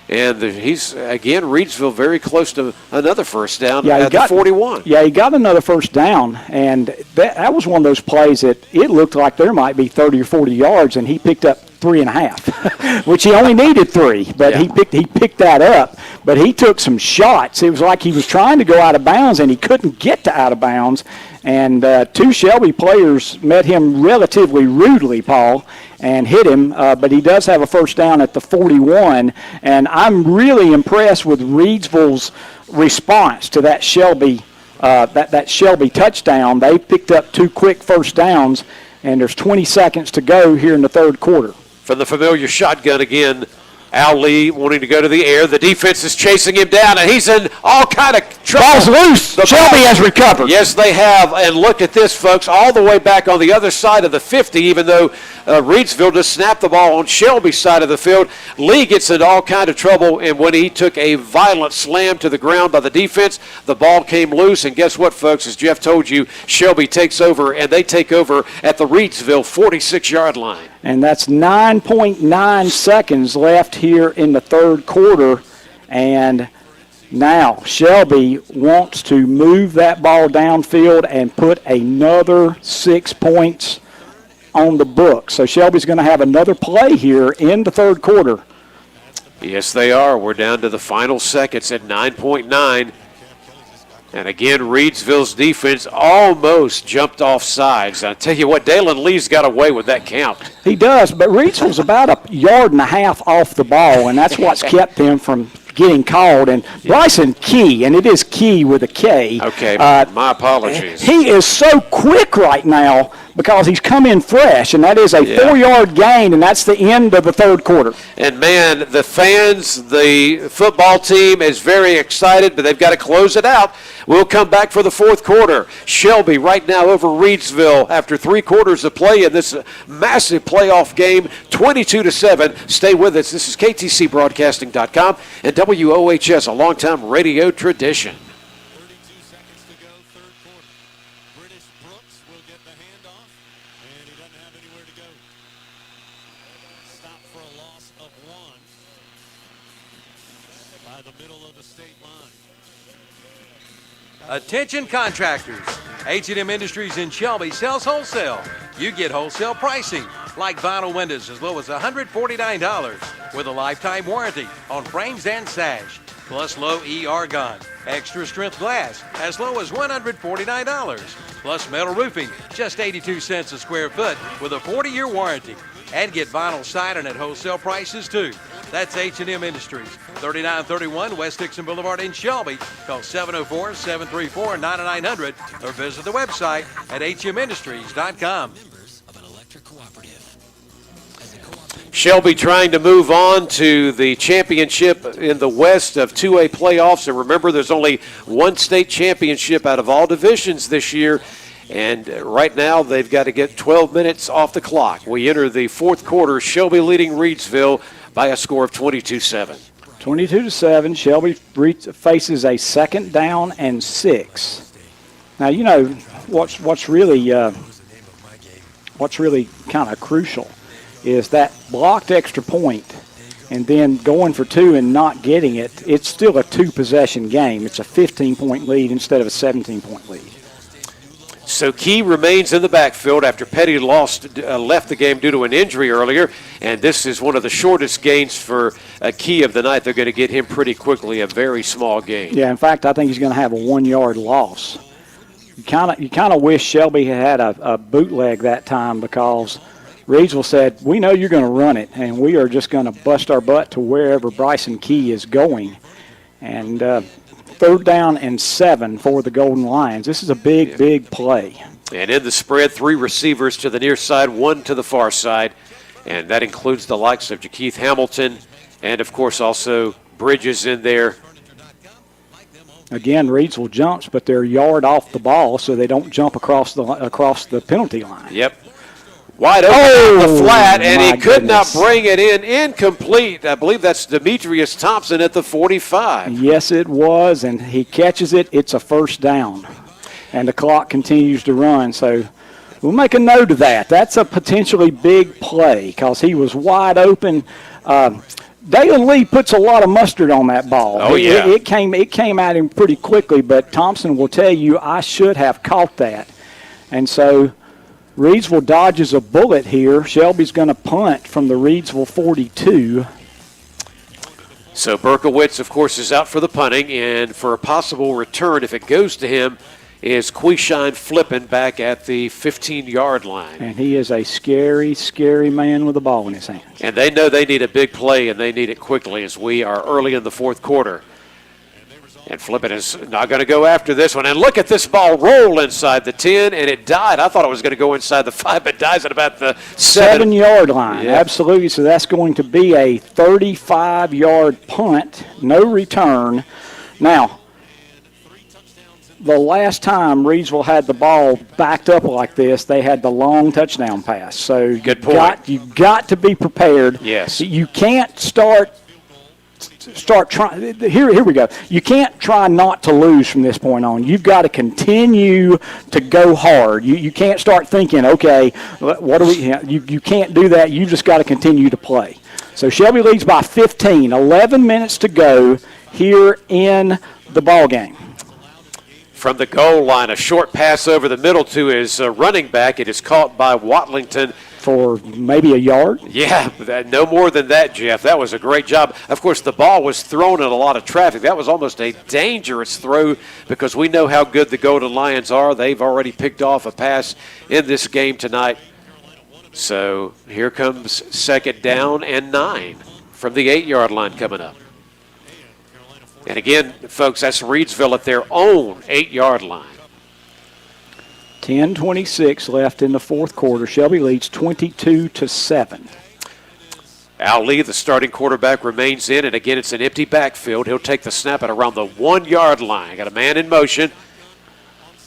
And he's, again, Reidsville very close to another first down at the 41. Yeah, he got another first down, and that was one of those plays that it looked like there might be 30 or 40 yards, and he picked up 3.5, which he only needed 3, but he picked that up. But he took some shots. It was like he was trying to go out of bounds, and he couldn't get to out of bounds. And 2 Shelby players met him relatively rudely, Paul, and hit him, but he does have a first down at the 41. And I'm really impressed with Reidsville's response to that Shelby that Shelby touchdown. They picked up 2 quick first downs, and there's 20 seconds to go here in the third quarter. From the familiar shotgun again, Al Lee wanting to go to the air. The defense is chasing him down, and he's in all kind of trouble. Ball's loose. Shelby has recovered. Yes, they have. And look at this, folks, all the way back on the other side of the 50, even though Reidsville just snapped the ball on Shelby's side of the field. Lee gets into all kind of trouble, and when he took a violent slam to the ground by the defense, the ball came loose. And guess what, folks? As Jeff told you, Shelby takes over, and they take over at the Reidsville 46-yard line. And that's 9.9 seconds left here in the third quarter. And now Shelby wants to move that ball downfield and put another 6 points on the book. So Shelby's going to have another play here in the third quarter. Yes, they are. We're down to the final seconds at 9.9. And again, Reidsville's defense almost jumped off sides. I tell you what, Dalen Lee's got away with that count. He does, but Reidsville's about 1.5 yards off the ball, and that's what's kept him from getting called. And Bryson Key, and it is Key with a K. Okay, my apologies. He is so quick right now, because he's come in fresh, and that is a 4-yard gain, and that's the end of the third quarter. And, man, the fans, the football team is very excited, but they've got to close it out. We'll come back for the fourth quarter. Shelby right now over Reidsville after 3 quarters of play in this massive playoff game, 22-7. Stay with us. This is KTCBroadcasting.com and WOHS, a longtime radio tradition. 32 seconds to go, third quarter. British Brooks will get the handoff, and he doesn't have anywhere to go. Stop for a loss of 1 by the middle of the state line. Attention contractors. H&M Industries in Shelby sells wholesale. You get wholesale pricing, like vinyl windows as low as $149 with a lifetime warranty on frames and sash, plus low E argon. Extra strength glass as low as $149, plus metal roofing, just 82 cents a square foot with a 40-year warranty. And get vinyl siding at wholesale prices too. That's H&M Industries, 3931 West Dixon Boulevard in Shelby. Call 704-734-9900 or visit the website at hmindustries.com. Shelby trying to move on to the championship in the West of 2A playoffs. And remember, there's only one state championship out of all divisions this year. And right now, they've got to get 12 minutes off the clock. We enter the fourth quarter, Shelby leading Reidsville by a score of 22-7. 22-7. Shelby faces a 2nd down and 6. Now, you know, what's really kind of crucial is that blocked extra point and then going for 2 and not getting it. It's still a 2-possession game. It's a 15-point lead instead of a 17-point lead. So Key remains in the backfield after Petty left the game due to an injury earlier, and this is one of the shortest gains for Key of the night. They're going to get him pretty quickly, a very small gain. Yeah, in fact, I think he's going to have a 1-yard loss. You kind of wish Shelby had a bootleg that time because Reidsville said, we know you're going to run it, and we are just going to bust our butt to wherever Bryson Key is going. And 3rd down and 7 for the Golden Lions. This is a big play. And in the spread, 3 receivers to the near side, 1 to the far side. And that includes the likes of Jakeith Hamilton and, of course, also Bridges in there. Again, Reidsville jumps, but they're a yard off the ball, so they don't jump across the penalty line. Yep. Wide open on the flat, and he could not bring it in. Incomplete. I believe that's Demetrius Thompson at the 45. Yes, it was, and he catches it. It's a 1st down, and the clock continues to run. So we'll make a note of that. That's a potentially big play because he was wide open. Dalen Lee puts a lot of mustard on that ball. Oh, yeah. It came at him pretty quickly, but Thompson will tell you, I should have caught that. And so Reidsville dodges a bullet here. Shelby's going to punt from the Reidsville 42. So Berkowitz, of course, is out for the punting, and for a possible return, if it goes to him, is Quishine Flippin back at the 15-yard line. And he is a scary, scary man with a ball in his hands. And they know they need a big play, and they need it quickly as we are early in the fourth quarter. And Flippin is not going to go after this one. And look at this ball roll inside the 10, and it died. I thought it was going to go inside the 5, but dies at about the 7-yard line. Yeah. Absolutely. So that's going to be a 35-yard punt, no return. Now, the last time Reidsville had the ball backed up like this, they had the long touchdown pass. So good point. You've got to be prepared. Yes. You can't start trying. Here we go. You can't try not to lose from this point on. You've got to continue to go hard. You can't start thinking, okay, what do we? You can't do that. You just got to continue to play. So Shelby leads by 15. 11 minutes to go here in the ball game. From the goal line, a short pass over the middle to his running back. It is caught by Watlington. For maybe a yard? Yeah, no more than that, Jeff. That was a great job. Of course, the ball was thrown in a lot of traffic. That was almost a dangerous throw because we know how good the Golden Lions are. They've already picked off a pass in this game tonight. So here comes 2nd down and 9 from the 8-yard line coming up. And again, folks, that's Reidsville at their own 8-yard line. 10:26 left in the fourth quarter. Shelby leads 22-7. Al Lee, the starting quarterback, remains in, and again, it's an empty backfield. He'll take the snap at around the 1-yard line. Got a man in motion.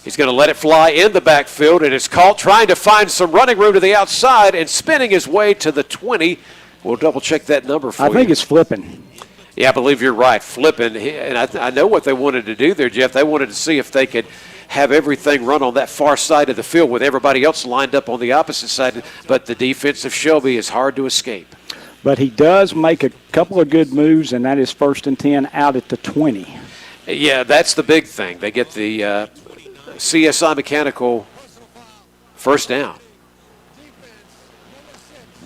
He's going to let it fly in the backfield, and it's caught trying to find some running room to the outside and spinning his way to the 20. We'll double-check that number for you. I think it's flipping. Yeah, I believe you're right, flipping. And I know what they wanted to do there, Jeff. They wanted to see if they could have everything run on that far side of the field with everybody else lined up on the opposite side. But the defense of Shelby is hard to escape. But he does make a couple of good moves, and that is 1st and 10 out at the 20. Yeah, that's the big thing. They get the CSI Mechanical first down.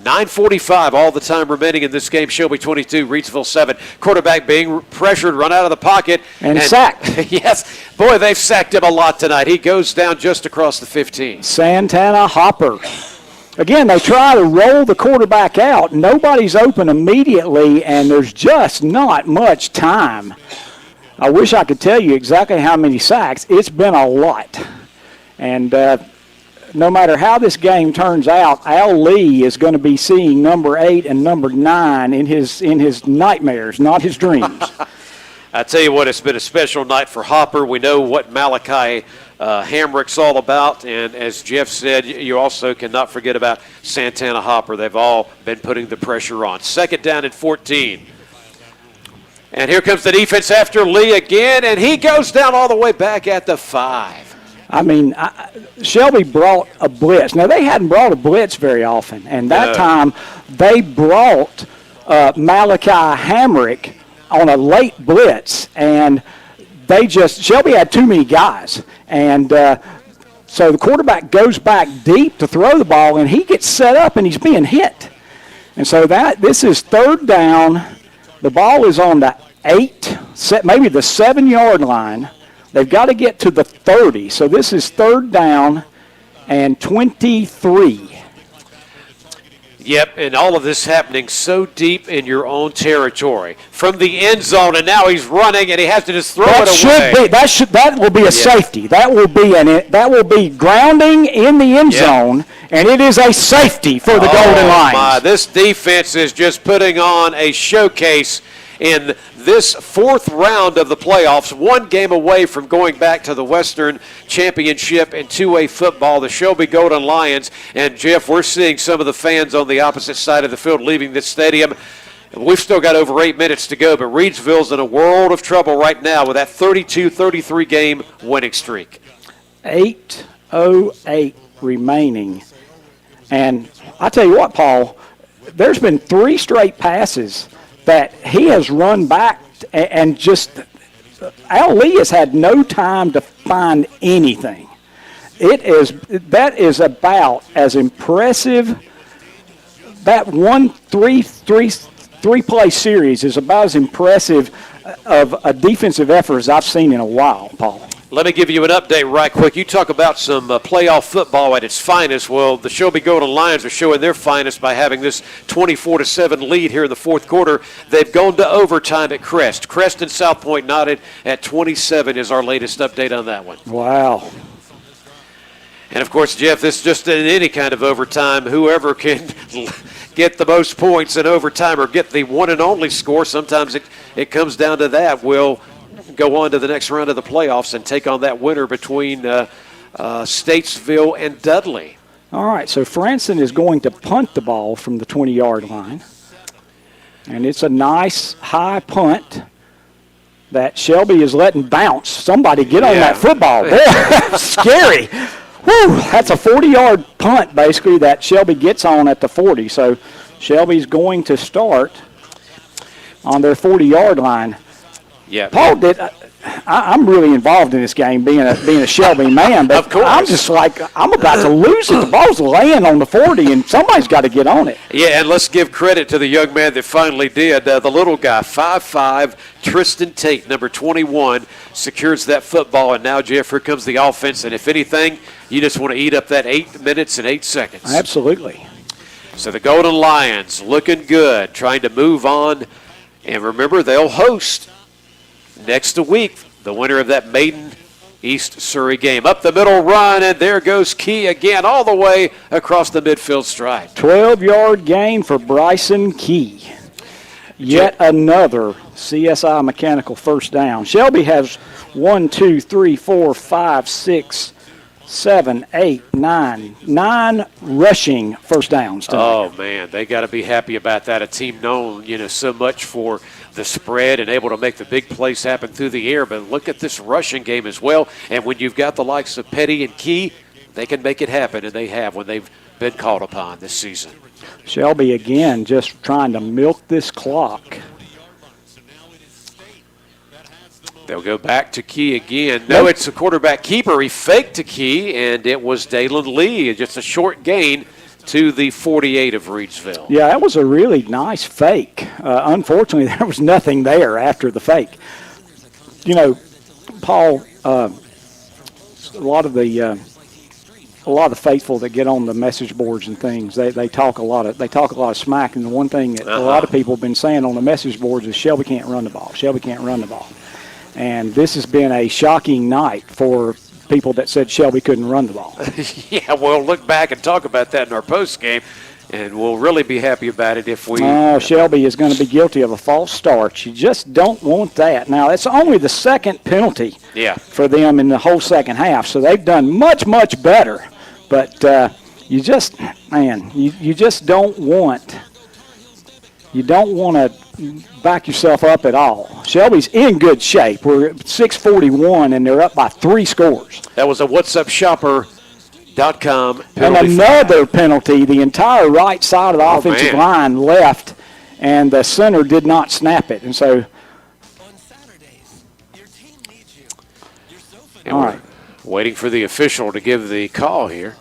9:45 all the time remaining in this game. Shelby 22, Reidsville 7. Quarterback being pressured, run out of the pocket. And sacked. Yes. Boy, they've sacked him a lot tonight. He goes down just across the 15. Santana Hopper. Again, they try to roll the quarterback out. Nobody's open immediately, and there's just not much time. I wish I could tell you exactly how many sacks. It's been a lot. And no matter how this game turns out, Al Lee is going to be seeing number 8 and number 9 in his nightmares, not his dreams. I tell you what, it's been a special night for Hopper. We know what Malachi Hamrick's all about, and as Jeff said, you also cannot forget about Santana Hopper. They've all been putting the pressure on. 2nd down and 14. And here comes the defense after Lee again, and he goes down all the way back at the 5. I mean, Shelby brought a blitz. Now, they hadn't brought a blitz very often, and that time they brought Malachi Hamrick on a late blitz, and Shelby had too many guys. And so the quarterback goes back deep to throw the ball, and he gets set up, and he's being hit. And so this is 3rd down. The ball is on the 8, maybe the 7-yard line. They've got to get to the 30. So this is 3rd down and 23. Yep, and all of this happening so deep in your own territory. From the end zone, and now he's running, and he has to just throw it away. That will be a safety. That will be grounding in the end zone, and it is a safety for the Golden Lions. This defense is just putting on a showcase in this 4th round of the playoffs, 1 game away from going back to the Western Championship in 2A football, the Shelby Golden Lions. And, Jeff, we're seeing some of the fans on the opposite side of the field leaving this stadium. We've still got over 8 minutes to go, but Reidsville's in a world of trouble right now with that 32-33 game winning streak. 8:08 remaining. And I tell you what, Paul, there's been 3 straight passes that he has run back and just Al Lee has had no time to find anything. That is about as impressive. That 3-play series is about as impressive of a defensive effort as I've seen in a while, Paul. Let me give you an update right quick. You talk about some playoff football at its finest. Well, the Shelby Golden Lions are showing their finest by having this 24-7 lead here in the 4th quarter. They've gone to overtime at Crest. Crest and South Point knotted at 27 is our latest update on that one. Wow. And, of course, Jeff, this just in any kind of overtime, whoever can get the most points in overtime or get the one and only score, sometimes it comes down to that, will go on to the next round of the playoffs and take on that winner between Statesville and Dudley. All right, so Franson is going to punt the ball from the 20-yard line. And it's a nice high punt that Shelby is letting bounce. Somebody get on that football. Boy, scary. Whew, that's a 40-yard punt, basically, that Shelby gets on at the 40. So Shelby's going to start on their 40-yard line. Yeah, Paul, I'm really involved in this game, being a Shelby man, but of course. I'm just like, I'm about to lose it. The ball's laying on the 40, and somebody's got to get on it. Yeah, and let's give credit to the young man that finally did. The little guy, 5'5", Tristan Tate, number 21, secures that football, and now, Jeff, here comes the offense, and if anything, you just want to eat up that 8 minutes and 8 seconds. Absolutely. So the Golden Lions looking good, trying to move on, and remember, they'll host next week the winner of that maiden East Surrey game. Up the middle run, and there goes Key again, all the way across the midfield stripe. 12-yard gain for Bryson Key. Yet another CSI Mechanical first down. Shelby has 1, 2, 3, 4, 5, 6, 7, 8, 9 rushing first downs tonight. Oh, man, they got to be happy about that. A team known, so much for the spread and able to make the big plays happen through the air. But look at this rushing game as well. And when you've got the likes of Petty and Key, they can make it happen, and they have when they've been called upon this season. Shelby again just trying to milk this clock. They'll go back to Key again. No, it's a quarterback keeper. He faked to Key, and it was Dalen Lee. Just a short gain to the 48 of Reidsville. Yeah, that was a really nice fake. Unfortunately, there was nothing there after the fake. Paul, a lot of the faithful that get on the message boards and things, they talk a lot of smack. And the one thing that a lot of people have been saying on the message boards is Shelby can't run the ball. Shelby can't run the ball. And this has been a shocking night for people that said Shelby couldn't run the ball. Yeah, we'll look back and talk about that in our post game, and we'll really be happy about it if we. Shelby is going to be guilty of a false start. You just don't want that. Now, it's only the second penalty for them in the whole second half, so they've done much, much better. But you just don't want. You don't want to back yourself up at all. Shelby's in good shape. We're at 6:41, and they're up by 3 scores. That was a whatsupshopper.com penalty. And another penalty. The entire right side of the offensive line left, and the center did not snap it. And so, all right. Waiting for the official to give the call here.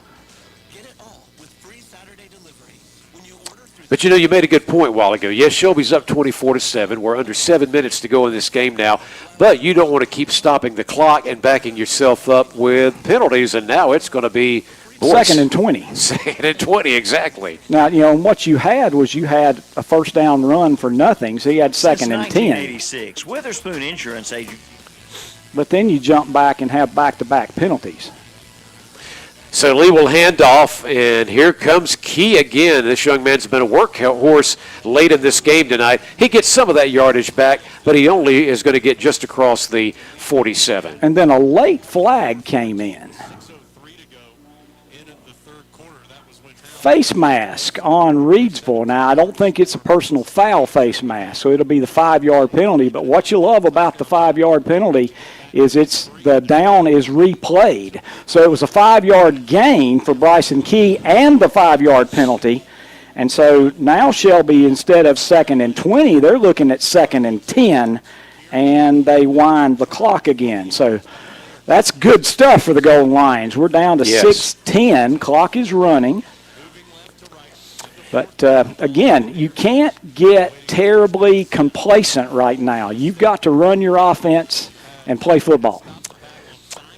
But, you made a good point a while ago. Yes, Shelby's up 24-7. We're under 7 minutes to go in this game now. But you don't want to keep stopping the clock and backing yourself up with penalties. And now it's going to be second and 20. Second and 20, exactly. Now, what you had was a first down run for nothing. So you had second and 10. 1986, Witherspoon Insurance Agent. But then you jump back and have back-to-back penalties. So Lee will hand off, and here comes Key again. This young man's been a workhorse late in this game tonight. He gets some of that yardage back, but he only is going to get just across the 47. And then a late flag came in. Face mask on Reidsville. Now, I don't think it's a personal foul face mask, so it'll be the 5-yard penalty. But what you love about the 5-yard penalty is the down is replayed. So it was a 5-yard gain for Bryson Key and the 5-yard penalty. And so now Shelby, instead of second and 20, they're looking at second and 10, and they wind the clock again. So that's good stuff for the Golden Lions. We're down to 6:10. Clock is running. But, again, you can't get terribly complacent right now. You've got to run your offense and play football.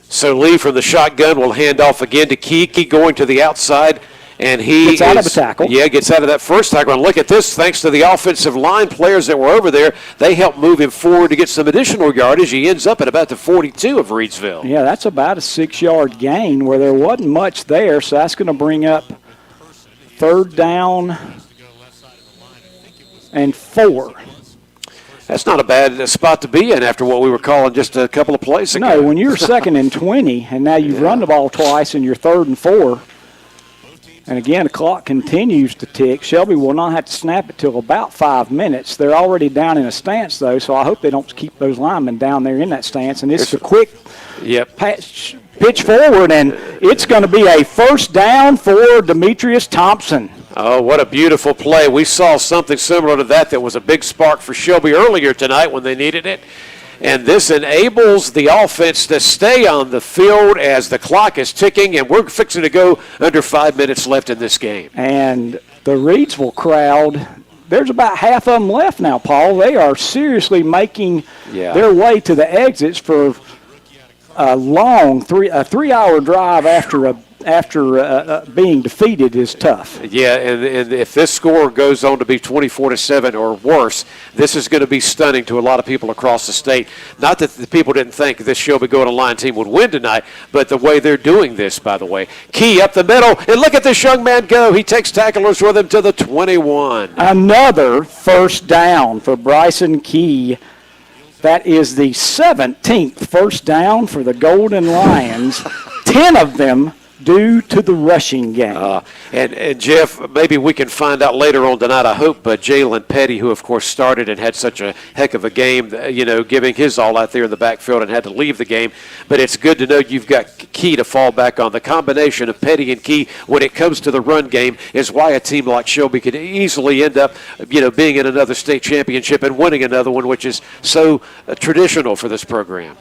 So Lee from the shotgun will hand off again to Key. Key going to the outside, and he gets out of a tackle. Yeah, gets out of that first tackle. And look at this. Thanks to the offensive line players that were over there, they helped move him forward to get some additional yardage. He ends up at about the 42 of Reidsville. Yeah, that's about a 6-yard gain where there wasn't much there, so that's going to bring up third down and 4. That's not a bad spot to be in after what we were calling just a couple of plays ago. No, when you're second and 20, and now you've run the ball twice, and you're third and 4, and again, the clock continues to tick. Shelby will not have to snap it till about 5 minutes. They're already down in a stance, though, so I hope they don't keep those linemen down there in that stance. And it's a quick pitch forward, and it's going to be a first down for Demetrius Thompson. Oh, what a beautiful play. We saw something similar to that was a big spark for Shelby earlier tonight when they needed it. And this enables the offense to stay on the field as the clock is ticking, and we're fixing to go under 5 minutes left in this game. And the Reidsville crowd, there's about half of them left now, Paul. They are seriously making their way to the exits for a long 3-hour drive after after being defeated is tough. Yeah, and if this score goes on to be 24-7 or worse, this is going to be stunning to a lot of people across the state. Not that the people didn't think this Shelby Golden-Lion team would win tonight, but the way they're doing this, by the way. Key up the middle, and look at this young man go. He takes tacklers with him to the 21. Another first down for Bryson Key. That is the 17th first down for the Golden Lions, 10 of them due to the rushing game. And Jeff, maybe we can find out later on tonight, I hope, but Jalen Petty, who of course started and had such a heck of a game, giving his all out there in the backfield and had to leave the game. But it's good to know you've got Key to fall back on. The combination of Petty and Key when it comes to the run game is why a team like Shelby could easily end up, being in another state championship and winning another one, which is so traditional for this program.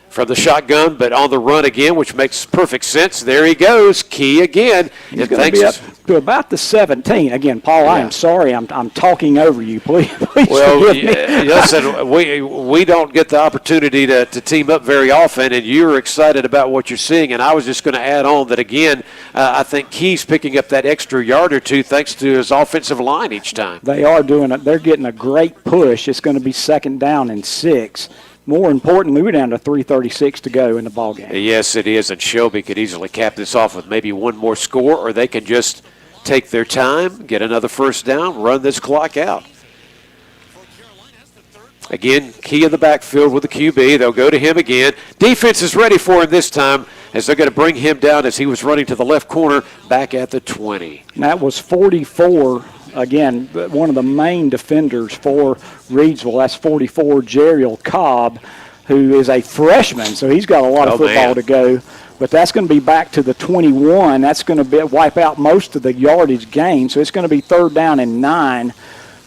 From the shotgun, but on the run again, which makes perfect sense. There he goes, Key again. He's going to be up to about the 17. Again, Paul, I am sorry. I'm talking over you. Please forgive me. Listen, we don't get the opportunity to team up very often, and you're excited about what you're seeing. And I was just going to add on that, again, I think Key's picking up that extra yard or two thanks to his offensive line each time. They are doing it. They're getting a great push. It's going to be 2nd down and 6. More importantly, we're down to 3:36 to go in the ballgame. Yes, it is, and Shelby could easily cap this off with maybe one more score, or they can just take their time, get another first down, run this clock out. Again, Key in the backfield with the QB. They'll go to him again. Defense is ready for him this time as they're going to bring him down as he was running to the left corner back at the 20. And that was 44. Again, one of the main defenders for Reidsville. That's 44, Jeriel Cobb, who is a freshman, so he's got a lot of football to go. But that's going to be back to the 21. That's going to wipe out most of the yardage gain, so it's going to be 3rd down and 9.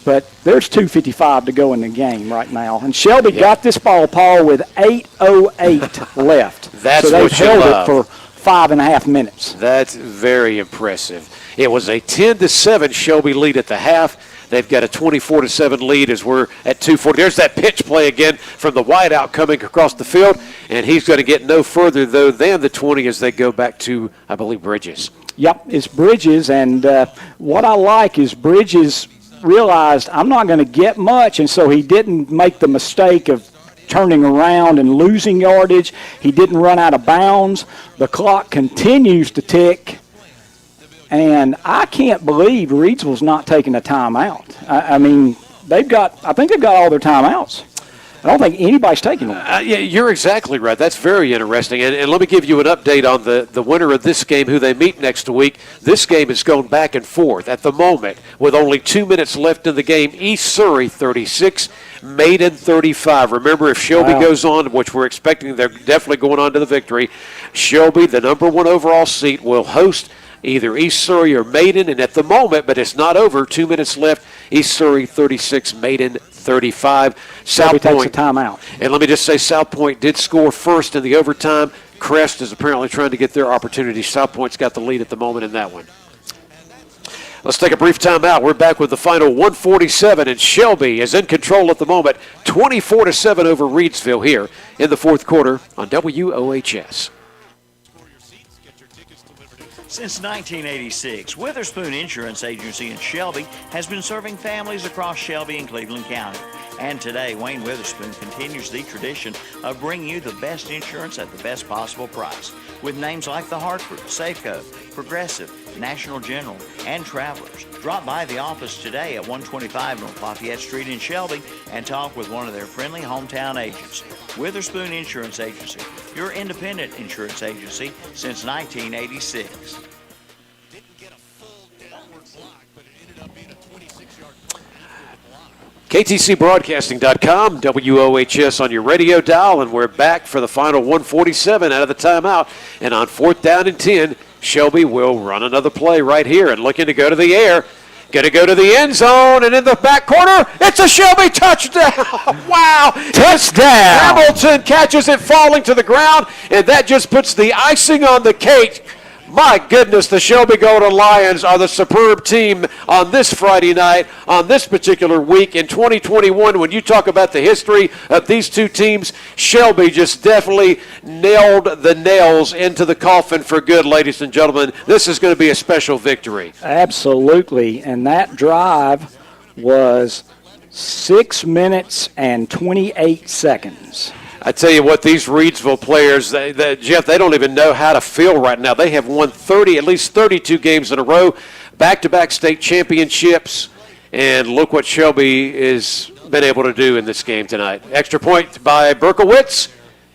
But there's 2:55 to go in the game right now. And Shelby got this ball, Paul, with 8:08 left. That's so they've what you held love. it for 5.5 minutes. That's very impressive. It was a 10-7 Shelby lead at the half. They've got a 24-7 lead as we're at 2:40. There's that pitch play again from the wideout coming across the field, and he's going to get no further, though, than the 20 as they go back to, I believe, Bridges. Yep, it's Bridges, and what I like is Bridges realized I'm not going to get much, and so he didn't make the mistake of turning around and losing yardage. He didn't run out of bounds. The clock continues to tick. And I can't believe Reidsville's not taking a timeout. I mean, I think they've got all their timeouts. I don't think anybody's taking one. Yeah, you're exactly right. That's very interesting. And let me give you an update on the winner of this game, who they meet next week. This game is going back and forth at the moment with only 2 minutes left in the game. East Surrey 36, Maiden 35. Remember, if Shelby goes on, which we're expecting, they're definitely going on to the victory. Shelby, the number 1 overall seat, will host either East Surrey or Maiden, and at the moment, but it's not over, 2 minutes left, East Surrey 36, Maiden 35. South takes Point a timeout. And let me just say, South Point did score first in the overtime. Crest is apparently trying to get their opportunity. South Point's got the lead at the moment in that one. Let's take a brief timeout. We're back with the final 1:47, and Shelby is in control at the moment, 24-7 over Reidsville here in the 4th quarter on WOHS. Since 1986, Witherspoon Insurance Agency in Shelby has been serving families across Shelby and Cleveland County. And today, Wayne Witherspoon continues the tradition of bringing you the best insurance at the best possible price. With names like The Hartford, Safeco, Progressive, National General, and Travelers. Drop by the office today at 125 North Lafayette Street in Shelby and talk with one of their friendly hometown agents. Witherspoon Insurance Agency, your independent insurance agency since 1986. KTCBroadcasting.com, WOHS on your radio dial, and we're back for the final 1:47 out of the timeout. And on 4th down and 10, Shelby will run another play right here and looking to go to the air. Going to go to the end zone, and in the back corner, it's a Shelby touchdown. Wow. Touchdown. Hamilton catches it falling to the ground, and that just puts the icing on the cake My goodness, the Shelby Golden Lions are the superb team on this Friday night, on this particular week in 2021. When you talk about the history of these two teams, Shelby just definitely nailed the nails into the coffin for good, ladies and gentlemen. This is going to be a special victory. Absolutely, and that drive was 6 minutes and 28 seconds. I tell you what, these Reidsville players, Jeff, they don't even know how to feel right now. They have won at least 32 games in a row, back-to-back state championships, and look what Shelby has been able to do in this game tonight. Extra point by Berkowitz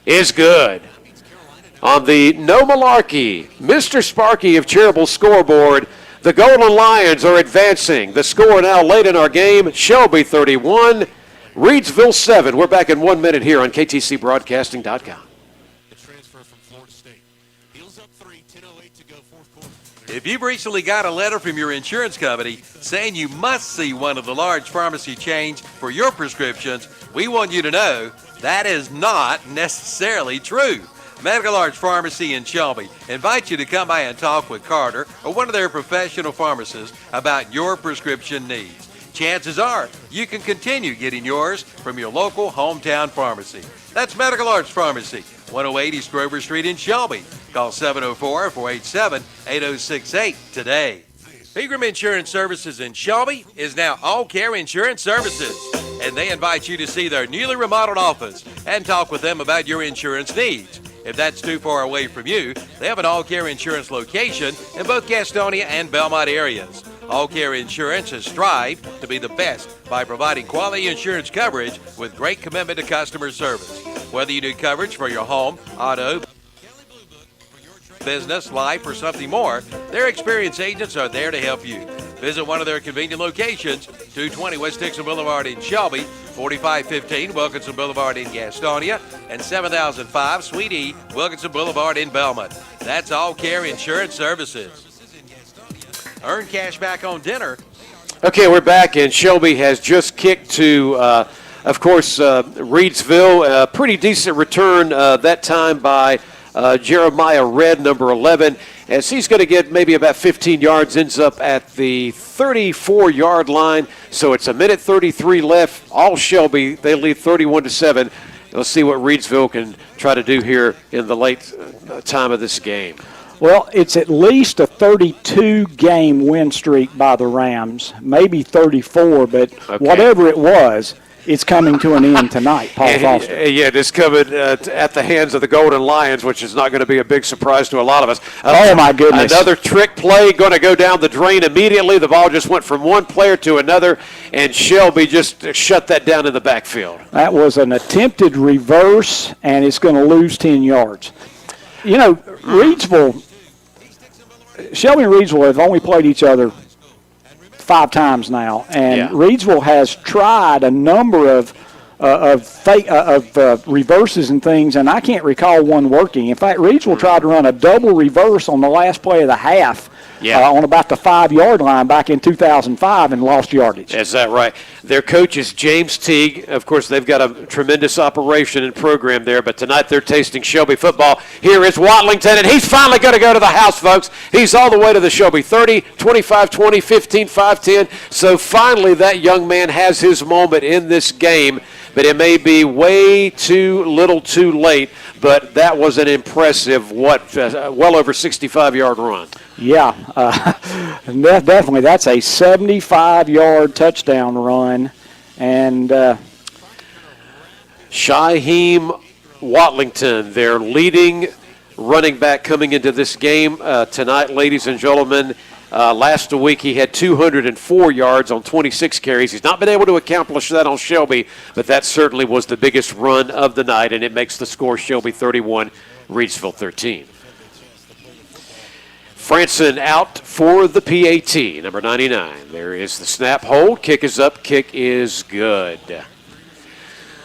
is good. On the No Malarkey, Mr. Sparky of Cherryville scoreboard, the Golden Lions are advancing. The score now late in our game, Shelby 31, Reidsville 7. We're back in 1 minute here on KTCBroadcasting.com. The transfer from Florida State. Heels up 3, 10:08 to go, fourth quarter. If you've recently got a letter from your insurance company saying you must see one of the large pharmacy chains for your prescriptions, we want you to know that is not necessarily true. Medical Arts Pharmacy in Shelby invites you to come by and talk with Carter or one of their professional pharmacists about your prescription needs. Chances are you can continue getting yours from your local hometown pharmacy. That's Medical Arts Pharmacy, 108 East Grover Street in Shelby. Call 704-487-8068 today. Pregame Insurance Services in Shelby is now All Care Insurance Services, and they invite you to see their newly remodeled office and talk with them about your insurance needs. If that's too far away from you, they have an All Care Insurance location in both Gastonia and Belmont areas. All Care Insurance has strived to be the best by providing quality insurance coverage with great commitment to customer service. Whether you need coverage for your home, auto, business, life, or something more, their experienced agents are there to help you. Visit one of their convenient locations, 220 West Dixon Boulevard in Shelby, 4515 Wilkinson Boulevard in Gastonia, and 7005 Suite E Wilkinson Boulevard in Belmont. That's All Care Insurance Services. Earn cash back on dinner. Okay, we're back, and Shelby has just kicked to, of course, Reidsville. A pretty decent return that time by Jeremiah Red, number 11, as he's going to get maybe about 15 yards, ends up at the 34-yard line. So it's a minute 33 left. All Shelby, they lead 31-7. Let's see what Reidsville can try to do here in the late time of this game. Well, it's at least a 32-game win streak by the Rams, maybe 34, but whatever it was, it's coming to an end tonight, Paul Foster. Yeah, it's coming at the hands of the Golden Lions, which is not going to be a big surprise to a lot of us. Oh, my goodness. Another trick play going to go down the drain immediately. The ball just went from one player to another, and Shelby just shut that down in the backfield. That was an attempted reverse, and it's going to lose 10 yards. You know, Shelby and Reidsville have only played each other 5 times now, and Reidsville has tried a number of reverses and things, and I can't recall one working. In fact, Reidsville tried to run a double reverse on the last play of the half on about the 5-yard line back in 2005 and lost yardage. Is that right? Their coach is James Teague. Of course, they've got a tremendous operation and program there, but tonight they're tasting Shelby football. Here is Watlington, and he's finally going to go to the house, folks. He's all the way to the Shelby 30, 25-20, 15-5-10. So finally that young man has his moment in this game, but it may be way too little too late. But that was an impressive, well over 65-yard run. Yeah, definitely. That's a 75-yard touchdown run. And Shaheem Watlington, their leading running back coming into this game tonight, ladies and gentlemen. Last week he had 204 yards on 26 carries. He's not been able to accomplish that on Shelby, but that certainly was the biggest run of the night, and it makes the score Shelby 31, Reidsville 13. Franson out for the PAT, number 99. There is the snap hold. Kick is up. Kick is good.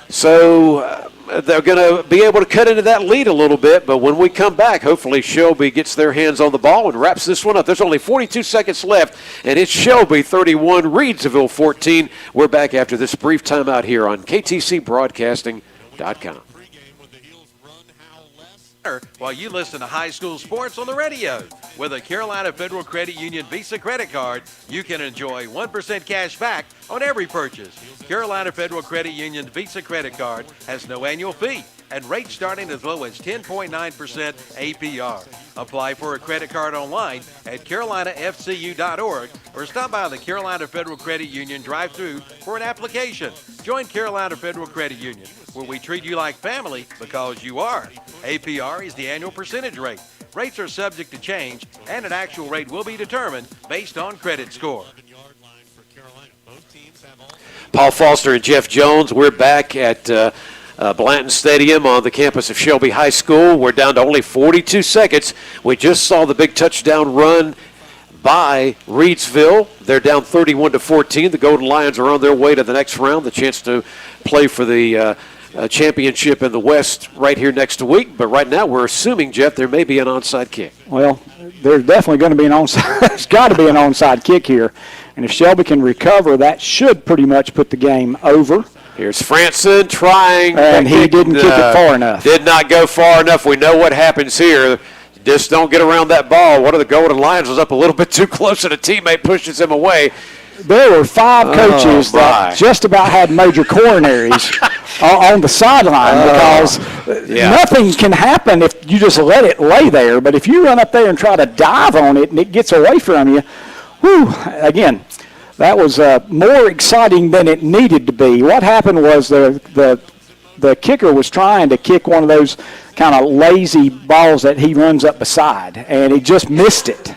So they're going to be able to cut into that lead a little bit, but when we come back, hopefully Shelby gets their hands on the ball and wraps this one up. There's only 42 seconds left, and it's Shelby 31, Reidsville 14. We're back after this brief timeout here on KTCBroadcasting.com. While you listen to high school sports on the radio. With a Carolina Federal Credit Union Visa credit card, you can enjoy 1% cash back on every purchase. Carolina Federal Credit Union Visa credit card has no annual fee and rates starting as low as 10.9% APR. Apply for a credit card online at carolinafcu.org or stop by the Carolina Federal Credit Union drive-thru for an application. Join Carolina Federal Credit Union, where we treat you like family because you are. APR is the annual percentage rate. Rates are subject to change, and an actual rate will be determined based on credit score. Paul Foster and Jeff Jones, we're back at Blanton Stadium on the campus of Shelby High School. We're down to only 42 seconds. We just saw the big touchdown run by Reidsville. They're down 31-14. The Golden Lions are on their way to the next round, the chance to play for the championship in the West right here next week. But right now we're assuming, Jeff, there may be an onside kick. Well, there's definitely going to be an onside. There's got to be an onside kick here. And if Shelby can recover, that should pretty much put the game over. Here's Franson trying. And he didn't kick it far enough. Did not go far enough. We know what happens here. Just don't get around that ball. One of the Golden Lions was up a little bit too close, and a teammate pushes him away. There were 5 coaches that just about had major coronaries on the sideline because nothing can happen if you just let it lay there. But if you run up there and try to dive on it and it gets away from you, again, that was more exciting than it needed to be. What happened was the kicker was trying to kick one of those kind of lazy balls that he runs up beside, and he just missed it.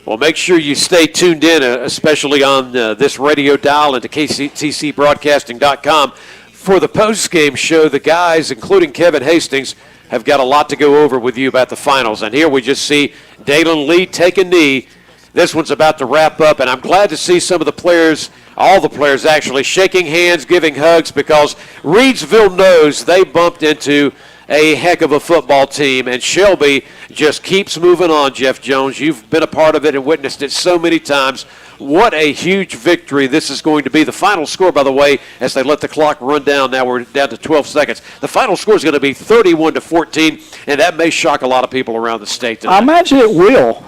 Well, make sure you stay tuned in, especially on this radio dial and to KTCBroadcasting.com. For the postgame show, the guys, including Kevin Hastings, have got a lot to go over with you about the finals. And here we just see Dalen Lee take a knee. This one's about to wrap up, and I'm glad to see some of the players, all the players actually, shaking hands, giving hugs, because Reidsville knows they bumped into a heck of a football team, and Shelby just keeps moving on, Jeff Jones. You've been a part of it and witnessed it so many times. What a huge victory this is going to be. The final score, by the way, as they let the clock run down, now we're down to 12 seconds. The final score is going to be 31-14, and that may shock a lot of people around the state tonight. I imagine it will.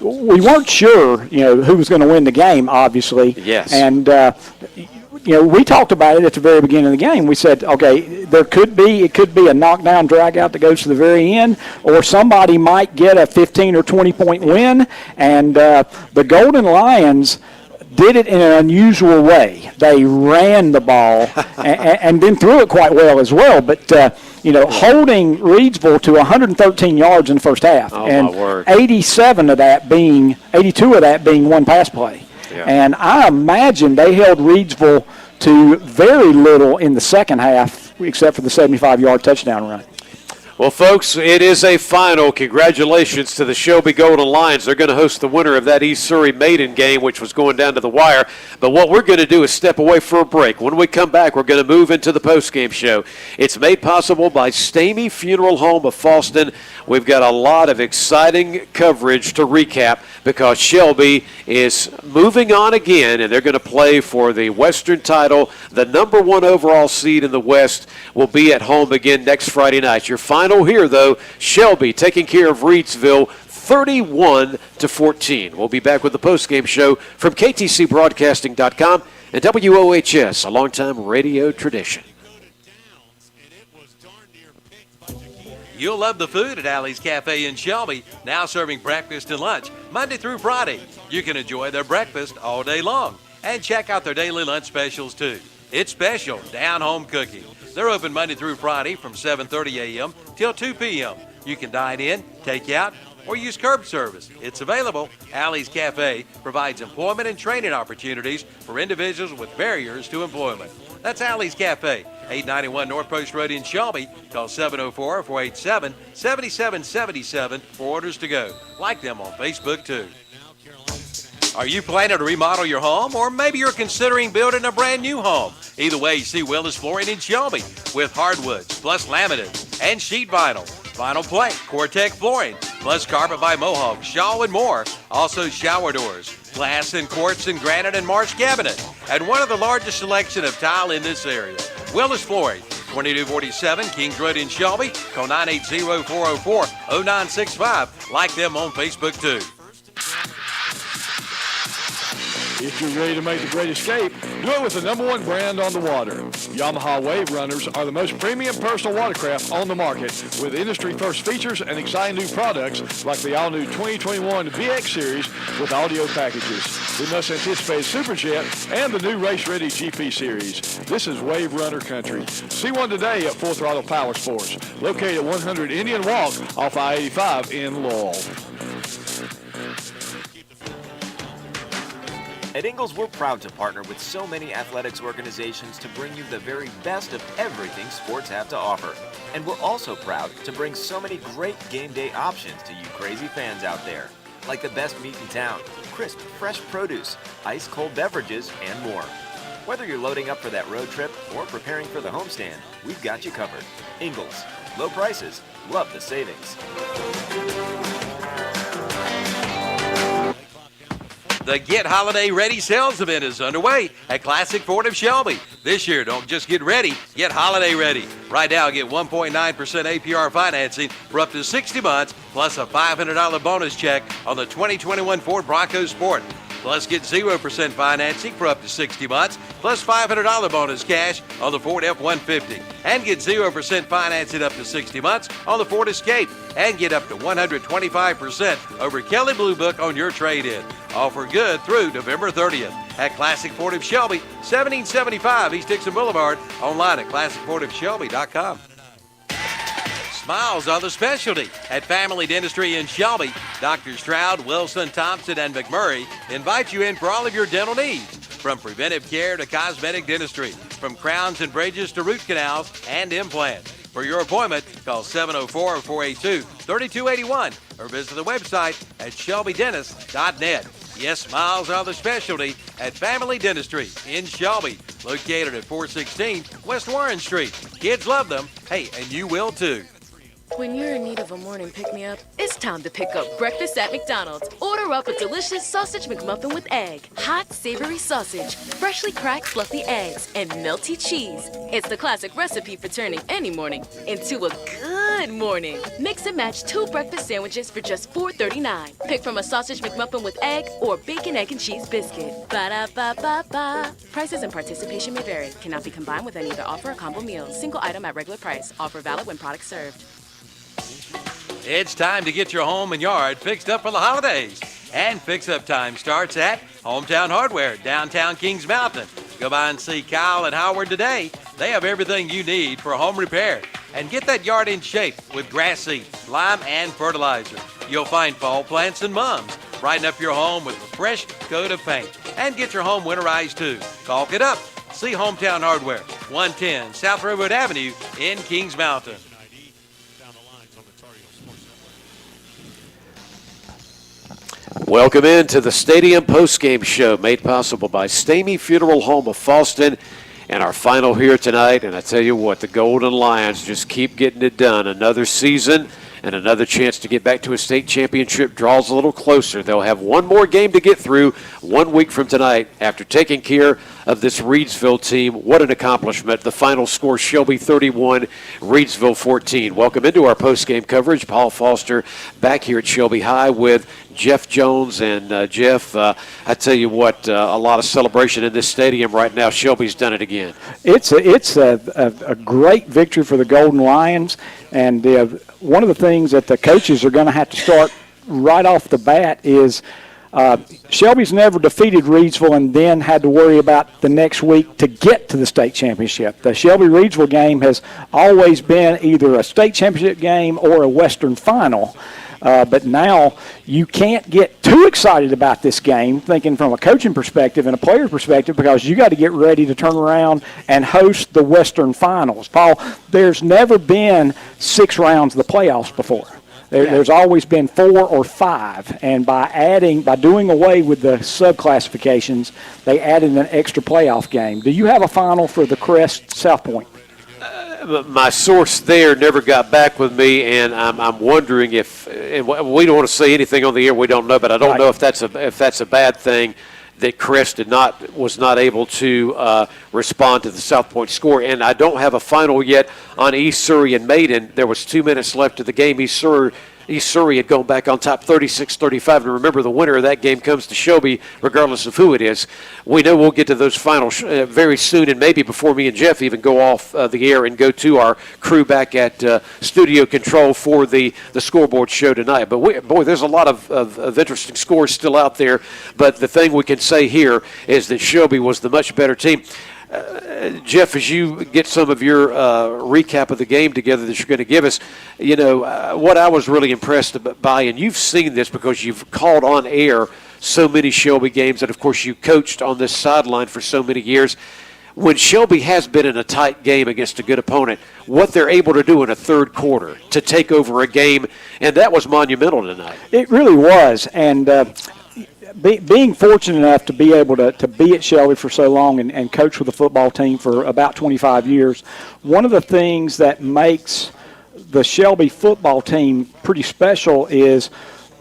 We weren't sure, who was going to win the game, obviously. Yes. And, we talked about it at the very beginning of the game. We said, okay, it could be a knockdown drag-out that goes to the very end, or somebody might get a 15 or 20-point win. And the Golden Lions did it in an unusual way. They ran the ball and then threw it quite well as well. But, holding Reidsville to 113 yards in the first half, and 82 of that being one pass play. Yeah. And I imagine they held Reidsville to very little in the second half, except for the 75-yard touchdown run. Well, folks, it is a final. Congratulations to the Shelby Golden Lions. They're going to host the winner of that East Surrey Maiden game, which was going down to the wire. But what we're going to do is step away for a break. When we come back, we're going to move into the postgame show. It's made possible by Stamey Funeral Home of Fallston. We've got a lot of exciting coverage to recap because Shelby is moving on again, and they're going to play for the Western title. The number 1 overall seed in the West will be at home again next Friday night. Your final here, though, Shelby taking care of Reidsville 31-14. We'll be back with the postgame show from KTCBroadcasting.com and WOHS, a longtime radio tradition. You'll love the food at Alley's Cafe in Shelby, now serving breakfast and lunch Monday through Friday. You can enjoy their breakfast all day long and check out their daily lunch specials too. It's special, down-home cooking. They're open Monday through Friday from 7:30 a.m. till 2 p.m. You can dine in, take out, or use curb service. It's available. Alley's Cafe provides employment and training opportunities for individuals with barriers to employment. That's Alley's Cafe, 891 North Post Road in Shelby. Call 704-487-7777 for orders to go. Like them on Facebook, too. Are you planning to remodel your home, or maybe you're considering building a brand new home? Either way, you see Willis Flooring in Shelby with hardwoods, plus laminates, and sheet vinyl, vinyl plank, Cortec flooring, plus carpet by Mohawk, Shaw, and more. Also shower doors, glass and quartz and granite and Marsh cabinet, and one of the largest selection of tile in this area. Willis Flooring, 2247 Kings Road in Shelby. Call 980-404-0965. Like them on Facebook, too. If you're ready to make the great escape, do it with the #1 brand on the water. Yamaha Wave Runners are the most premium personal watercraft on the market, with industry-first features and exciting new products like the all-new 2021 VX Series with audio packages, the much-anticipated Superjet, and the new race-ready GP Series. This is Wave Runner country. See one today at Full Throttle Power Sports, located at 100 Indian Walk off I-85 in Laurel. At Ingles, we're proud to partner with so many athletics organizations to bring you the very best of everything sports have to offer. And we're also proud to bring so many great game day options to you crazy fans out there. Like the best meat in town, crisp, fresh produce, ice-cold beverages, and more. Whether you're loading up for that road trip or preparing for the homestand, we've got you covered. Ingles, low prices, love the savings. The Get Holiday Ready sales event is underway at Classic Ford of Shelby. This year, don't just get ready, get holiday ready. Right now, get 1.9% APR financing for up to 60 months, plus a $500 bonus check on the 2021 Ford Bronco Sport. Plus, get 0% financing for up to 60 months, plus $500 bonus cash on the Ford F-150. And get 0% financing up to 60 months on the Ford Escape. And get up to 125% over Kelley Blue Book on your trade-in. Offer good through November 30th at Classic Ford of Shelby, 1775 East Dixon Boulevard. Online at classicfordofshelby.com. Smiles are the specialty at Family Dentistry in Shelby. Dr. Stroud, Wilson, Thompson, and McMurray invite you in for all of your dental needs, from preventive care to cosmetic dentistry, from crowns and bridges to root canals and implants. For your appointment, call 704-482-3281 or visit the website at shelbydentist.net. Yes, smiles are the specialty at Family Dentistry in Shelby, located at 416 West Warren Street. Kids love them. Hey, and you will too. When you're in need of a morning pick-me-up, it's time to pick up breakfast at McDonald's. Order up a delicious sausage McMuffin with egg, hot, savory sausage, freshly cracked fluffy eggs, and melty cheese. It's the classic recipe for turning any morning into a good morning. Mix and match 2 breakfast sandwiches for just $4.39. Pick from a sausage McMuffin with egg or bacon, egg, and cheese biscuit. Ba-da-ba-ba-ba. Prices and participation may vary. Cannot be combined with any other offer or combo meal. Single item at regular price. Offer valid when product served. It's time to get your home and yard fixed up for the holidays. And fix-up time starts at Hometown Hardware, downtown Kings Mountain. Go by and see Kyle and Howard today. They have everything you need for home repair. And get that yard in shape with grass seed, lime, and fertilizer. You'll find fall plants and mums. Brighten up your home with a fresh coat of paint. And get your home winterized too. Caulk it up. See Hometown Hardware, 110 South Railroad Avenue in Kings Mountain. Welcome into the Stadium Postgame Show, made possible by Stamey Funeral Home of Falston. And our final here tonight, and I tell you what, the Golden Lions just keep getting it done. Another season and another chance to get back to a state championship draws a little closer. They'll have one more game to get through 1 week from tonight after taking care of this Reidsville team. What an accomplishment. The final score, Shelby 31, Reidsville 14. Welcome into our post-game coverage. Paul Foster back here at Shelby High with Jeff Jones. And Jeff, I tell you what, a lot of celebration in this stadium right now. Shelby's done it again. It's a great victory for the Golden Lions. And one of the things that the coaches are going to have to start right off the bat is Shelby's never defeated Reidsville and then had to worry about the next week to get to the state championship. The Shelby-Reidsville game has always been either a state championship game or a Western final. But now you can't get too excited about this game, thinking from a coaching perspective and a player perspective, because you got to get ready to turn around and host the Western Finals. Paul, there's never been 6 rounds of the playoffs before. There's always been 4 or 5, and by doing away with the sub-classifications, they added an extra playoff game. Do you have a final for the Crest South Point? My source there never got back with me, and I'm wondering if, and we don't want to say anything on the air we don't know, but I don't know if that's a bad thing. that Crest was not able to respond to the South Point score. And I don't have a final yet on East Surrey and Maiden. There was 2 minutes left of the game. East Surrey had gone back on top 36-35. And remember, the winner of that game comes to Shelby, regardless of who it is. We know we'll get to those finals very soon, and maybe before me and Jeff even go off the air and go to our crew back at Studio Control for the scoreboard show tonight. But, boy, there's a lot of interesting scores still out there. But the thing we can say here is that Shelby was the much better team. Jeff, as you get some of your recap of the game together that you're going to give us, what I was really impressed by, and you've seen this because you've called on air so many Shelby games, and of course you coached on this sideline for so many years. When Shelby has been in a tight game against a good opponent, what they're able to do in a third quarter to take over a game, and that was monumental tonight. It really was, and being fortunate enough to be able to be at Shelby for so long and coach with the football team for about 25 years, one of the things that makes the Shelby football team pretty special is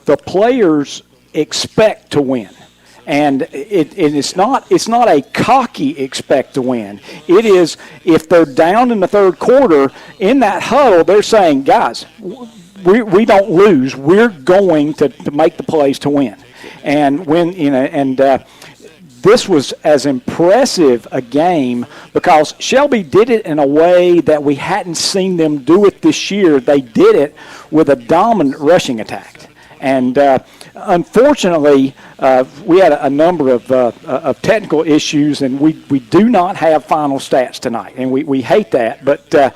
the players expect to win. And it's not a cocky expect to win. It is, if they're down in the third quarter, in that huddle, they're saying, guys, we don't lose. We're going to make the plays to win. And this was as impressive a game because Shelby did it in a way that we hadn't seen them do it this year. They did it with a dominant rushing attack. And unfortunately, we had a number of technical issues, and we do not have final stats tonight, and we hate that. But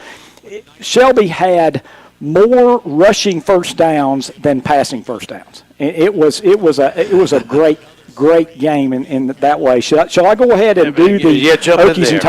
Shelby had more rushing first downs than passing first downs. It was a great game in that way. Shall I go ahead and do the Okies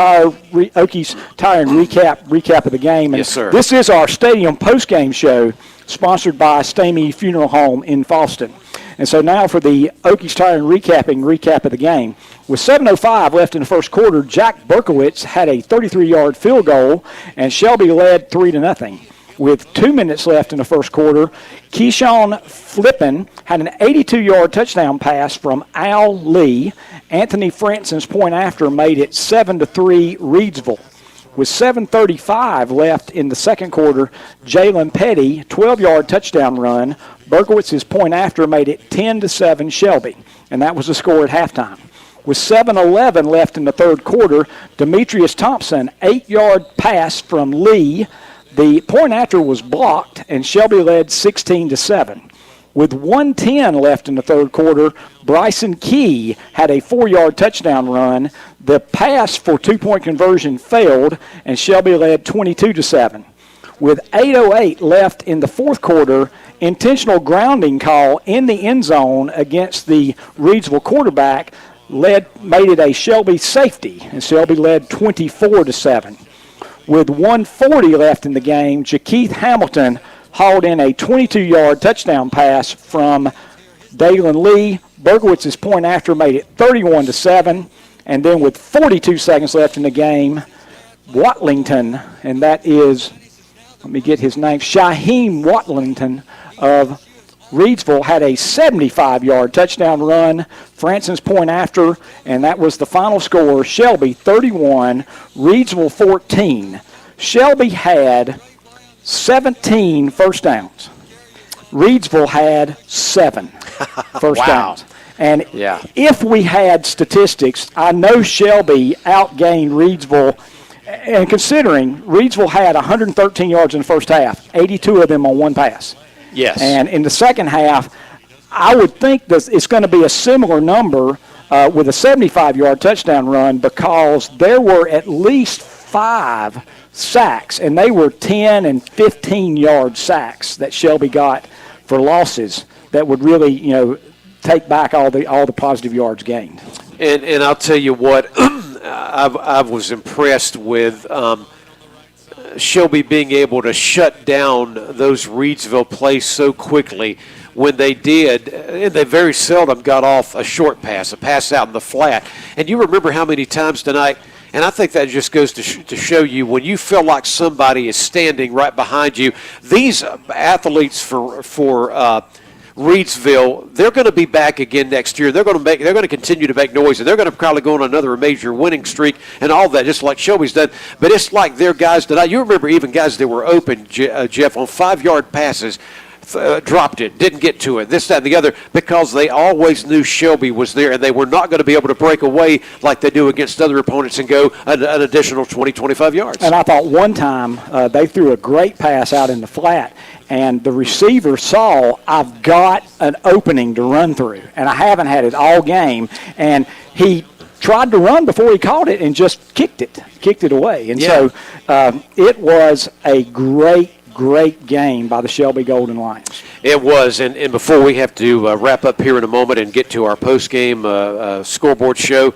Tire and recap of the game? And yes, sir. This is our stadium postgame show, sponsored by Stamey Funeral Home in Fallston. And so now for the Okies Tire and recap of the game. With 7:05 left in the first quarter, Jack Berkowitz had a 33-yard field goal, and Shelby led 3-0. With 2 minutes left in the first quarter, Keyshawn Flippin had an 82-yard touchdown pass from Al Lee. Anthony Franson's point after made it 7-3 Reidsville. With 7:35 left in the second quarter, Jalen Petty, 12-yard touchdown run. Berkowitz's point after made it 10-7 Shelby, and that was the score at halftime. With 7:11 left in the third quarter, Demetrius Thompson, 8-yard pass from Lee. The point after was blocked, and Shelby led 16-7. With 1:10 left in the third quarter, Bryson Key had a 4-yard touchdown run. The pass for two-point conversion failed, and Shelby led 22-7. With 8:08 left in the fourth quarter, intentional grounding call in the end zone against the Reidsville quarterback made it a Shelby safety, and Shelby led 24-7. With 1:40 left in the game, Jakeith Hamilton hauled in a 22-yard touchdown pass from Dalen Lee. Berkowitz's point after made it 31-7. And then with 42 seconds left in the game, Watlington, and that is, let me get his name, Shaheem Watlington of Reidsville, had a 75-yard touchdown run. Franson's point after, and that was the final score. Shelby 31, Reidsville 14. Shelby had 17 first downs. Reidsville had 7 first downs. And if we had statistics, I know Shelby outgained Reidsville. And considering Reidsville had 113 yards in the first half, 82 of them on one pass. Yes. And in the second half, I would think that it's going to be a similar number with a 75-yard touchdown run, because there were at least 5 sacks, and they were 10 and 15-yard sacks that Shelby got for losses that would really, take back all the positive yards gained. And I'll tell you what, I was impressed with Shelby being able to shut down those Reidsville plays so quickly. When they did, and they very seldom got off a short pass, a pass out in the flat. And you remember how many times tonight, and I think that just goes to show you, when you feel like somebody is standing right behind you, these athletes for Reidsville, they're going to be back again next year. They're going to continue to make noise, and they're going to probably go on another major winning streak and all that, just like Shelby's done. But it's like their guys tonight. You remember even guys that were open, Jeff, on 5-yard passes. Dropped it, didn't get to it, this, that, and the other, because they always knew Shelby was there, and they were not going to be able to break away like they do against other opponents and go an additional 20, 25 yards. And I thought one time they threw a great pass out in the flat, and the receiver saw, I've got an opening to run through, and I haven't had it all game, and he tried to run before he caught it and just kicked it away. And so it was a great game by the Shelby Golden Lions. It was, and before we have to wrap up here in a moment and get to our post-game scoreboard show,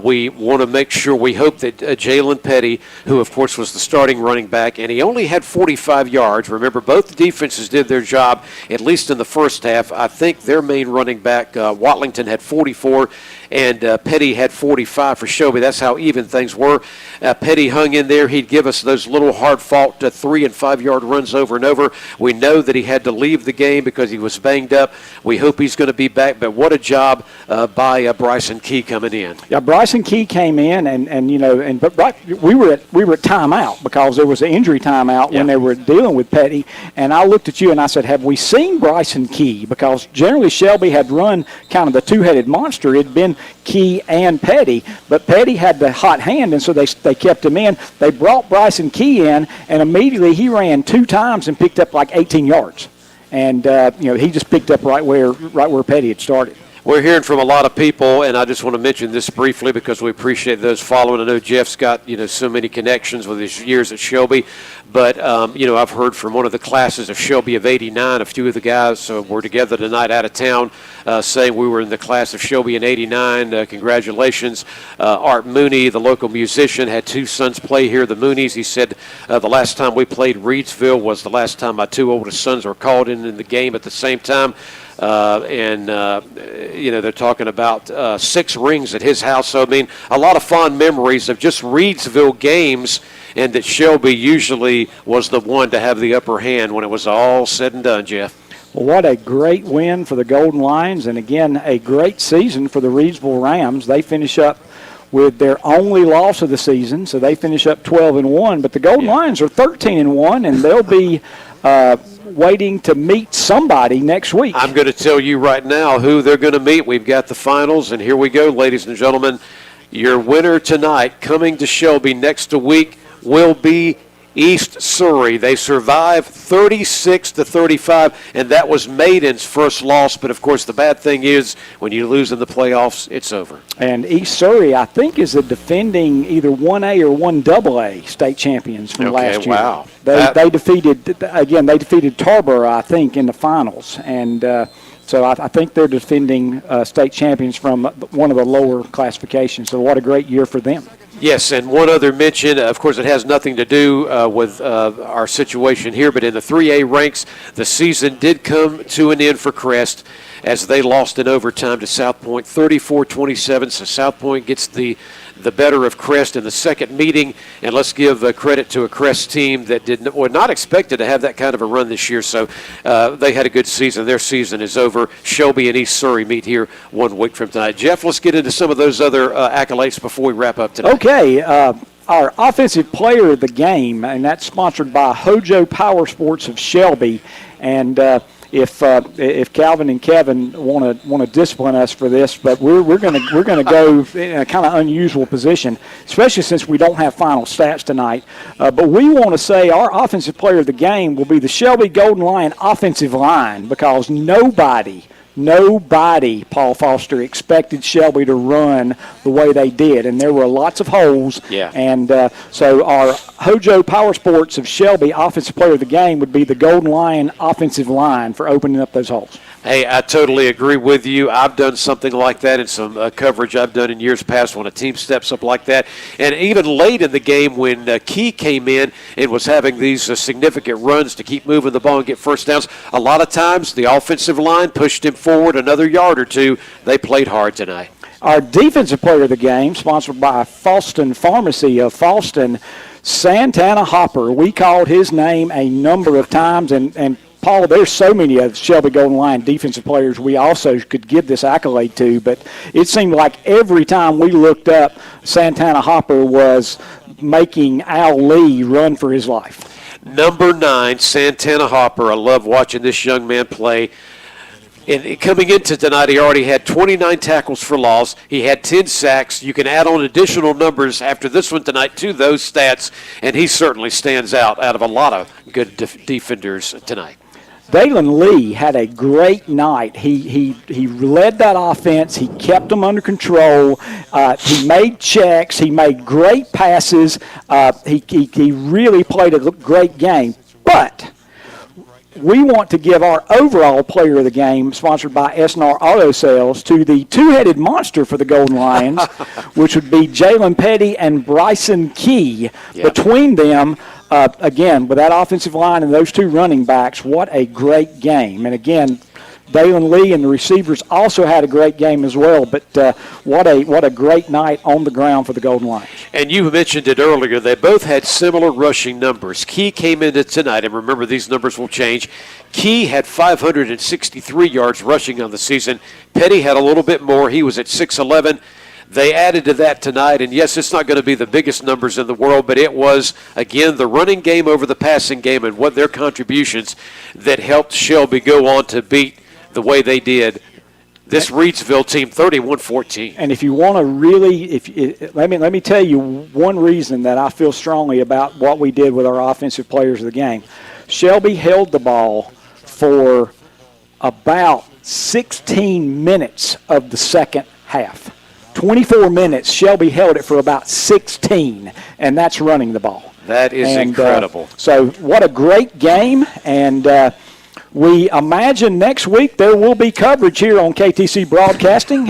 we want to make sure, we hope that Jalen Petty, who of course was the starting running back, and he only had 45 yards. Remember, both defenses did their job, at least in the first half. I think their main running back, Watlington, had 44, and Petty had 45 for Shelby. That's how even things were. Petty hung in there. He'd give us those little hard-fought 3- and 5-yard runs over and over. We know that he had to leave the game because he was banged up. We hope he's going to be back, but what a job by Bryson Key coming in. Yeah, Bryson Key came in, but we were at timeout because there was an injury timeout when they were dealing with Petty, and I looked at you and I said, have we seen Bryson Key? Because generally Shelby had run kind of the two-headed monster. It had been Key and Petty, but Petty had the hot hand, and so they kept him in. They brought Bryson Key in, and immediately he ran 2 times and picked up like 18 yards. And he just picked up right where Petty had started. We're hearing from a lot of people, and I just want to mention this briefly because we appreciate those following. I know Jeff's got so many connections with his years at Shelby, but I've heard from one of the classes of Shelby of '89. A few of the guys were together tonight out of town, saying we were in the class of Shelby in '89. Congratulations, Art Mooney, the local musician, had 2 sons play here. The Mooneys, he said, the last time we played Reidsville was the last time my 2 oldest sons were called in the game at the same time. They're talking about 6 rings at his house. So, I mean, a lot of fond memories of just Reidsville games, and that Shelby usually was the one to have the upper hand when it was all said and done, Jeff. Well, what a great win for the Golden Lions, and again, a great season for the Reidsville Rams. They finish up with their only loss of the season, so they finish up 12-1. But the Golden Lions are 13-1, and they'll be waiting to meet somebody next week. I'm going to tell you right now who they're going to meet. We've got the finals, and here we go, ladies and gentlemen. Your winner tonight, coming to Shelby next week, will be East Surrey. They survived 36-35, and that was Maiden's first loss. But, of course, the bad thing is when you lose in the playoffs, it's over. And East Surrey, I think, is the defending either 1A or 1AA state champions from last year. Wow. They defeated Tarboro, I think, in the finals. And so I think they're defending state champions from one of the lower classifications. So what a great year for them. Yes, and one other mention, of course, it has nothing to do with our situation here, but in the 3A ranks, the season did come to an end for Crest as they lost in overtime to South Point, 34-27. So South Point gets the better of Crest in the second meeting, and let's give credit to a Crest team that were not expected to have that kind of a run this year. So they had a good season. Their season is over. Shelby and East Surrey meet here 1 week from tonight. Jeff, let's get into some of those other accolades before we wrap up tonight. Okay. Our offensive player of the game, and that's sponsored by Hojo Power Sports of Shelby. And if Calvin and Kevin want to discipline us for this, but we're going to go in a kind of unusual position, especially since we don't have final stats tonight. But we want to say our offensive player of the game will be the Shelby Golden Lion offensive line, because nobody, Paul Foster, expected Shelby to run the way they did, and there were lots of holes. Yeah. And so our Hojo Power Sports of Shelby offensive player of the game would be the Golden Lion offensive line for opening up those holes. Hey, I totally agree with you. I've done something like that in some coverage I've done in years past when a team steps up like that. And even late in the game when Key came in and was having these significant runs to keep moving the ball and get first downs, a lot of times the offensive line pushed him forward another yard or two. They played hard tonight. Our defensive player of the game, sponsored by Falston Pharmacy of Falston, Santana Hopper. We called his name a number of times, and Paul, there's so many of Shelby Golden Lion defensive players we also could give this accolade to, but it seemed like every time we looked up, Santana Hopper was making Al Lee run for his life. Number 9, Santana Hopper. I love watching this young man play. And coming into tonight, he already had 29 tackles for loss. He had 10 sacks. You can add on additional numbers after this one tonight to those stats, and he certainly stands out of a lot of good defenders tonight. Dalen Lee had a great night. He led that offense. He kept them under control. He made checks. He made great passes. He really played a great game. But we want to give our overall player of the game, sponsored by SNR Auto Sales, to the two-headed monster for the Golden Lions, which would be Jalen Petty and Bryson Key. Yep. Between them, again, with that offensive line and those two running backs, what a great game. And again, Dalen Lee and the receivers also had a great game as well, but what a great night on the ground for the Golden Lions. And you mentioned it earlier, they both had similar rushing numbers. Key came into tonight, and remember these numbers will change. Key had 563 yards rushing on the season. Petty had a little bit more. He was at 611. They added to that tonight, and yes, it's not going to be the biggest numbers in the world, but it was, again, the running game over the passing game and what their contributions that helped Shelby go on to beat the way they did this Reidsville team 31-14. And if you want to really, let me tell you one reason that I feel strongly about what we did with our offensive players of the game. Shelby held the ball for about 16 minutes of the second half. 24 minutes, Shelby held it for about 16, and that's running the ball. That is incredible. So what a great game, and we imagine next week there will be coverage here on KTC Broadcasting.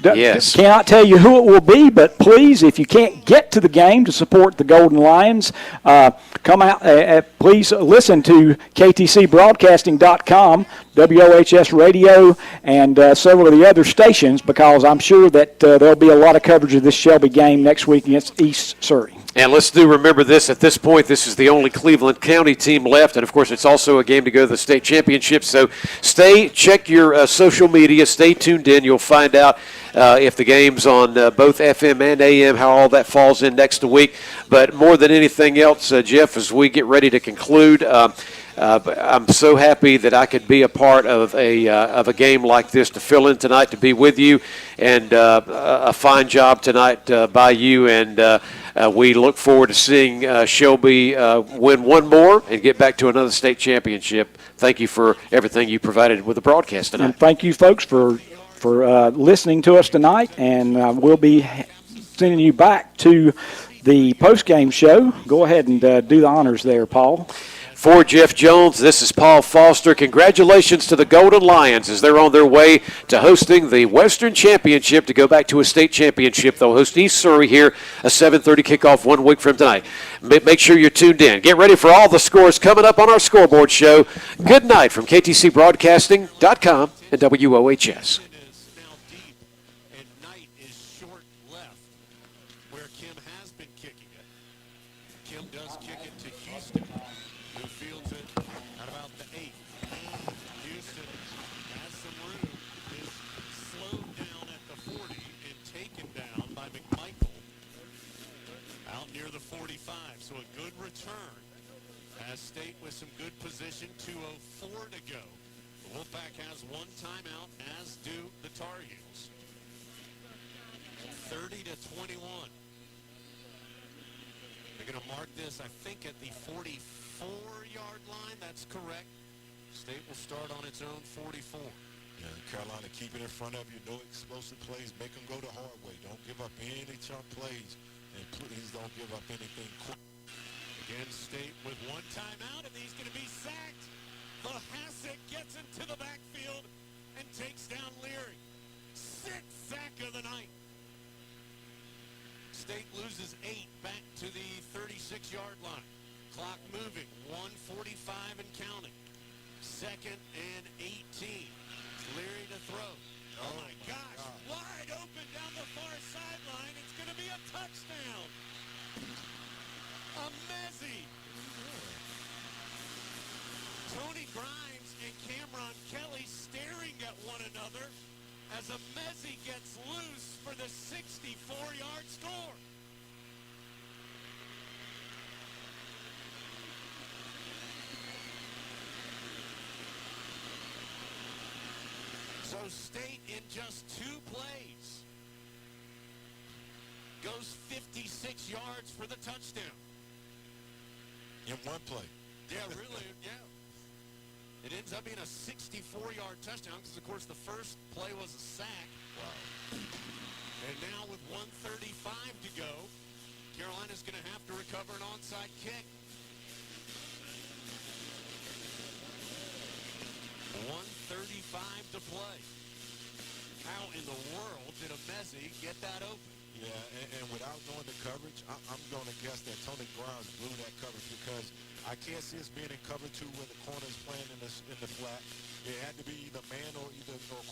Yes. Cannot tell you who it will be, but please, if you can't get to the game to support the Golden Lions, come out. Please listen to KTCBroadcasting.com, WOHS Radio, and several of the other stations, because I'm sure that there'll be a lot of coverage of this Shelby game next week against East Surrey. And let's remember this, at this point, this is the only Cleveland County team left, and of course it's also a game to go to the state championship, so check your social media, stay tuned in, you'll find out if the game's on both FM and AM, how all that falls in next week. But more than anything else, Jeff, as we get ready to conclude, I'm so happy that I could be a part of a game like this, to fill in tonight, to be with you, and a fine job tonight by you, and we look forward to seeing Shelby win one more and get back to another state championship. Thank you for everything you provided with the broadcast tonight. And thank you, folks, for listening to us tonight, and we'll be sending you back to the postgame show. Go ahead and do the honors there, Paul. For Jeff Jones, this is Paul Foster. Congratulations to the Golden Lions as they're on their way to hosting the Western Championship to go back to a state championship. They'll host East Surrey here, a 7:30 kickoff 1 week from tonight. Make sure you're tuned in. Get ready for all the scores coming up on our scoreboard show. Good night from KTCBroadcasting.com and WOHS. State with some good position, 2:04 to go. The Wolfpack has one timeout, as do the Tar Heels. 30-21. They're going to mark this, I think, at the 44-yard line. That's correct. State will start on its own 44. Yeah, Carolina, keep it in front of you. No explosive plays. Make them go the hard way. Don't give up any chunk plays. And please don't give up anything quick. Again, State with one timeout, and he's going to be sacked. Vlahasic gets into the backfield and takes down Leary. 6th sack of the night. State loses 8 back to the 36-yard line. Clock moving, 1:45 and counting. 2nd and 18. Leary to throw. Oh my gosh, wide open down the far sideline. It's going to be a touchdown. A Mezzi. Tony Tony Grimes and Cameron Kelly staring at one another as a Messi gets loose for the 64-yard score. So State in just 2 plays goes 56 yards for the touchdown. In one play. Yeah, really, yeah. It ends up being a 64-yard touchdown because, of course, the first play was a sack. Wow. And now with 1:35 to go, Carolina's going to have to recover an onside kick. 1:35 to play. How in the world did a Messi get that open? Yeah, and without knowing the coverage, I'm going to guess that Tony Grimes blew that coverage because I can't see us being in cover 2 when the corner is playing in the flat. It had to be either man or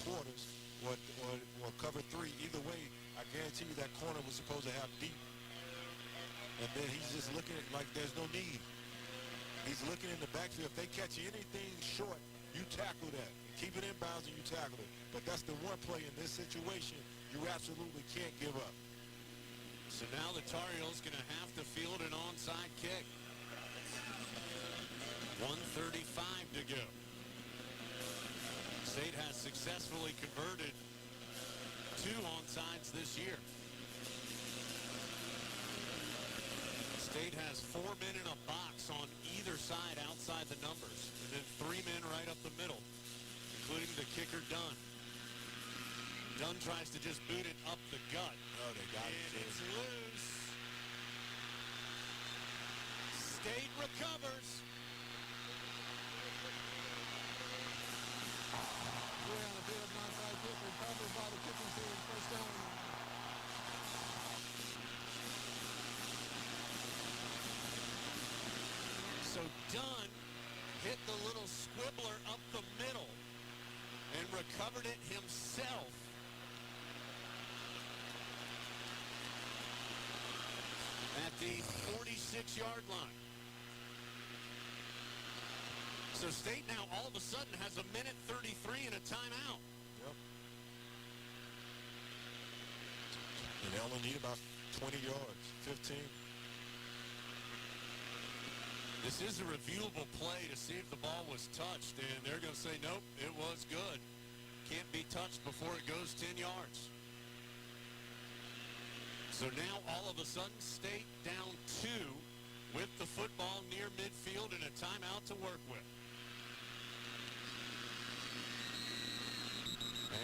quarters or cover 3. Either way, I guarantee you that corner was supposed to have deep. And then he's just looking at like there's no need. He's looking in the backfield. If they catch anything short, you tackle that. Keep it in bounds and you tackle it. But that's the one play in this situation you absolutely can't give up. So now the Tar Heels going to have to field an onside kick. 1:35 to go. State has successfully converted 2 onsides this year. State has 4 men in a box on either side outside the numbers, and then 3 men right up the middle, including the kicker Dunn. Dunn tries to just boot it up the gut. Oh, they got it. And it's loose. State recovers. We're on the field, onside kick, recovered by the kicking team, first down. So Dunn hit the little squibbler up the middle and recovered it himself. At the 46-yard line. So State now all of a sudden has a minute 33 and a timeout. Yep. And they only need about 20 yards, 15. This is a reviewable play to see if the ball was touched, and they're going to say, nope, it was good. Can't be touched before it goes 10 yards. So now all of a sudden State down 2 with the football near midfield and a timeout to work with.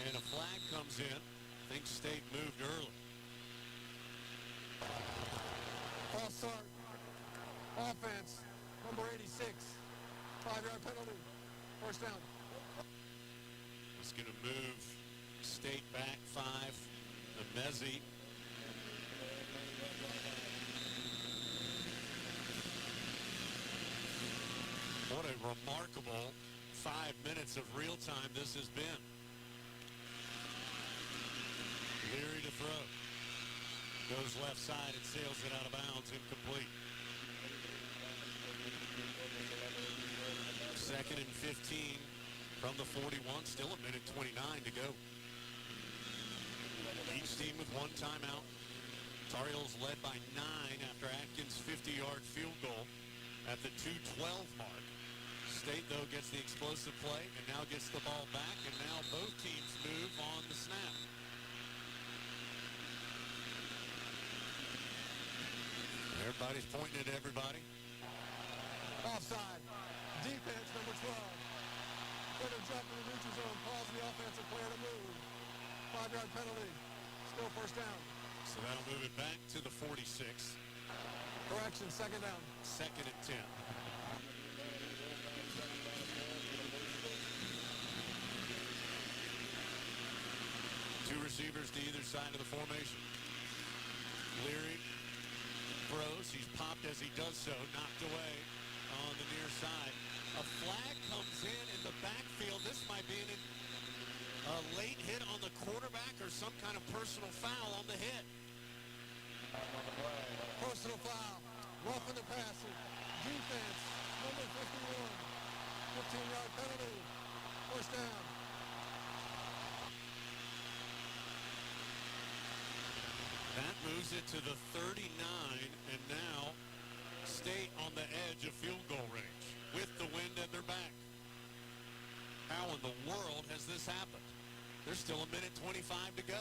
And a flag comes in. I think State moved early. False start. Offense. Number 86. 5-yard penalty. First down. It's going to move State back 5. The Messi. What a remarkable 5 minutes of real time this has been. Leary to throw. Goes left side and sails it out of bounds, incomplete. 2nd and 15 from the 41, still a minute 29 to go. Each team with 1 timeout. Tar Heels led by 9 after Atkins' 50-yard field goal at the 2:12 mark. State, though, gets the explosive play and now gets the ball back, and now both teams move on the snap. Everybody's pointing at everybody. Offside. Defense, number 12. Better jump in the neutral zone. Calls the offensive player to move. 5-yard penalty. Still first down. So that'll move it back to the 46. Correction, second down. 2nd and 10. Two receivers to either side of the formation. Leary throws. He's popped as he does so. Knocked away on the near side. A flag comes in the backfield. This might be a late hit on the quarterback or some kind of personal foul on the hit. Personal foul. Roughing the passer. Defense, number 51. 15-yard penalty. First down. That moves it to the 39, and now State on the edge of field goal range with the wind at their back. How in the world has this happened? There's still a minute 25 to go.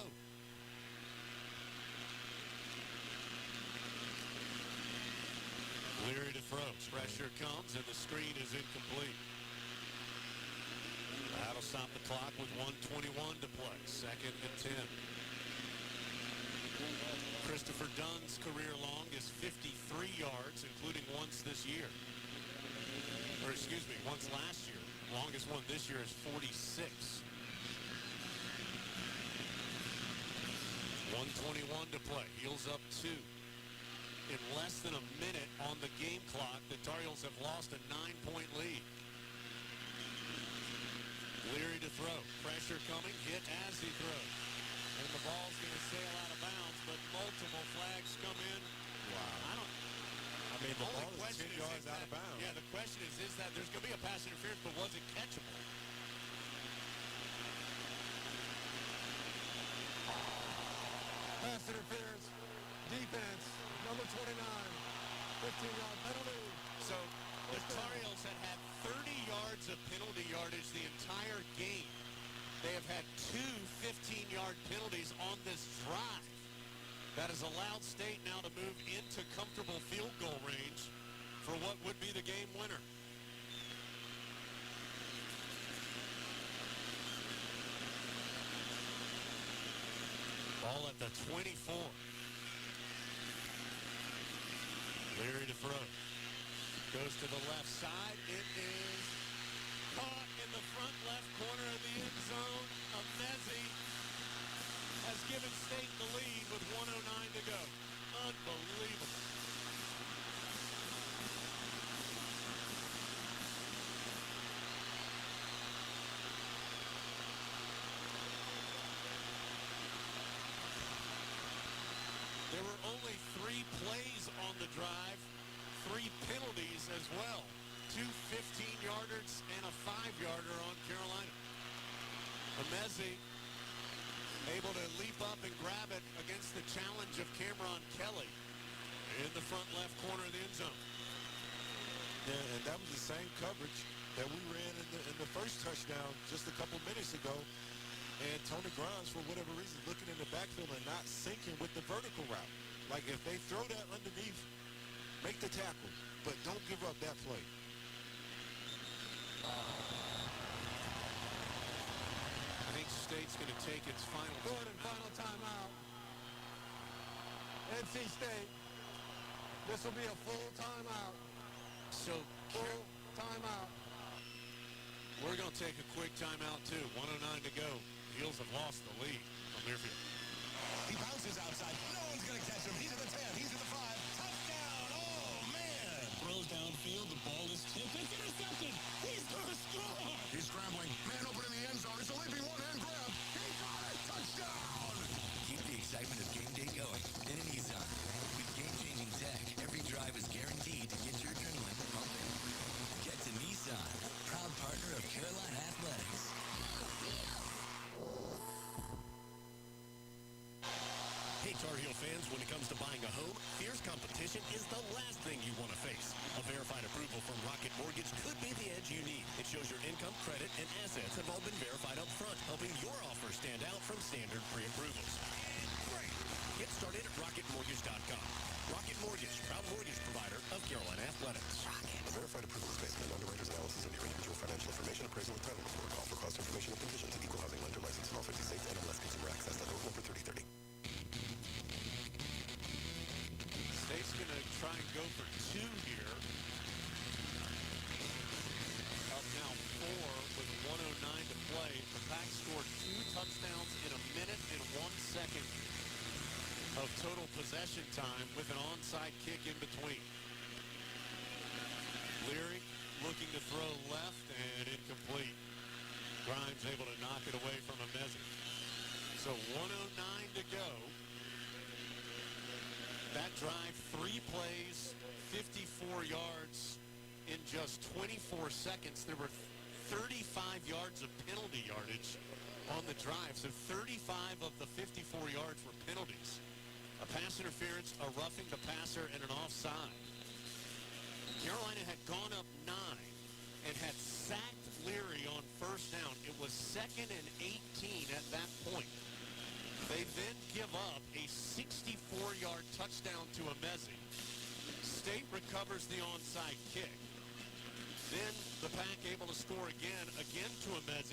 Leary to throw. Pressure comes, and the screen is incomplete. That'll stop the clock with 1:21 to play. Second and 10. Christopher Dunn's career long is 53 yards, including once this year. Or excuse me, once last year. Longest one this year is 46. 1:21 to play. Heels up 2. In less than a minute on the game clock, the Tar Heels have lost a 9-point lead. Leary to throw. Pressure coming. Hit as he throws. And the ball's going to sail out of bounds, but multiple flags come in. Wow. I mean, the ball is 10 yards out of bounds. Yeah, the question is that there's going to be a pass interference, but was it catchable? Pass interference. Defense. Number 29. 15-yard penalty. So the Tar Heels had 30 yards of penalty yardage the entire game. They have had 2 15-yard penalties on this drive. That has allowed State now to move into comfortable field goal range for what would be the game winner. Ball at the 24. Leary to throw. Goes to the left side. It is caught in the front left corner of the end zone. Messi has given State the lead with 1:09 to go. Unbelievable. There were only 3 plays on the drive, 3 penalties as well. 2 15-yarders and a 5-yarder on Carolina. Messi able to leap up and grab it against the challenge of Cameron Kelly in the front left corner of the end zone. Yeah, and that was the same coverage that we ran in the first touchdown just a couple minutes ago. And Tony Grimes, for whatever reason, looking in the backfield and not syncing with the vertical route. Like, if they throw that underneath, make the tackle, but don't give up that play. I think State's going to take its final Third and final timeout. NC State. This will be a full timeout. So Full timeout. we're going to take a quick timeout, too. 1:09 to go. Heels have lost the lead from Learfield. He bounces outside. No one's going to catch him. He's at the 10. He's at the 5. Touchdown. Oh, man. Throws downfield. The ball is tipped. It's intercepted. He's going to score. He's scrambling. Man open in the end zone. It's a leaping one-hand grab. He got it. Touchdown. Keep the excitement of game day going in a Nissan. With game-changing tech, every drive is guaranteed to get your adrenaline pumping. Get to Nissan, proud partner of Carolina Athletics. Hey, Tar Heel fans, when it comes to buying a home, fierce competition is the last thing you want to face. A verified approval from Rocket Mortgage could be the edge you need. It shows your income, credit, and assets have all been verified up front, helping your offer stand out from standard pre-approvals. Great! Get started at RocketMortgage.com. Rocket Mortgage, proud mortgage provider of Carolina Athletics. A verified approval is based on an underwriter's analysis of your individual financial information, appraisal, and title report. Call for cost information and conditions. Equal housing lender license in all 50 states. NMLS Consumer Access.org number 3030. State's going to try and go for 2 here. Up now 4 with 1:09 to play. The Pack scored 2 touchdowns in a minute and 1 second of total possession time with an onside kick in between. Leary looking to throw left and incomplete. Grimes able to knock it away from Messi. So 1:09 to go. That drive, 3 plays, 54 yards, in just 24 seconds. There were 35 yards of penalty yardage on the drive. So 35 of the 54 yards were penalties. A pass interference, a roughing the passer, and an offside. Carolina had gone up 9 and had sacked Leary on first down. It was 2nd and 18 at that point. They then give up a 64-yard touchdown to Emezi. State recovers the onside kick. Then the Pack able to score again to Emezi.